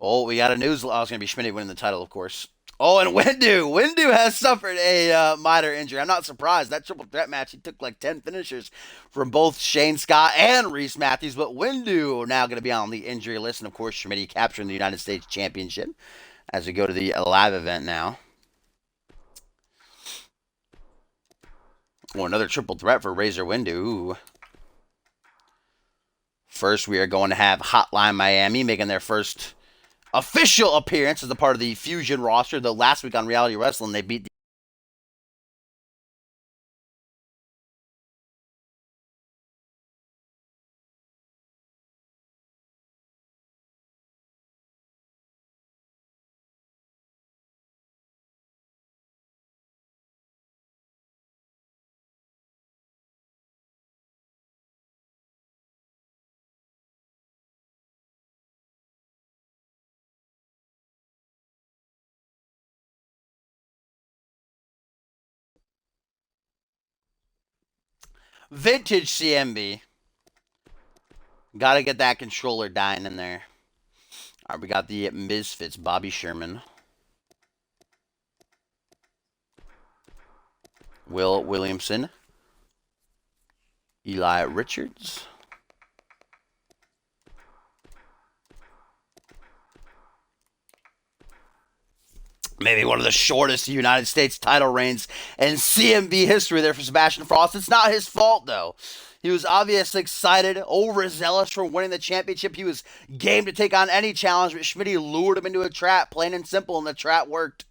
Oh, we got a news. Oh, it's going to be Schmidty winning the title, of course. Oh, and Windu has suffered a minor injury. I'm not surprised. That triple threat match, he took like 10 finishers from both Shane Scott and Reese Matthews. But Windu now going to be on the injury list. And, of course, Schmidty capturing the United States Championship as we go to the live event now. Oh, another triple threat for Razor Windu. Ooh. First, we are going to have Hotline Miami making their first official appearance as a part of the Fusion roster. Though last week on Reality Wrestling, they beat the vintage CMV. Got to get that controller dying in there. All right, we got the Misfits, Bobby Sherman, Will Williamson, Eli Richards, maybe one of the shortest United States title reigns in CMV history there for Sebastian Frost. It's not his fault, though. He was obviously excited, overzealous for winning the championship. He was game to take on any challenge, but Schmidty lured him into a trap, plain and simple, and the trap worked.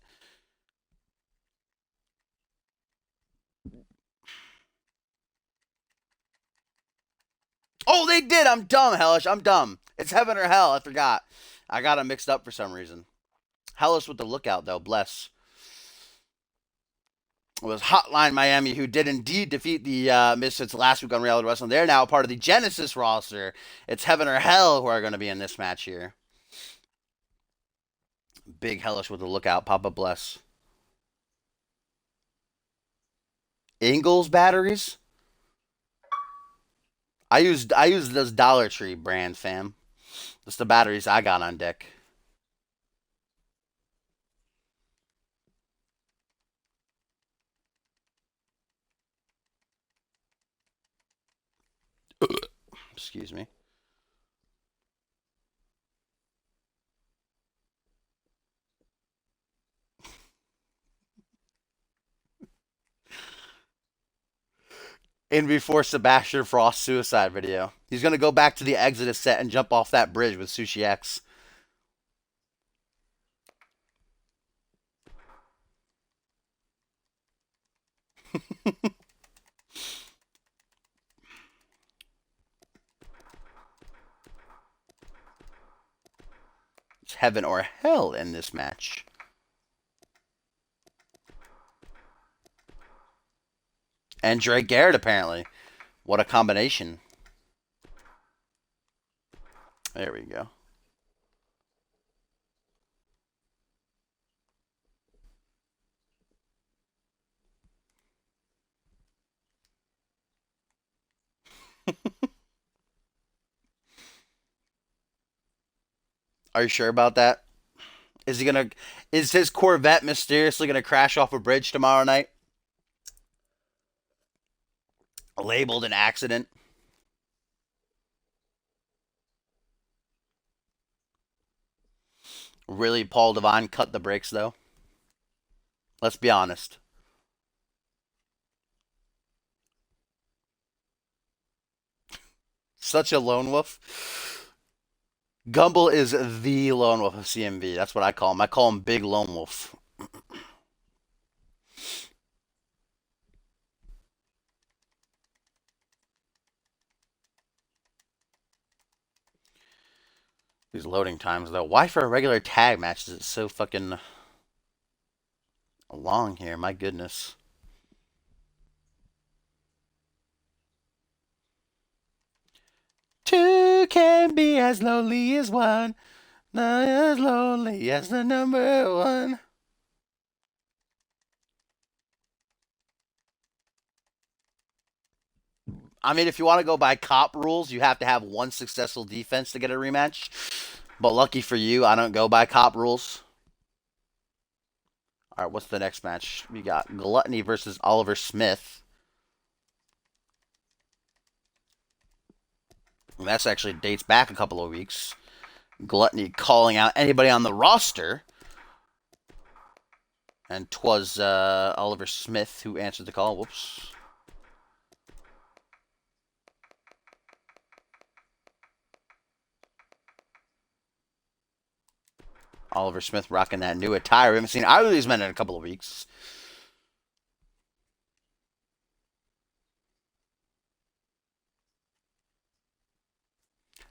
Oh, they did. I'm dumb, Hellish. I'm dumb. It's heaven or hell. I forgot. I got them mixed up for some reason. Hellish with the lookout, though. Bless. It was Hotline Miami who did indeed defeat the Misfits last week on Reality Wrestling. They're now part of the Genesis roster. It's heaven or hell who are going to be in this match here. Big Hellish with the lookout. Papa Bless. Ingles batteries? I use those Dollar Tree brand, fam. That's the batteries I got on deck. Excuse me. in before Sebastian Frost's suicide video. He's gonna go back to the Exodus set and jump off that bridge with Sushi X. It's heaven or hell in this match. And Drake Garrett, apparently. What a combination. There we go. Are you sure about that? Is he gonna? Is his Corvette mysteriously gonna crash off a bridge tomorrow night? Labeled an accident. Really, Paul Devine cut the brakes though. Let's be honest. Such a lone wolf. Gumble is the lone wolf of CMV. That's what I call him. I call him Big Lone Wolf. These loading times, though. Why for a regular tag match is it so fucking long here? My goodness. Two can be as lonely as one. Not as lonely as the number one. I mean, if you want to go by cop rules, you have to have one successful defense to get a rematch. But lucky for you, I don't go by cop rules. All right, what's the next match? We got Gluttony versus Oliver Smith. And that's actually dates back a couple of weeks. Gluttony calling out anybody on the roster. And 'twas Oliver Smith who answered the call. Whoops. Oliver Smith rocking that new attire. We haven't seen either of these men in a couple of weeks.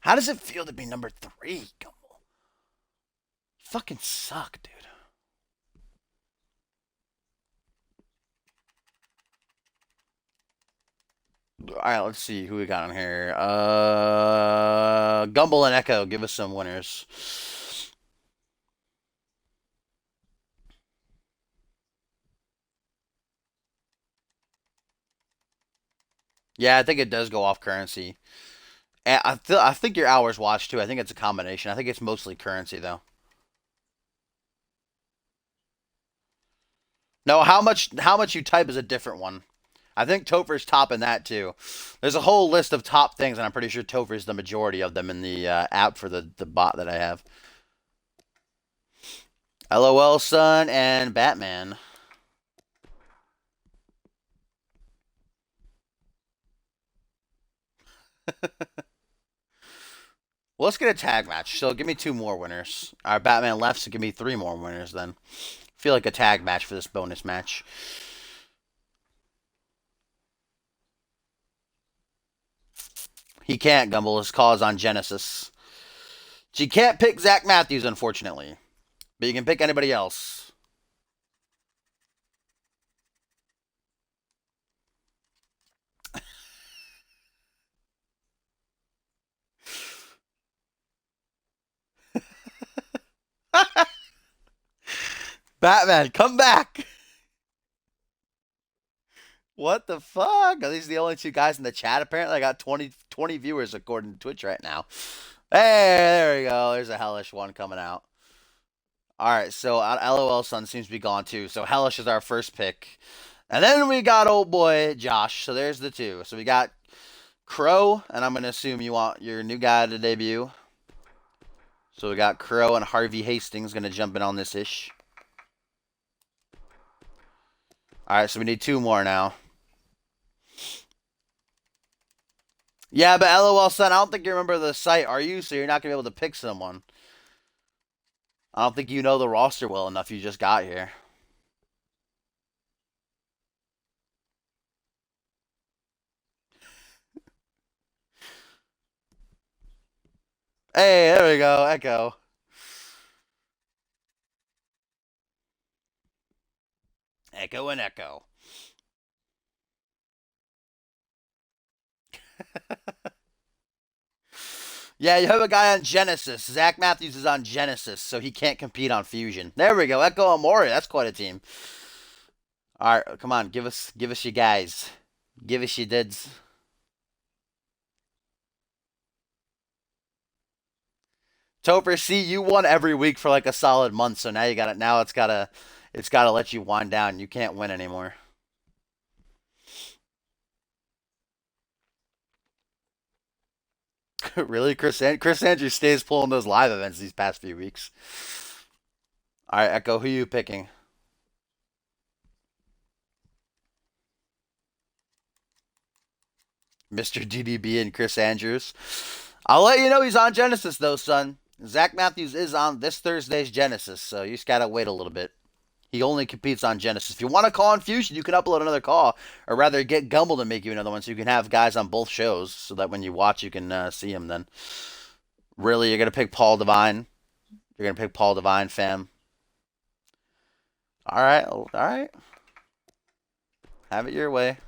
How does it feel to be number 3, Gumbel? Fucking suck, dude. Alright, let's see who we got on here. Gumbel and Echo, give us some winners. Yeah, I think it does go off currency. And I think your hours watched too. I think it's a combination. I think it's mostly currency though. No, how much you type is a different one. I think Topher's topping that too. There's a whole list of top things, and I'm pretty sure Topher's the majority of them in the app for the bot that I have. LOL, son, and Batman. Well, let's get a tag match. So give me 2 more winners. All right, Batman left, so give me 3 more winners then. Feel like a tag match for this bonus match. He can't, Gumble. His cause on Genesis. So you can't pick Zach Matthews, unfortunately. But you can pick anybody else. Batman, come back! What the fuck? Are these the only 2 guys in the chat? Apparently, I got 20 viewers according to Twitch right now. Hey, there we go. There's a hellish one coming out. All right, so LOL Sun seems to be gone too. So hellish is our first pick, and then we got old boy Josh. So there's the 2. So we got Crow, and I'm gonna assume you want your new guy to debut. So we got Crow and Harvey Hastings gonna jump in on this ish. All right, so we need 2 more now. Yeah, but LOL son, I don't think you remember the site, are you? So you're not gonna be able to pick someone. I don't think you know the roster well enough. You just got here. Hey, there we go. Echo. Echo and Echo. Yeah, you have a guy on Genesis. Zach Matthews is on Genesis, so he can't compete on Fusion. There we go. Echo Amore. That's quite a team. All right, come on, give us your guys. Give us your dids. Topher, see, you won every week for like a solid month, so now you got it. Now it's gotta let you wind down. You can't win anymore. Really, Chris Andrews stays pulling those live events these past few weeks. All right, Echo, who you picking? Mr. DDB and Chris Andrews. I'll let you know he's on Genesis though, son. Zach Matthews is on this Thursday's Genesis, so you just gotta wait a little bit. He only competes on Genesis. If you want to call on Fusion, you can upload another call, or rather get Gumbel to make you another one, so you can have guys on both shows, so that when you watch, you can see him. Then, really, you're gonna pick Paul Devine? You're gonna pick Paul Devine, fam? All right, all right. Have it your way.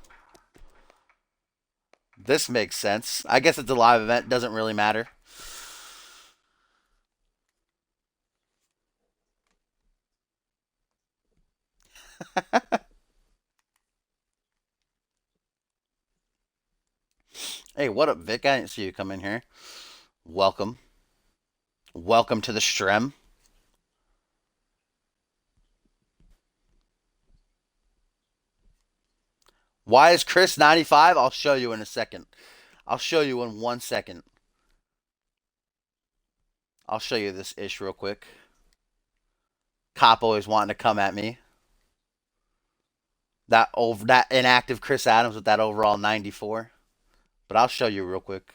This makes sense. I guess it's a live event. Doesn't really matter. Hey, what up, Vic? I didn't see you come in here. Welcome. Welcome to the stream. Why is Chris 95? I'll show you in a second. I'll show you in 1 second. I'll show you this ish real quick. Cop always wanting to come at me. That inactive Chris Adams with that overall 94. But I'll show you real quick.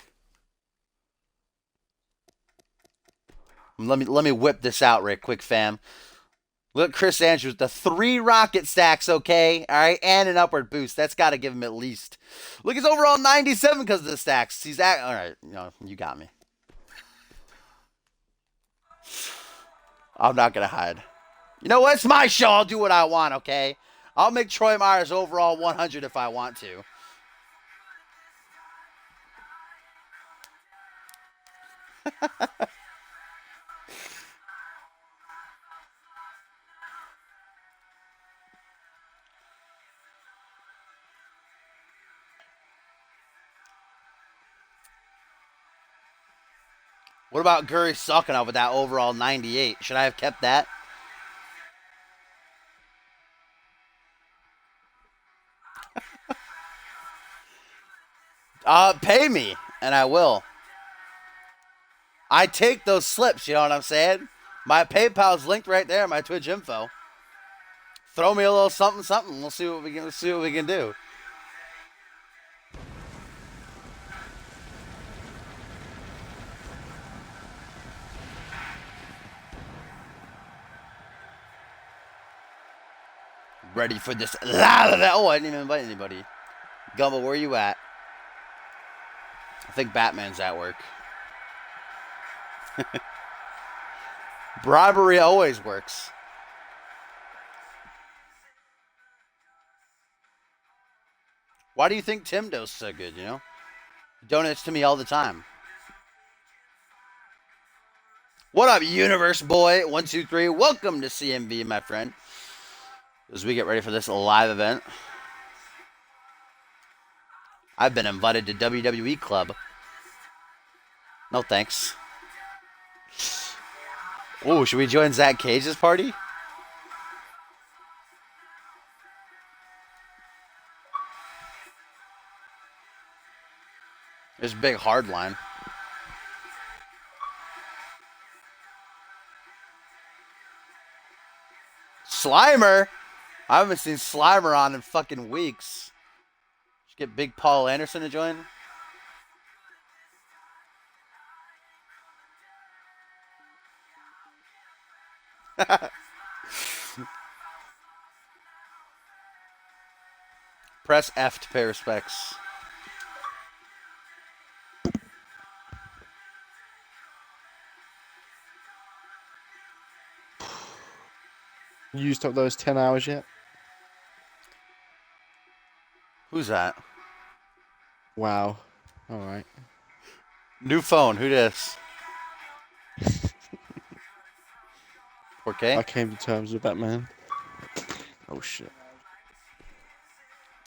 Let me whip this out right quick, fam. Look, Chris Andrews, the 3 rocket stacks, okay? All right, and an upward boost. That's got to give him at least. Look, he's overall 97 because of the stacks. All right, you got me. I'm not going to hide. You know what? It's my show. I'll do what I want, okay? I'll make Troy Myers overall 100 if I want to. What about Guri Suckinov with that overall 98? Should I have kept that? Pay me, and I will. I take those slips, you know what I'm saying? My PayPal's linked right there, my Twitch info. Throw me a little something, something. We'll see what we can do. Ready for this? Oh, I didn't even invite anybody. Gumbo, where you at? I think Batman's at work. Bribery always works. Why do you think Tim does so good, you know? He donates to me all the time. What up, Universe Boy? 123. Welcome to CMV, my friend. As we get ready for this live event. I've been invited to WWE Club. No thanks. Oh, should we join Zach Cage's party? There's big hard line. Slimer? I haven't seen Slimer on in fucking weeks. Should get Big Paul Anderson to join. Press F to pay respects. You used up those 10 hours yet? Who's that? Wow. All right. New phone. Who this? I Okay. came to terms with that, man. Oh, shit.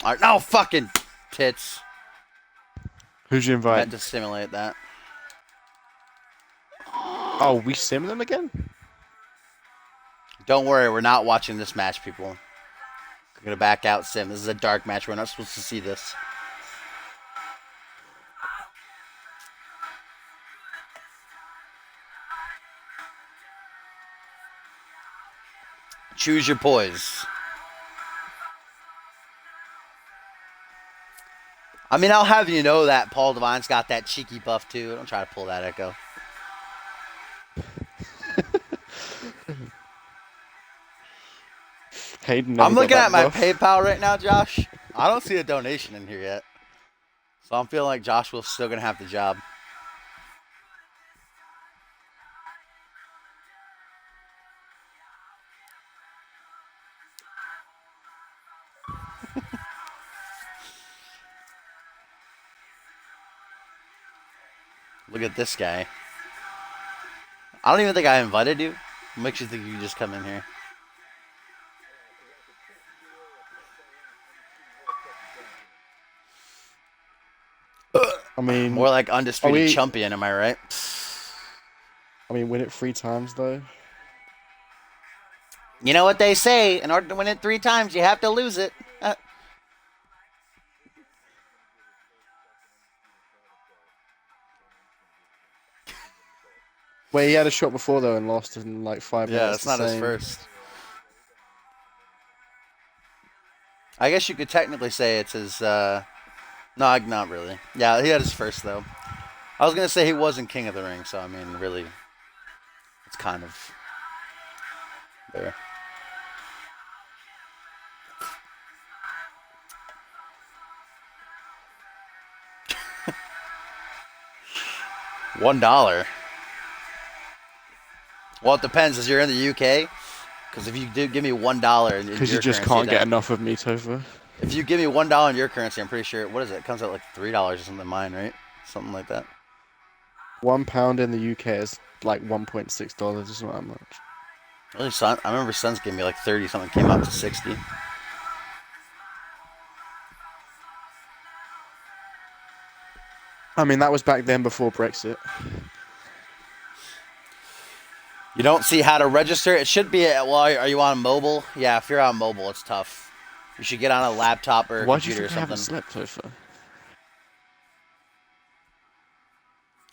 All right. No fucking tits. Who'd you invite? Meant to simulate that. Oh, we sim them again? Don't worry. We're not watching this match, people. We're gonna back out, sim. This is a dark match. We're not supposed to see this. Choose your poise. I mean, I'll have you know that Paul Devine's got that cheeky buff too. Don't try to pull that echo. Hayden I'm never got looking that at my buff. PayPal right now, Josh. I don't see a donation in here yet. So I'm feeling like Josh will still gonna have the job. Look at this guy. I don't even think I invited you. What makes you think you just come in here? I mean, More like undisputed champion, am I right? win it 3 times, though. You know what they say, in order to win it 3 times, you have to lose it. Wait, he had a shot before, though, and lost in like 5 Yeah, minutes. that's not his first. I guess you could technically say it's his, no, not really. Yeah, he had his first, though. I was going to say he wasn't King of the Ring, so, I mean, really, it's kind of there. $1. Well, it depends. As you're in the UK, because if you do give me $1 because you just can't get enough of me, Topher. If you give me $1 in your currency, I'm pretty sure. What is it? It comes out like $3 or something. Mine, right? Something like that. £1 in the UK is like $1.6. It's not that much. Really, Son? I remember Sons gave me like 30 something. Came out to 60. I mean, that was back then before Brexit. You don't see how to register. It should be. Well, are you on mobile? Yeah, if you're on mobile, it's tough. You should get on a laptop or a computer or something. I haven't slept, Topher?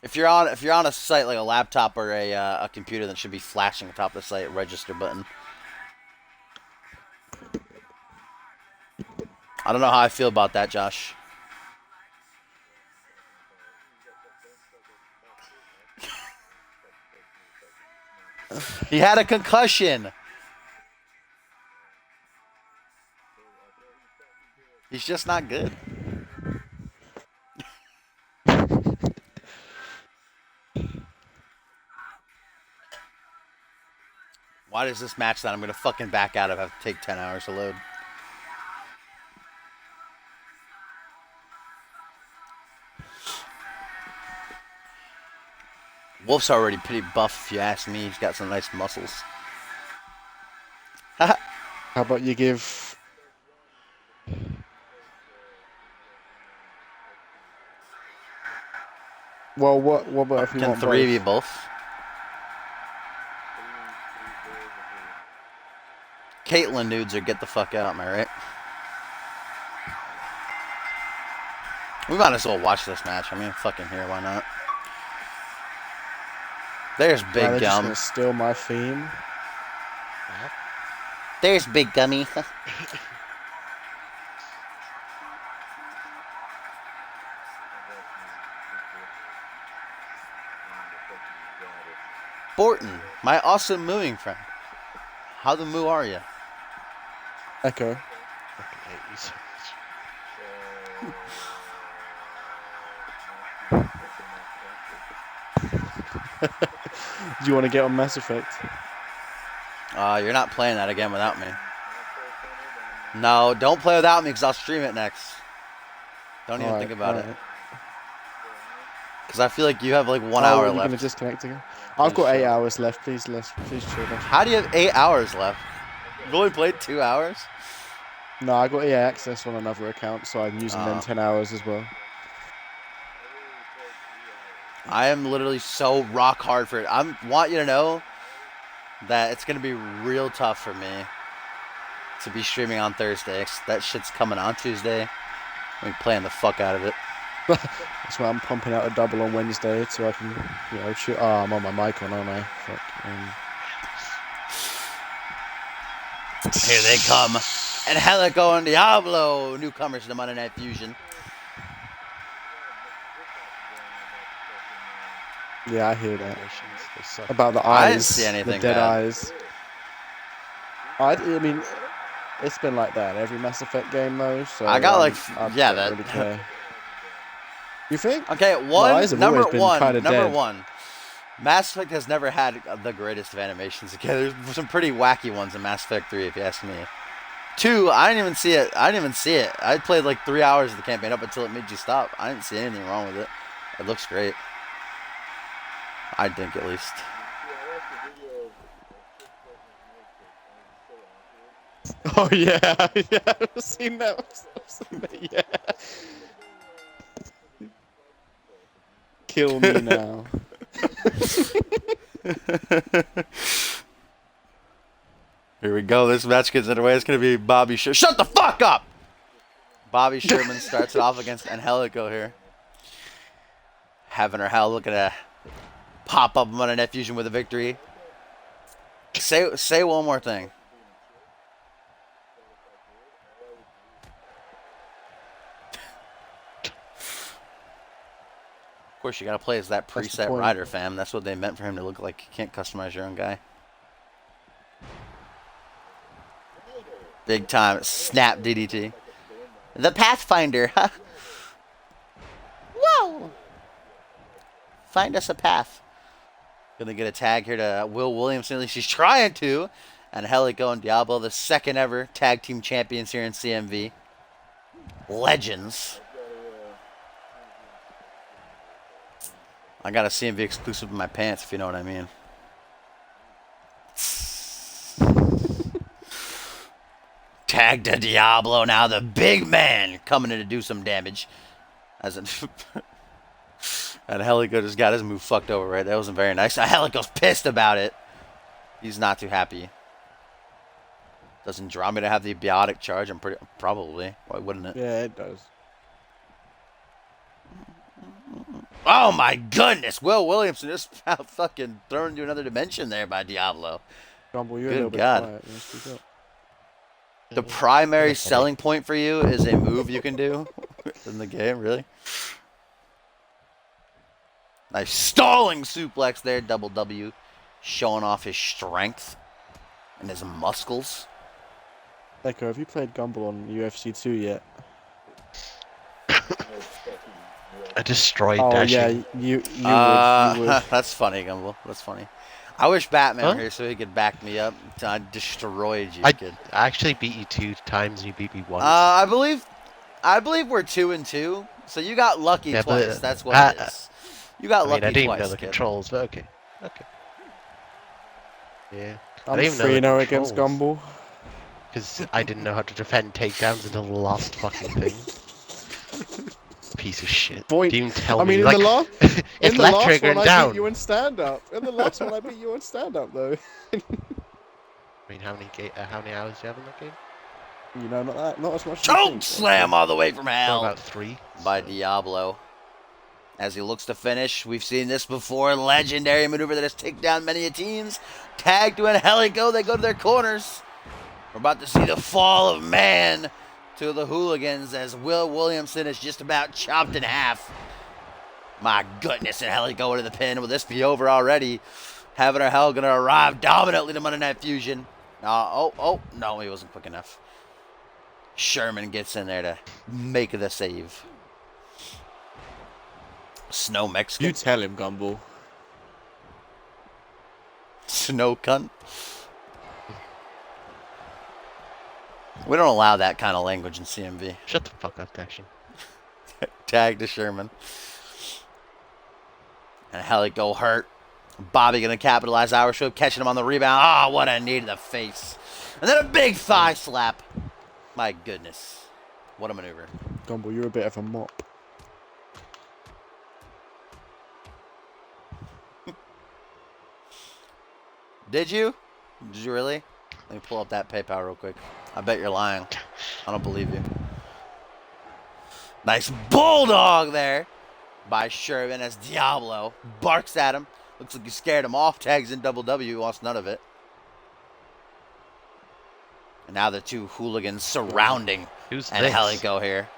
If you're on a site like a laptop or a computer, then it should be flashing atop the site register button. I don't know how I feel about that, Josh. He had a concussion. He's just not good. Why does this match that I'm going to fucking back out of have to take 10 hours to load? Wolf's already pretty buff, if you ask me. He's got some nice muscles. How about you give... Well, what about if we want both? Can 3 of you both? Caitlyn nudes or get the fuck out, am I right? We might as well watch this match. I mean, fucking here, why not? There's Big They're just Gum. gonna steal my theme. There's Big Gummy. Borton, my awesome moving friend. How the moo are you? Echo. Fucking hate you so much. Do you want to get on Mass Effect? You're not playing that again without me. No, don't play without me because I'll stream it next. Don't even think about it. Because I feel like you have like 1 hour Are you left. gonna disconnect again? I've got 8 hours left. Please chill. How do you have 8 hours left? You've only played 2 hours? No, I got EA access on another account, so I'm using them 10 hours as well. I am literally so rock hard for it. I want you to know that it's going to be real tough for me to be streaming on Thursday. That shit's coming on Tuesday. I'm playing the fuck out of it. That's why I'm pumping out a double on Wednesday so I can, shoot. Oh, I'm on my mic on, aren't I? Fuck. Here they come. And Helico and Diablo, newcomers to the Monday Night Fusion. Yeah, I hear that. They suck. About the I eyes. didn't see anything the dead bad. eyes. I mean, it's been like that in every Mass Effect game, though. So I got like, I yeah, don't that. really care. You think? Okay, eyes have number always been one, kinda number dead. one. Mass Effect has never had the greatest of animations. Okay, there's some pretty wacky ones in Mass Effect 3, if you ask me. 2, I didn't even see it. I played like 3 hours of the campaign up until it made you stop. I didn't see anything wrong with it. It looks great. I think, at least. Oh yeah, yeah, I've seen that. Yeah. Kill me now. Here we go. This match gets underway. It's going to be Bobby Sherman. Shut the fuck up! Bobby Sherman starts it off against Angelico here. Having her hell looking to pop up Monday Night Fusion with a victory. Say one more thing. Of course, you got to play as that preset rider, fam. That's what they meant for him to look like. You can't customize your own guy. Big time snap DDT. The Pathfinder, huh? Whoa! Find us a path. Gonna get a tag here to Will Williamson. At least she's trying to. And Helico and Diablo, the second ever tag team champions here in CMV. Legends. I got a CMV exclusive in my pants, if you know what I mean. Tag to Diablo now, the big man coming in to do some damage. As an and Helico just got his move fucked over, right? That wasn't very nice. Helico's pissed about it. He's not too happy. Does Andromeda have the biotic charge? Probably. Why wouldn't it? Yeah, it does. Oh my goodness! Will Williamson just fucking thrown into another dimension there by Diablo. Gumble, you're Good a little bit God. quiet. You speak up. The primary selling point for you is a move you can do in the game, really? Nice stalling suplex there, double W, showing off his strength and his muscles. Echo, have you played Gumble on UFC 2 yet? I destroyed Oh Dashing. yeah, you would. That's funny, Gumble. That's funny. I wish Batman were here so he could back me up. I destroyed you, kid. I actually beat you 2 times and you beat me once. I believe we're 2-2. So you got lucky twice. That's what it is. You got lucky I didn't twice. even know the kid. controls, but okay. Yeah. I'm I didn't even know the 3-0 against controls. Gumble. Because I didn't know how to defend takedowns until the last fucking thing. Piece of shit. Boy, Didn't even tell I mean, me. in Like, the last, it's in the left last trigger one, and I down. beat you in stand-up. In the last one, I beat you in stand-up, though. I mean, how many hours do you have in that game? You know, not as much. as you Choke think. slam all the way from hell About 3. by so- Diablo. As he looks to finish, we've seen this before. Legendary maneuver that has taken down many a teams. Tag to Angelico. They go to their corners. We're about to see the fall of man to the hooligans as Will Williamson is just about chopped in half. My goodness, Angelico into the pin. Will this be over already? Having our hell going to arrive dominantly to Monday Night Fusion. No, he wasn't quick enough. Sherman gets in there to make the save. Snow Mexican. You tell him, Gumball. Snow cunt. We don't allow that kind of language in CMV. Shut the fuck up, Dashing. Tag to Sherman. And Helico hurt. Bobby going to capitalize our show, catching him on the rebound. Ah, what a knee to the face. And then a big thigh slap. My goodness. What a maneuver. Gumball, you're a bit of a mop. Did you? Did you really? Let me pull up that PayPal real quick. I bet you're lying. I don't believe you. Nice bulldog there by Sherman as Diablo barks at him. Looks like he scared him off. Tags in double W. He wants none of it. And now the two hooligans surrounding Who's and this? Helico here.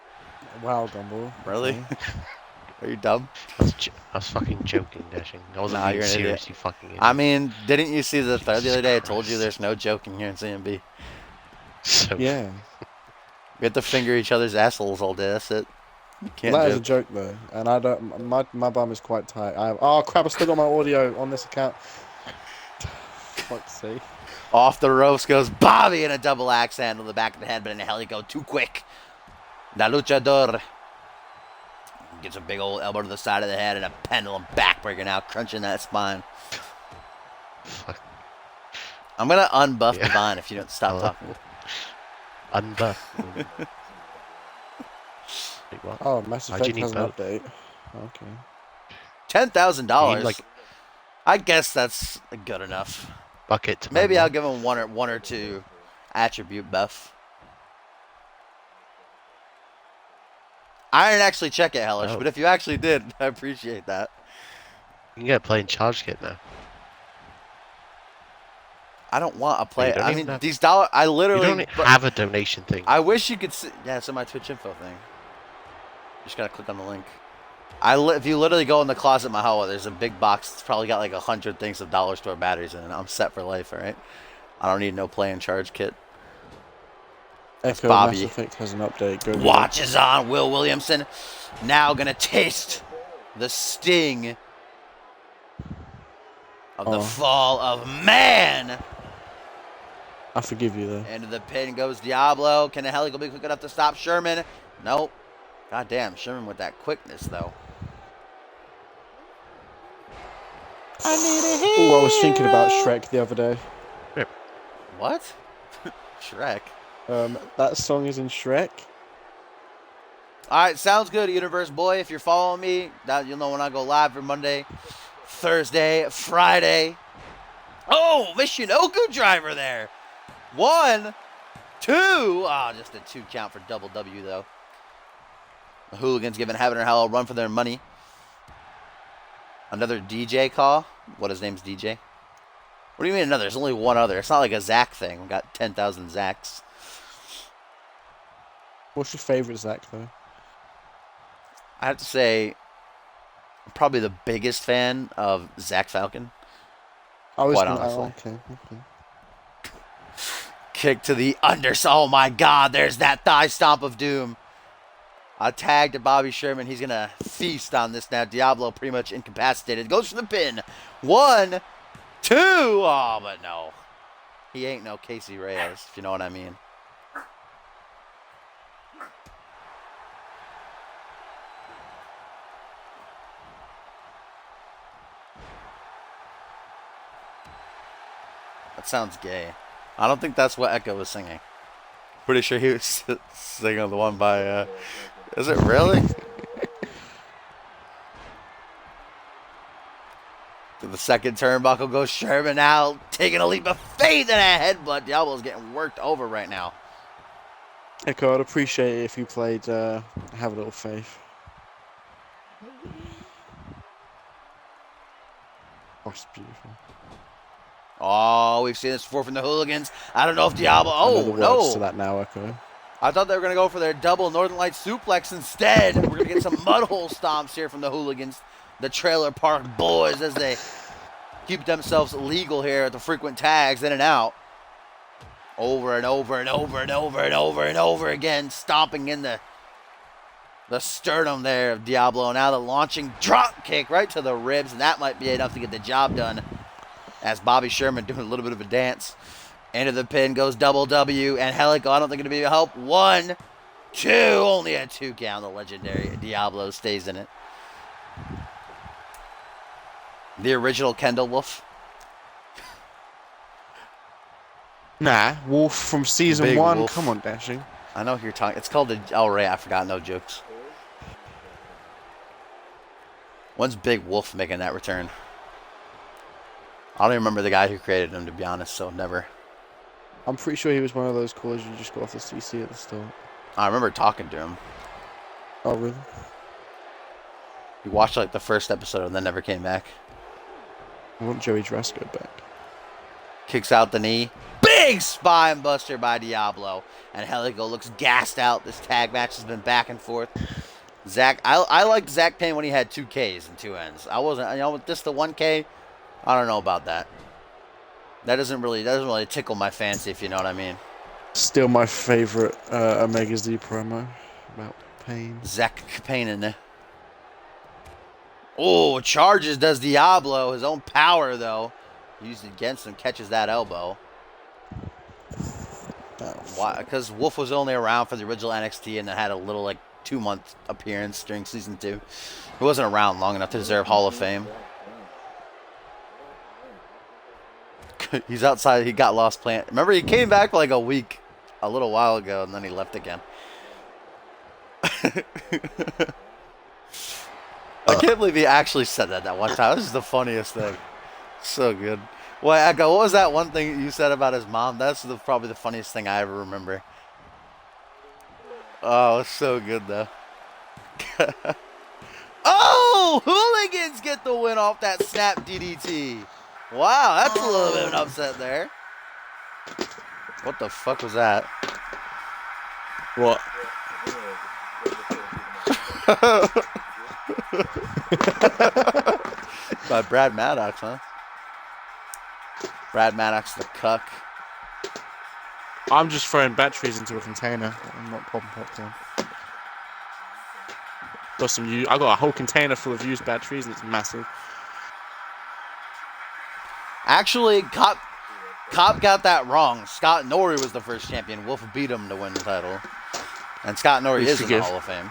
Wow, Gumball. Really? Okay. Are you dumb? I was fucking joking, Dashing. I wasn't Nah, being you're an idiot. serious, you fucking idiot. I mean, didn't you see the thread the other day? I told you there's no joking here in CMB. So, Yeah. We have to finger each other's assholes all day. That's it. You can't That is a joke. joke though, and I don't. My bum is quite tight. Oh crap! I still got my audio on this account. Fuck's sake. Off the ropes goes Bobby in a double axe handle to the back of the head, but in a Helico too quick. La luchador gets a big old elbow to the side of the head and a pendulum backbreaker now, crunching that spine. fuck. I'm gonna unbuff Yeah. Divine if you don't stop Hello? talking. Unbuff. Wait, what? Oh, Mass Why'd you Effect need has an both? update. Okay. $10,000. Like I guess that's good enough. bucket to Maybe my I'll mouth. give him one or two attribute buff. I didn't actually check it, Hellish, Oh. but if you actually did, I appreciate that. You can get a plain charge kit now. I don't want a play. You don't I even mean, have- these dollars. I You literally. don't have a donation thing. I wish you could see. Yeah, it's in my Twitch info thing. Just gotta click on the link. If you literally go in the closet, Mahawa, there's a big box. It's probably got like 100 things of dollar store batteries in it. I'm set for life, all right? I don't need no play and charge kit. Echo Bobby. Mass Effect has an update. Go Watch is on. Will Williamson now gonna taste the sting of the Oh. fall of man. I forgive you though. Into the pin goes Diablo. Can the Helico be quick enough to stop Sherman? Nope. God damn, Sherman with that quickness, though. I need a hero. Oh, I was thinking about Shrek the other day. What? Shrek. That song is in Shrek. All right, sounds good, Universe Boy. If you're following me, you'll know when I go live for Monday, Thursday, Friday. Oh, Michinoku driver there. 1, 2. Ah, just a 2 count for double W, though. The hooligans giving Heaven or Hell a run for their money. Another DJ call. What, his name's DJ? What do you mean another? There's only one other. It's not like a Zach thing. We got 10,000 Zachs. What's your favorite Zach though? I have to say, I'm probably the biggest fan of Zach Falcon. I was Quite gonna, honestly. okay. Kick to the underside. Oh my God, there's that thigh stomp of doom. A tag to Bobby Sherman. He's going to feast on this now. Diablo pretty much incapacitated. Goes for the pin. 1, 2. Oh, but no. He ain't no Casey Reyes, if you know what I mean. That sounds gay. I don't think that's what Echo was singing. Pretty sure he was singing the one by, is it really? To the second turnbuckle goes Sherman now, taking a leap of faith and a headbutt. Diablo's getting worked over right now. Echo, I'd appreciate it if you played Have a Little Faith. Oh, it's beautiful. Oh, we've seen this before from the hooligans. I don't know if Diablo. I know Oh, the words no. to that now, Echo. I thought they were going to go for their double Northern Lights suplex instead. We're going to get some mud hole stomps here from the hooligans. The Trailer Park Boys as they keep themselves legal here at the frequent tags in and out. over and over and over and over and over and over again, stomping in the sternum there of Diablo. Now the launching drop kick right to the ribs, and that might be enough to get the job done. As Bobby Sherman doing a little bit of a dance. Into the pin goes double W, and Helico, I don't think it'll be a help. 1, 2, only a 2 count. The legendary Diablo stays in it. The original Kendall Wolf. Nah, Wolf from season Big 1. Wolf. Come on, Dashing. I know who you're talking. It's called the. Oh, right, I forgot. No jokes. When's Big Wolf making that return? I don't even remember the guy who created him, to be honest. So never. I'm pretty sure he was one of those callers you just got off the CC at the start. I remember talking to him. Oh, really? He watched like the first episode and then never came back. I want Joey Drasco back. Kicks out the knee. Big spine buster by Diablo. And Helico looks gassed out. This tag match has been back and forth. Zach, I liked Zach Payne when he had 2 Ks and 2 Ns. I wasn't, with this the 1K, I don't know about that. That doesn't really tickle my fancy, if you know what I mean. Still my favorite Omega Z promo about pain. Zach Payne in there. Oh, charges does Diablo. His own power, though. Used it against him, catches that elbow. Why? Because Wolf was only around for the original NXT and then had a little, 2-month appearance during season 2. He wasn't around long enough to deserve Hall of Fame. He's outside. He got lost playing. Remember, he came back for a week, a little while ago, and then he left again. I can't believe he actually said that one time. This is the funniest thing. So good. Well, Echo, what was that one thing you said about his mom? That's probably the funniest thing I ever remember. Oh, it's so good, though. Oh! Hooligans get the win off that snap DDT. Wow, that's a little bit of an upset there. What the fuck was that? What? By Brad Maddox, huh? Brad Maddox, the cuck. I'm just throwing batteries into a container. I'm not popping popcorn. I got a whole container full of used batteries, and it's massive. Actually, Cop got that wrong. Scott Norrie was the first champion. Wolf beat him to win the title. And Scott Norrie is in the Hall of Fame.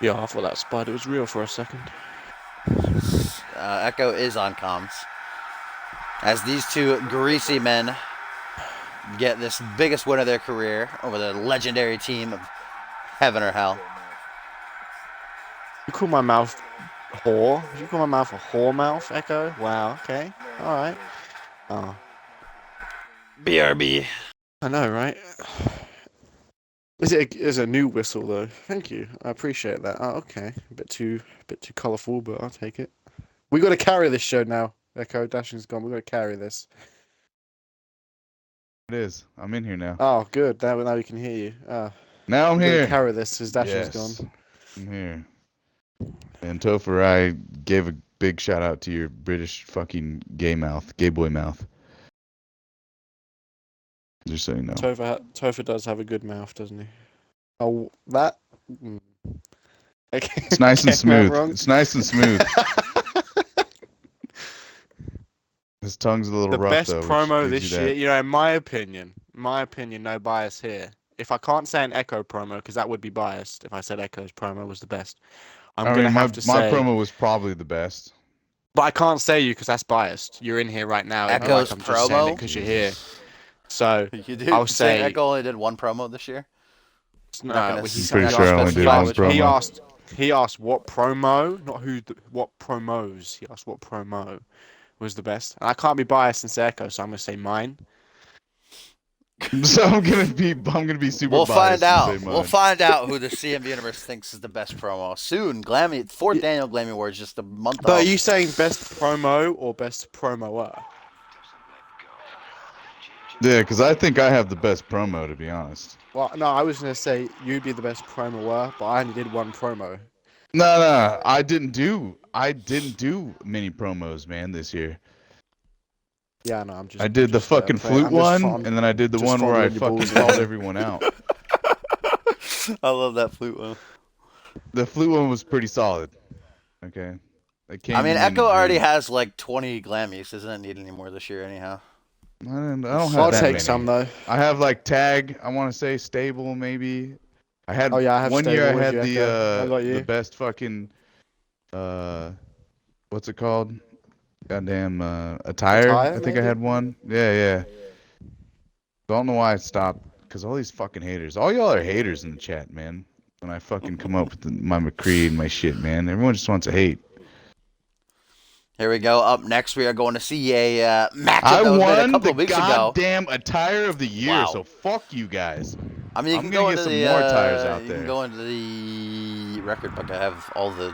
Yeah, I thought that spider was real for a second. Echo is on comms. As these two greasy men get this biggest win of their career over the legendary team of Heaven or Hell. You call my mouth whore? Did you call my mouth a whore mouth, Echo? Wow, okay. Alright. Oh. BRB. I know, right? Is a new whistle though. Thank you. I appreciate that. Oh, okay. A bit too colourful, but I'll take it. We gotta carry this show now. Echo Dashing's gone. We gotta carry this. It is. I'm in here now. Oh, good. Now we can hear you. Now I'm we here. gotta carry this because Dashing's Yes, gone. I'm here. And Topher, I gave a big shout out to your British fucking gay boy mouth. Just so you know. Topher does have a good mouth, doesn't he? Oh, that. Okay. It's nice and smooth. Wrong. It's nice and smooth. His tongue's a little The rough best though. promo this year, in my opinion, no bias here. If I can't say an Echo promo, because that would be biased if I said Echo's promo was the best, I'm going to have to say... My promo was probably the best. But I can't say you because that's biased. You're in here right now. Echo's I'm just saying it promo? because you're here. So, I'll say Echo only did one promo this year? No, I'm pretty sure I only did one promo. He asked what promo, not what promos. He asked what promo was the best. And I can't be biased and say Echo, so I'm going to say mine. So I'm gonna be super. We'll biased find out. and say mine. We'll find out who the CMV universe thinks is the best promo soon. Glammy, fourth annual Glammy Awards, just a month off. But are you saying best promo or best promoer? Yeah, because I think I have the best promo, to be honest. Well, no, I was gonna say you'd be the best promoer, but I only did one promo. No, I didn't do mini promos, man, this year. Yeah, no, I'm just. I did the fucking flute I'm just one, and then I did the just one where I fondling your fucking balls called again. everyone out. I love that flute one. The flute one was pretty solid. Okay. It came I mean, to me in a Echo already dream. has like 20 Glammies. Doesn't need any more this year, anyhow. I don't have I'll that take many. some though. I have like tag. I want to say stable maybe. I had Oh yeah, I have one year. I stable with had you, Echo. I got the you. best fucking what's it called? Goddamn attire. Attire, I think I maybe? had one. Yeah. Don't know why I stopped. Cause all these fucking haters. All y'all are haters in the chat, man. When I fucking come up with my McCree and my shit, man. Everyone just wants to hate. Here we go. Up next, we are going to see a matchup I that was made a won couple the of weeks ago. goddamn attire of the year, Wow. so fuck you guys. I mean, you I'm can gonna go get into some the more tires out you there. can go into the record book. I have all the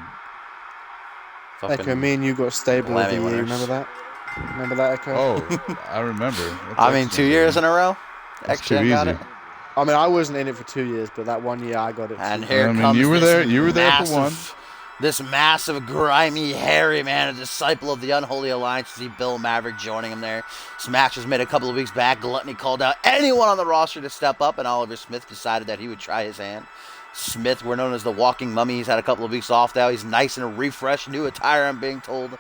fucking Echo, me and you got stable of the Glammy year. winners. Remember that? Remember that, Echo? Oh, I remember. That's I mean, excellent, 2 years baby. in a row. That's too XGen got easy. it. I mean, I wasn't in it for 2 years, but that 1 year I got it. And too. here I mean, comes you were this there. You were there for massive, one. This massive, grimy, hairy man, a disciple of the Unholy Alliance. You see Bill Maverick joining him there. This match was made a couple of weeks back. Gluttony called out anyone on the roster to step up, and Oliver Smith decided that he would try his hand. Smith, we're known as the Walking Mummy. He's had a couple of weeks off now. He's nice and refreshed, new attire, I'm being told.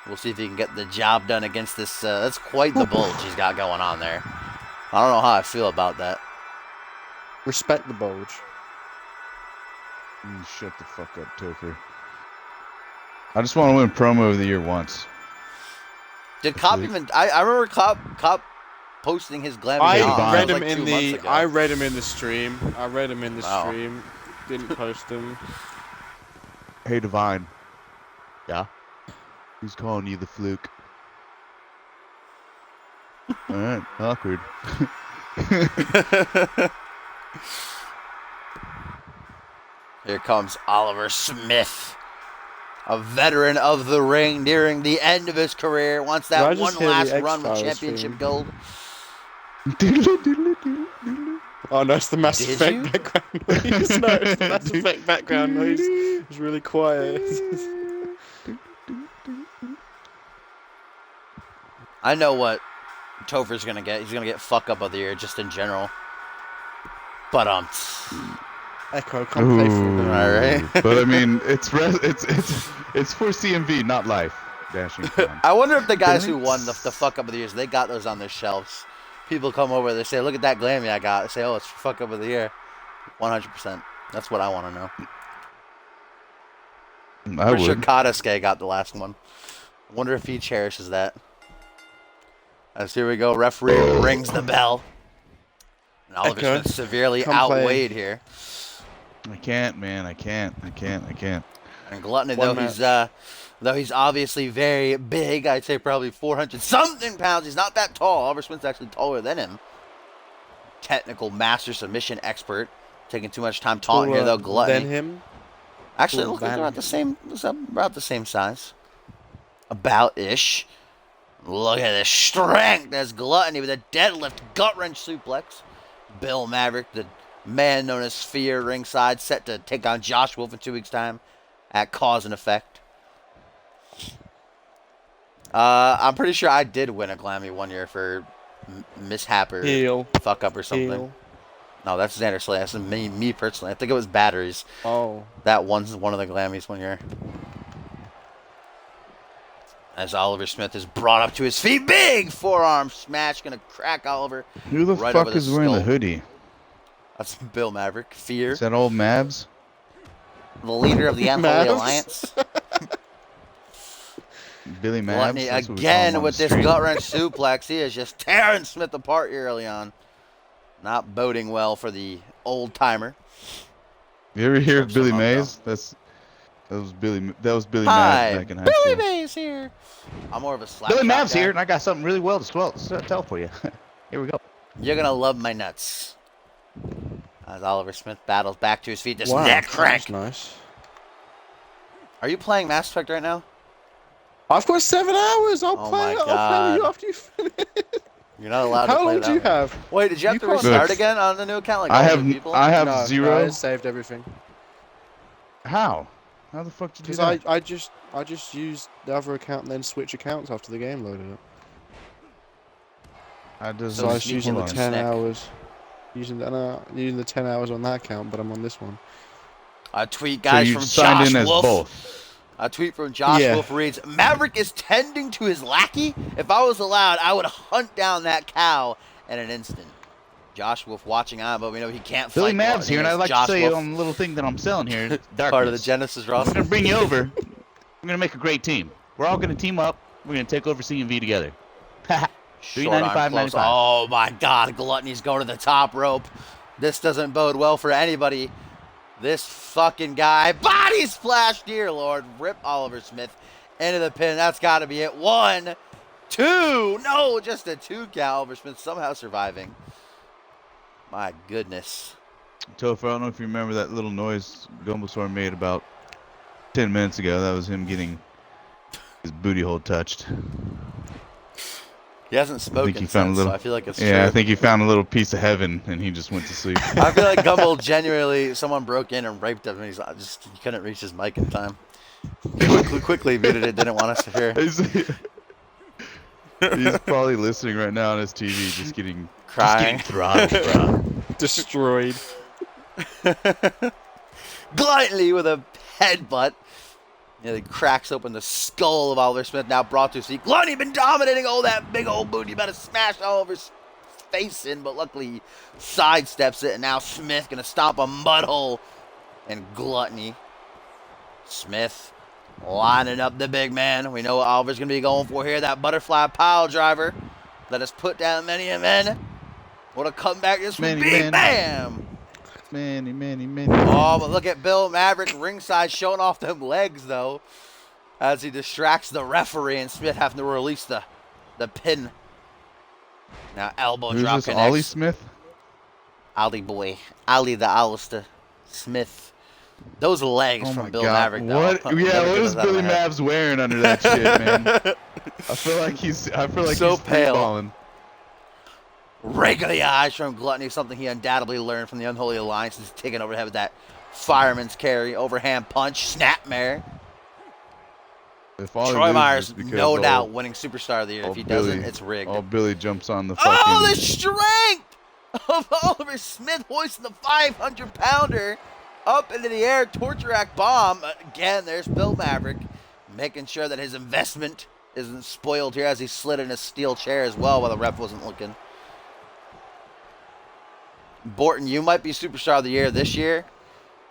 We'll see if he can get the job done against this. That's quite the bulge he's got going on there. I don't know how I feel about that. Respect the bulge. Shut the fuck up, Topher. I just want to win promo of the year once. Did Cop even? I remember Cop posting his Glammy. I read like him 2 in months the. ago. I read him in the stream. Wow. Stream. Didn't post him. Hey, Divine. Yeah. Who's calling you the fluke? All right, awkward. Here comes Oliver Smith, a veteran of the ring, nearing the end of his career. Wants Did I that just one hear the last run with X-Files championship theme? gold. Oh no, it's the Mass Did Effect you? background noise. No, it's the Mass Effect background noise. It's really quiet. I know what Topher's gonna get. He's gonna get fuck up of the year just in general. But Echo, come play for me. Alright. But I mean, it's for CMV, not life. Dashing Con. I wonder if the guys who won the fuck up of the years, they got those on their shelves. People come over, they say, "Look at that Glammy I got." They say, "Oh, it's fuck up of the year." 100%. That's what I want to know. I For sure, would. Kadaske got the last one. I wonder if he cherishes that. As here we go, referee rings the bell. And Oliver Echo, Smith severely come play. outweighed here. I can't, man. I can't. And Gluttony, One though he's obviously very big, I'd say probably 400-something pounds. He's not that tall. Oliver Smith's actually taller than him. Technical master submission expert. Taking too much time taunting here, though. Gluttony. Then him. Actually, it Taller looks like they're than about the same. About the same size. About-ish. Look at this strength. There's Gluttony with a deadlift gut-wrench suplex. Bill Maverick, the man known as Sphere, ringside, set to take on Josh Wolf in 2 weeks' time at Cause and Effect. I'm pretty sure I did win a Glammy 1 year for mishap or Heel. fuck up or something. Heel. No, that's Xander Slay. That's me personally. I think it was batteries. Oh. That one's one of the Glammys 1 year. As Oliver Smith is brought up to his feet. Big forearm smash. Going to crack Oliver. Who the right fuck over the is wearing the skull. hoodie? That's Bill Maverick. Fear. Is that old Mavs? The leader of the Unholy Mavs? Alliance. Billy Mavs? Gluttony That's what we call him again on with the this street. gut wrench suplex. He is just tearing Smith apart here early on. Not boding well for the old timer. You ever hear of Some Billy up, Mays? That was Billy Mavs Hi, back in high Billy school. Mays here. I'm more of a slap Billy shot Mavs guy. here, and I got something really well to tell for you. Here we go. You're gonna love my nuts. As Oliver Smith battles back to his feet, this Wow, neck that's crank. nice. Are you playing Mass Effect right now? I've got 7 hours. I'll Oh play my it. I'll play with you God. after you finish. You're not allowed to How play long that do you way. have? Wait, did you have You to can't- restart Look, again on the new account? Like I all new have people? I have No, zero. I saved everything. How? How the fuck did you do Because that? I just used the other account and then switch accounts after the game loaded up. How does So So I this? was sneaky using the Hold looking on. 10 snick. hours. Using the 10 hours on that account, but I'm on this one. A tweet, So guys, you from signed Josh in as Wolf. both. A tweet from Josh Yeah. Wolf reads, Maverick is tending to his lackey. If I was allowed, I would hunt down that cow in an instant. Josh Wolf watching on, but we know he can't Billy fight Mavs Gluttony here, and as I'd like to Josh say Wolf, on the little thing that I'm selling here, darkness. part of the Genesis We're roster. gonna bring you over. We're gonna make a great team. We're all gonna team up. We're gonna take over CMV together. Short arm close. 395.95. Oh my God, Gluttony's going to the top rope. This doesn't bode well for anybody. This fucking guy. Body splash, dear Lord. Rip Oliver Smith into the pin. That's got to be it. 1, 2. No, just a 2 count. Oliver Smith somehow surviving. My goodness. Topher, I don't know if you remember that little noise Gumblesaur made about 10 minutes ago. That was him getting his booty hole touched. He hasn't spoken since, so I feel like it's true. I think he found a little piece of heaven and he just went to sleep. I feel like Gumble genuinely, someone broke in and raped him, and he couldn't reach his mic in time. Quickly muted it, didn't want us to hear. He's probably listening right now on his TV, just getting Crying. throttled, bro. Destroyed. Gluttony with a headbutt. Nearly cracks open the skull of Oliver Smith, now brought to his feet. Gluttony been dominating all that big old booty. About to smash Oliver's face in, but luckily he sidesteps it, and now Smith gonna stomp a mud hole. And Gluttony. Smith lining up the big man. We know what Oliver's gonna be going for here. That butterfly pile driver that has put down many a men. What a comeback this would be. Bam! Many. Oh, but look at Bill Maverick ringside showing off them legs, though, as he distracts the referee, and Smith having to release the pin. Now elbow Who's drop this, connects. Ollie Smith? Ollie boy. Ollie the Alistair Smith. Those legs from Bill Maverick, though. What? Yeah, what is Billy Mavs wearing under that shit, man? I feel like he's So he's pale. balling. Rake of the eyes from Gluttony, something he undoubtedly learned from the Unholy Alliance. He's taking over the head with that fireman's carry, overhand punch, snapmare. If Ollie Troy loses, Myers, it's because no doubt, winning Superstar of the Year. If he doesn't, Billy- it's rigged. All Billy jumps on the fucking. Oh, the strength of Oliver Smith hoisting the 500-pounder up into the air. Torture rack bomb. Again, there's Bill Maverick making sure that his investment isn't spoiled here as he slid in a steel chair as well while the ref wasn't looking. Borton, you might be Superstar of the Year this year,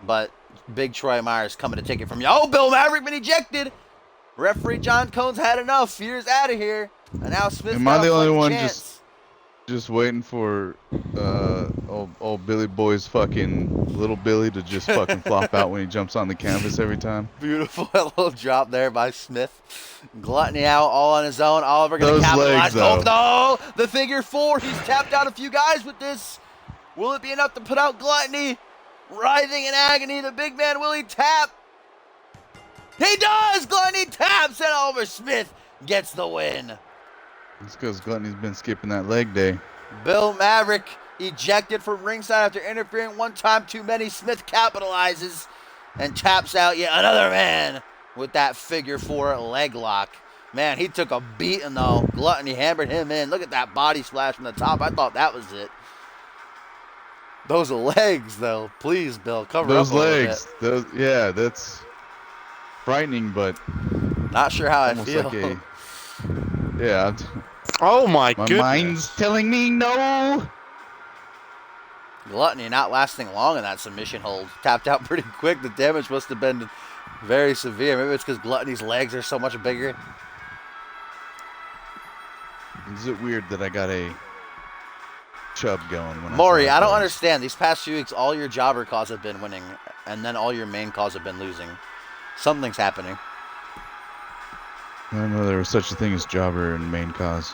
but Big Troy Myers coming to take it from you. Oh, Bill Maverick been ejected. Referee John Cone's had enough. Fear's out of here. And now Smith's Am I got the a only fighting one chance. just waiting for old Billy Boy's fucking little Billy to just fucking flop out when he jumps on the canvas every time? Beautiful little drop there by Smith. Gluttony out all on his own. Oliver going Those to capitalize. legs, though. Oh, no. The figure 4. He's tapped out a few guys with this. Will it be enough to put out Gluttony? Writhing in agony. The big man, will he tap? He does! Gluttony taps, and Oliver Smith gets the win. It's because Gluttony's been skipping that leg day. Bill Maverick ejected from ringside after interfering one time too many. Smith capitalizes and taps out yet another man with that figure 4 leg lock. Man, he took a beating though. Gluttony hammered him in. Look at that body splash from the top. I thought that was it. Those legs though. Please, Bill, cover Those up a little legs. Yeah, that's frightening, but bit. Not sure how I almost feel. like a. Yeah, Oh my my goodness. mind's telling me no. Gluttony not lasting long in that submission hold. Tapped out pretty quick. The damage must have been very severe. Maybe it's because Gluttony's legs are so much bigger. Is it weird that I got a chub going when Maury, I I don't those? understand. These past few weeks, all your jobber calls have been winning, and then all your main calls have been losing. Something's happening. I don't know there was such a thing as jobber and main cause.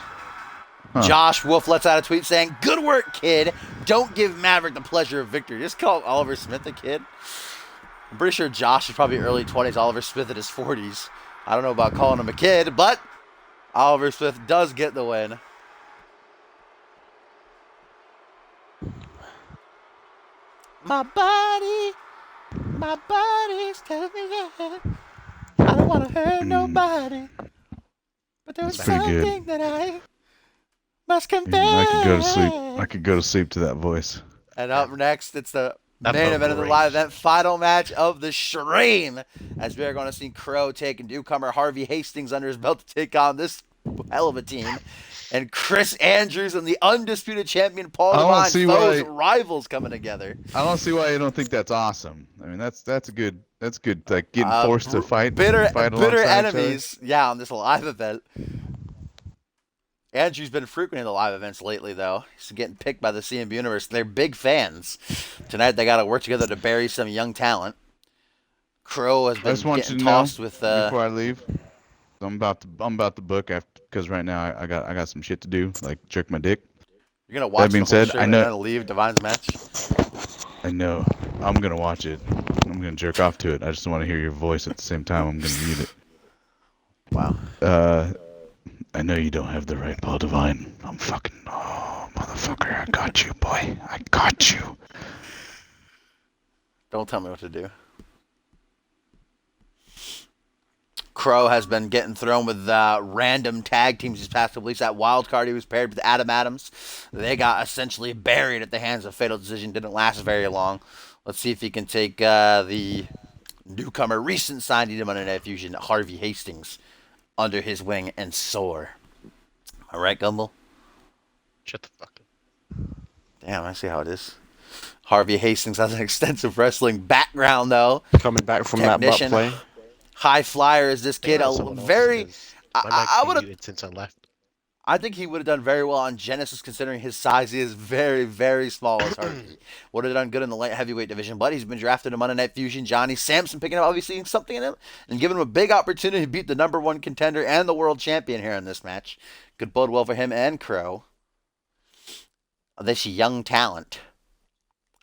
Huh. Josh Wolf lets out a tweet saying, "Good work, kid. Don't give Maverick the pleasure of victory." Just call Oliver Smith a kid. I'm pretty sure Josh is probably early 20s, Oliver Smith in his 40s. I don't know about calling him a kid, but Oliver Smith does get the win. My body, My body's telling me yeah. I don't want to hurt nobody. But there's That's pretty good. something that I must confess. I could go to sleep. I could go to sleep to that voice. And up next, it's the That main event of the vocal live range. event, final match of the stream. As we are going to see Crow take newcomer Harvey Hastings under his belt to take on this hell of a team. And Chris Andrews and the undisputed champion Paul I don't Devine, see those why- rivals coming together. I don't see why you don't think that's awesome. I mean, that's good. That's good. Like getting forced to fight. Bitter fight alongside each other. enemies, yeah, on this live event. Andrew's been frequenting the live events lately, though. He's getting picked by the CMV universe. They're big fans. Tonight they got to work together to bury some young talent. Crow has I been just want you getting to know tossed with. before I leave. I'm about to book after because right now I got some shit to do, like jerk my dick. You're gonna watch being the whole said, stream I and know- then leave Divine's match. I know. I'm gonna watch it. I'm gonna jerk off to it. I just want to hear your voice at the same time. I'm gonna mute it. Wow. I know you don't have the right Paul Devine. I'm fucking. Oh, motherfucker! I got you, boy. I got you. Don't tell me what to do. Crow has been getting thrown with random tag teams these past couple weeks. That wild card he was paired with Adam Adams. They got essentially buried at the hands of Fatal Decision. Didn't last very long. Let's see if he can take the newcomer, recent signing to Monday Night Fusion, Harvey Hastings, under his wing and soar. All right, Gumbel? Shut the fuck up. Damn, I see how it is. Harvey Hastings has an extensive wrestling background, though. Coming back from that butt Technician. play. High flyer is this kid. Someone else, Very. 'cause I my mic's would have. muted since I left. I think he would have done very well on Genesis, considering his size. He is very, very small as Harvey. Would have done good in the light heavyweight division, but he's been drafted to Monday Night Fusion. Johnny Sampson picking up, obviously, something in him and giving him a big opportunity to beat the #1 contender and the world champion here in this match. Could bode well for him and Crow. This young talent.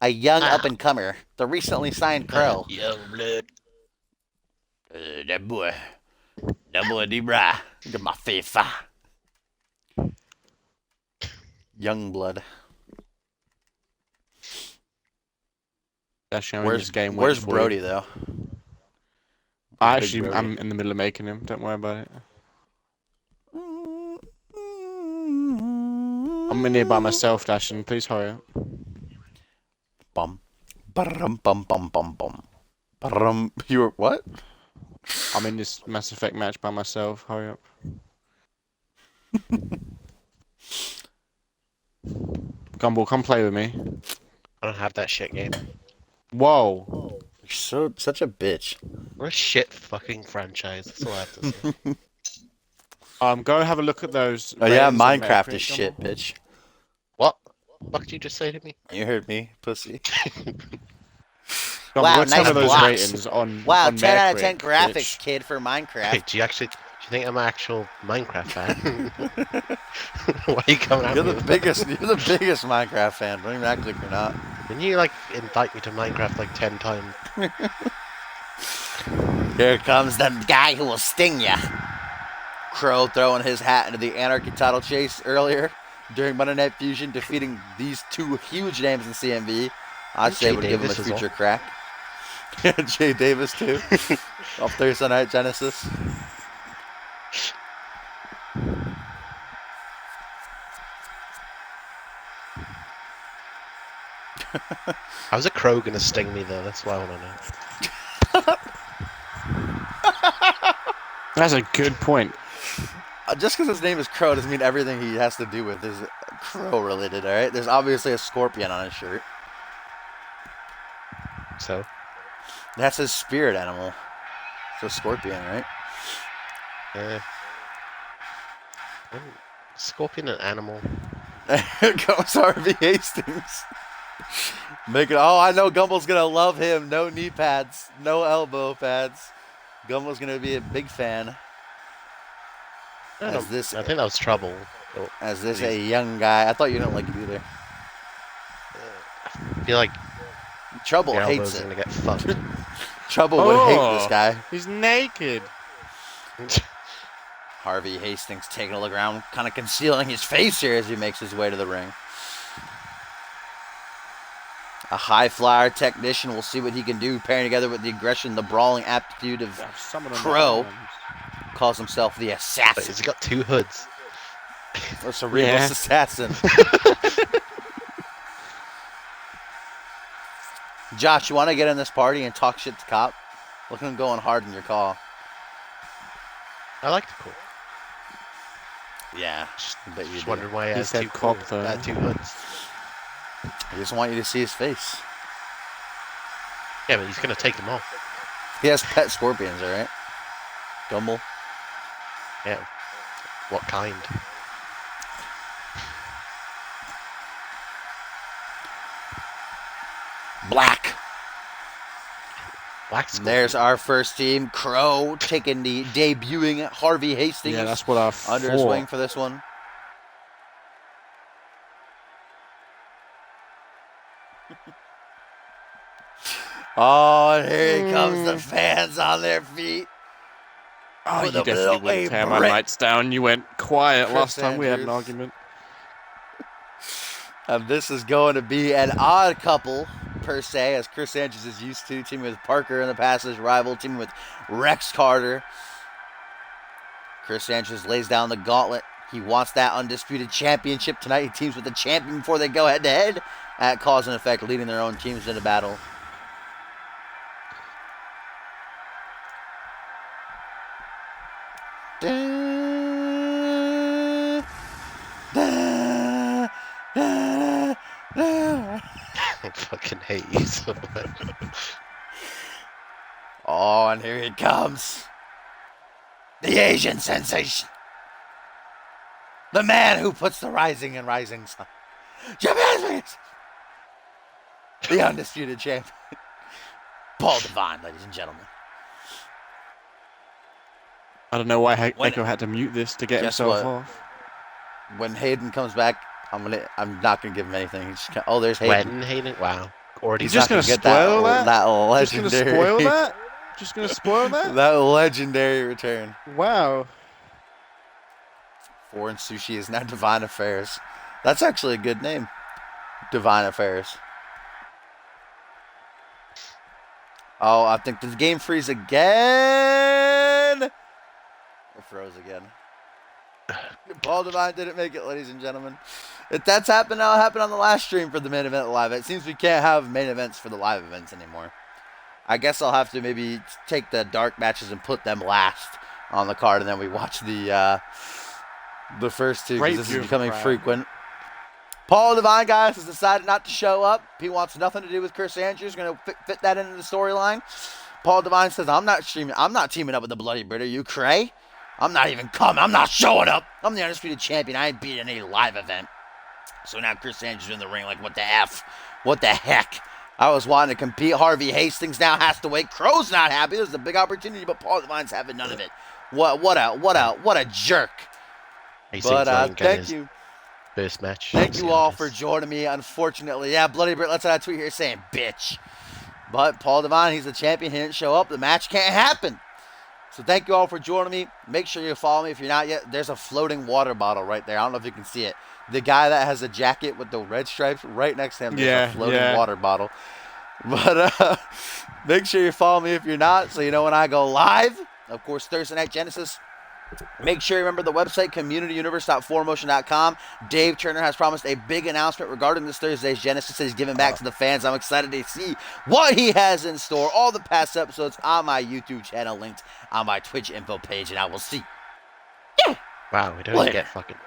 A young up-and-comer. The recently signed Crow. Young blood. That boy D-Bra. Look at my face. Young blood. That's Where's this game. Where's waiting for Brody you. though? Actually, Brody? I'm in the middle of making him. Don't worry about it. I'm in here by myself, Dashin. Please hurry up. Bum. Bum bum bum bum bum. You were what? I'm in this Mass Effect match by myself. Hurry up. Gumball, come play with me. I don't have that shit game. Whoa. You're such a bitch. We're a shit fucking franchise. That's all I have to say. Go have a look at those. Oh yeah, ratings on Minecraft Metacritic, is shit, Gumball. bitch. What? What did you just say to me? You heard me, pussy. Gumball, Wow, go tell nice me those blocks. ratings on. Wow, on 10 out of 10 Metacritic, graphics, bitch. kid, for Hey, Minecraft. do you think I'm an actual Minecraft fan? Why are you coming at You're me? the biggest Minecraft fan. Don't even act like you're not. When you like invite me to Minecraft like 10 times. Here comes the guy who will sting ya. Crow throwing his hat into the Anarchy title chase earlier during Monday Night Fusion, defeating these two huge names in CMV. I'd say Jay would give him a Davis as future well. crack. Yeah, Jay Davis too. Off Thursday Night Genesis. How's a crow gonna sting me though? That's what I want to know. That's a good point. Just because his name is Crow doesn't mean everything he has to do with is crow related, alright? There's obviously a scorpion on his shirt. So, That's his spirit animal. It's a scorpion, right? scorpion an animal. Here comes Harvey Hastings. I know Gumbel's gonna love him. No knee pads, no elbow pads. Gumbel's gonna be a big fan. I think that was trouble. As this a young guy. I thought you didn't like it either. I feel like Trouble your hates elbow's it. gonna get fucked. Trouble would hate this guy. He's naked. Harvey Hastings taking a look around, kind of concealing his face here as he makes his way to the ring. A high flyer technician. We'll see what he can do, pairing together with the aggression, the brawling aptitude of Crow. Calls himself the assassin. Has he got 2 hoods? Or Cerebrus assassin. Josh, you want to get in this party and talk shit to Cop? Look at him going hard in your call. I like the call. Yeah. Just wondering why he has said 2 cop, calls, though. 2 hoods. I just want you to see his face. Yeah, but he's going to take them off. He has pet scorpions, alright? Gumball. Yeah. What kind? Black. Black And there's our first team. Crow taking the debuting Harvey Hastings. Yeah, that's what I thought. Under his wing for this one. Oh, and here he comes. The fans on their feet. Oh, With you a definitely blowy wouldn't tear my brick. lights down. You went quiet Chris last time we had an Andrews. argument. And this is going to be an odd couple, per se, as Chris Andrews is used to, teaming with Parker in the past, his rival, teaming with Rex Carter. Chris Andrews lays down the gauntlet. He wants that undisputed championship tonight. He teams with the champion before they go head-to-head at Cause and Effect, leading their own teams into battle. I fucking hate you so much. Oh, and here he comes. The Asian sensation. The man who puts the rising and rising sun. Japan's biggest. The undisputed champion. Paul Devine, ladies and gentlemen. I don't know why When- Echo had to mute this to get Guess himself what? off. When Hayden comes back, I'm not gonna give him anything. He's just oh, there's Hayden. When Hayden? Wow. Already He's just Not gonna get spoil that? That Just gonna legendary. spoil that? Just gonna spoil that? That legendary return. Wow. Foreign Sushi is now Divine Affairs. That's actually a good name. Divine Affairs. Oh, I think the game freeze again. It froze again. Paul Devine didn't make it, ladies and gentlemen. If that's happened, that'll happen on the last stream for the main event live. It seems we can't have main events for the live events anymore. I guess I'll have to maybe take the dark matches and put them last on the card, and then we watch the first two, Great because this view is of the becoming crowd. frequent. Paul Devine, guys, has decided not to show up. He wants nothing to do with Chris Andrews. Going to fit that into the storyline. Paul Devine says, I'm not teaming up with the Bloody Brita. You cray? I'm not even coming. I'm not showing up. I'm the undisputed champion. I ain't beating any live event. So now Chris Andrews in the ring like, what the F? What the heck? I was wanting to compete. Harvey Hastings now has to wait. Crow's not happy. There's a big opportunity, but Paul Devine's having none of it. What a jerk. But thank you. First match. Thank you all for joining me. Unfortunately, yeah, Bloody Brit lets out a tweet here saying, bitch. But Paul Devine, he's the champion. He didn't show up. The match can't happen. So thank you all for joining me. Make sure you follow me if you're not yet. There's a floating water bottle right there. I don't know if you can see it. The guy that has a jacket with the red stripes, right next to him, there's a floating water bottle. But make sure you follow me if you're not, so you know when I go live. Of course, Thursday Night Genesis. Make sure you remember the website, communityuniverse.4motion.com. Dave Turner has promised a big announcement regarding this Thursday's Genesis that he's giving back to the fans. I'm excited to see what he has in store. All the past episodes on my YouTube channel, linked on my Twitch info page, and I will see. Wow, we don't Later. get fucking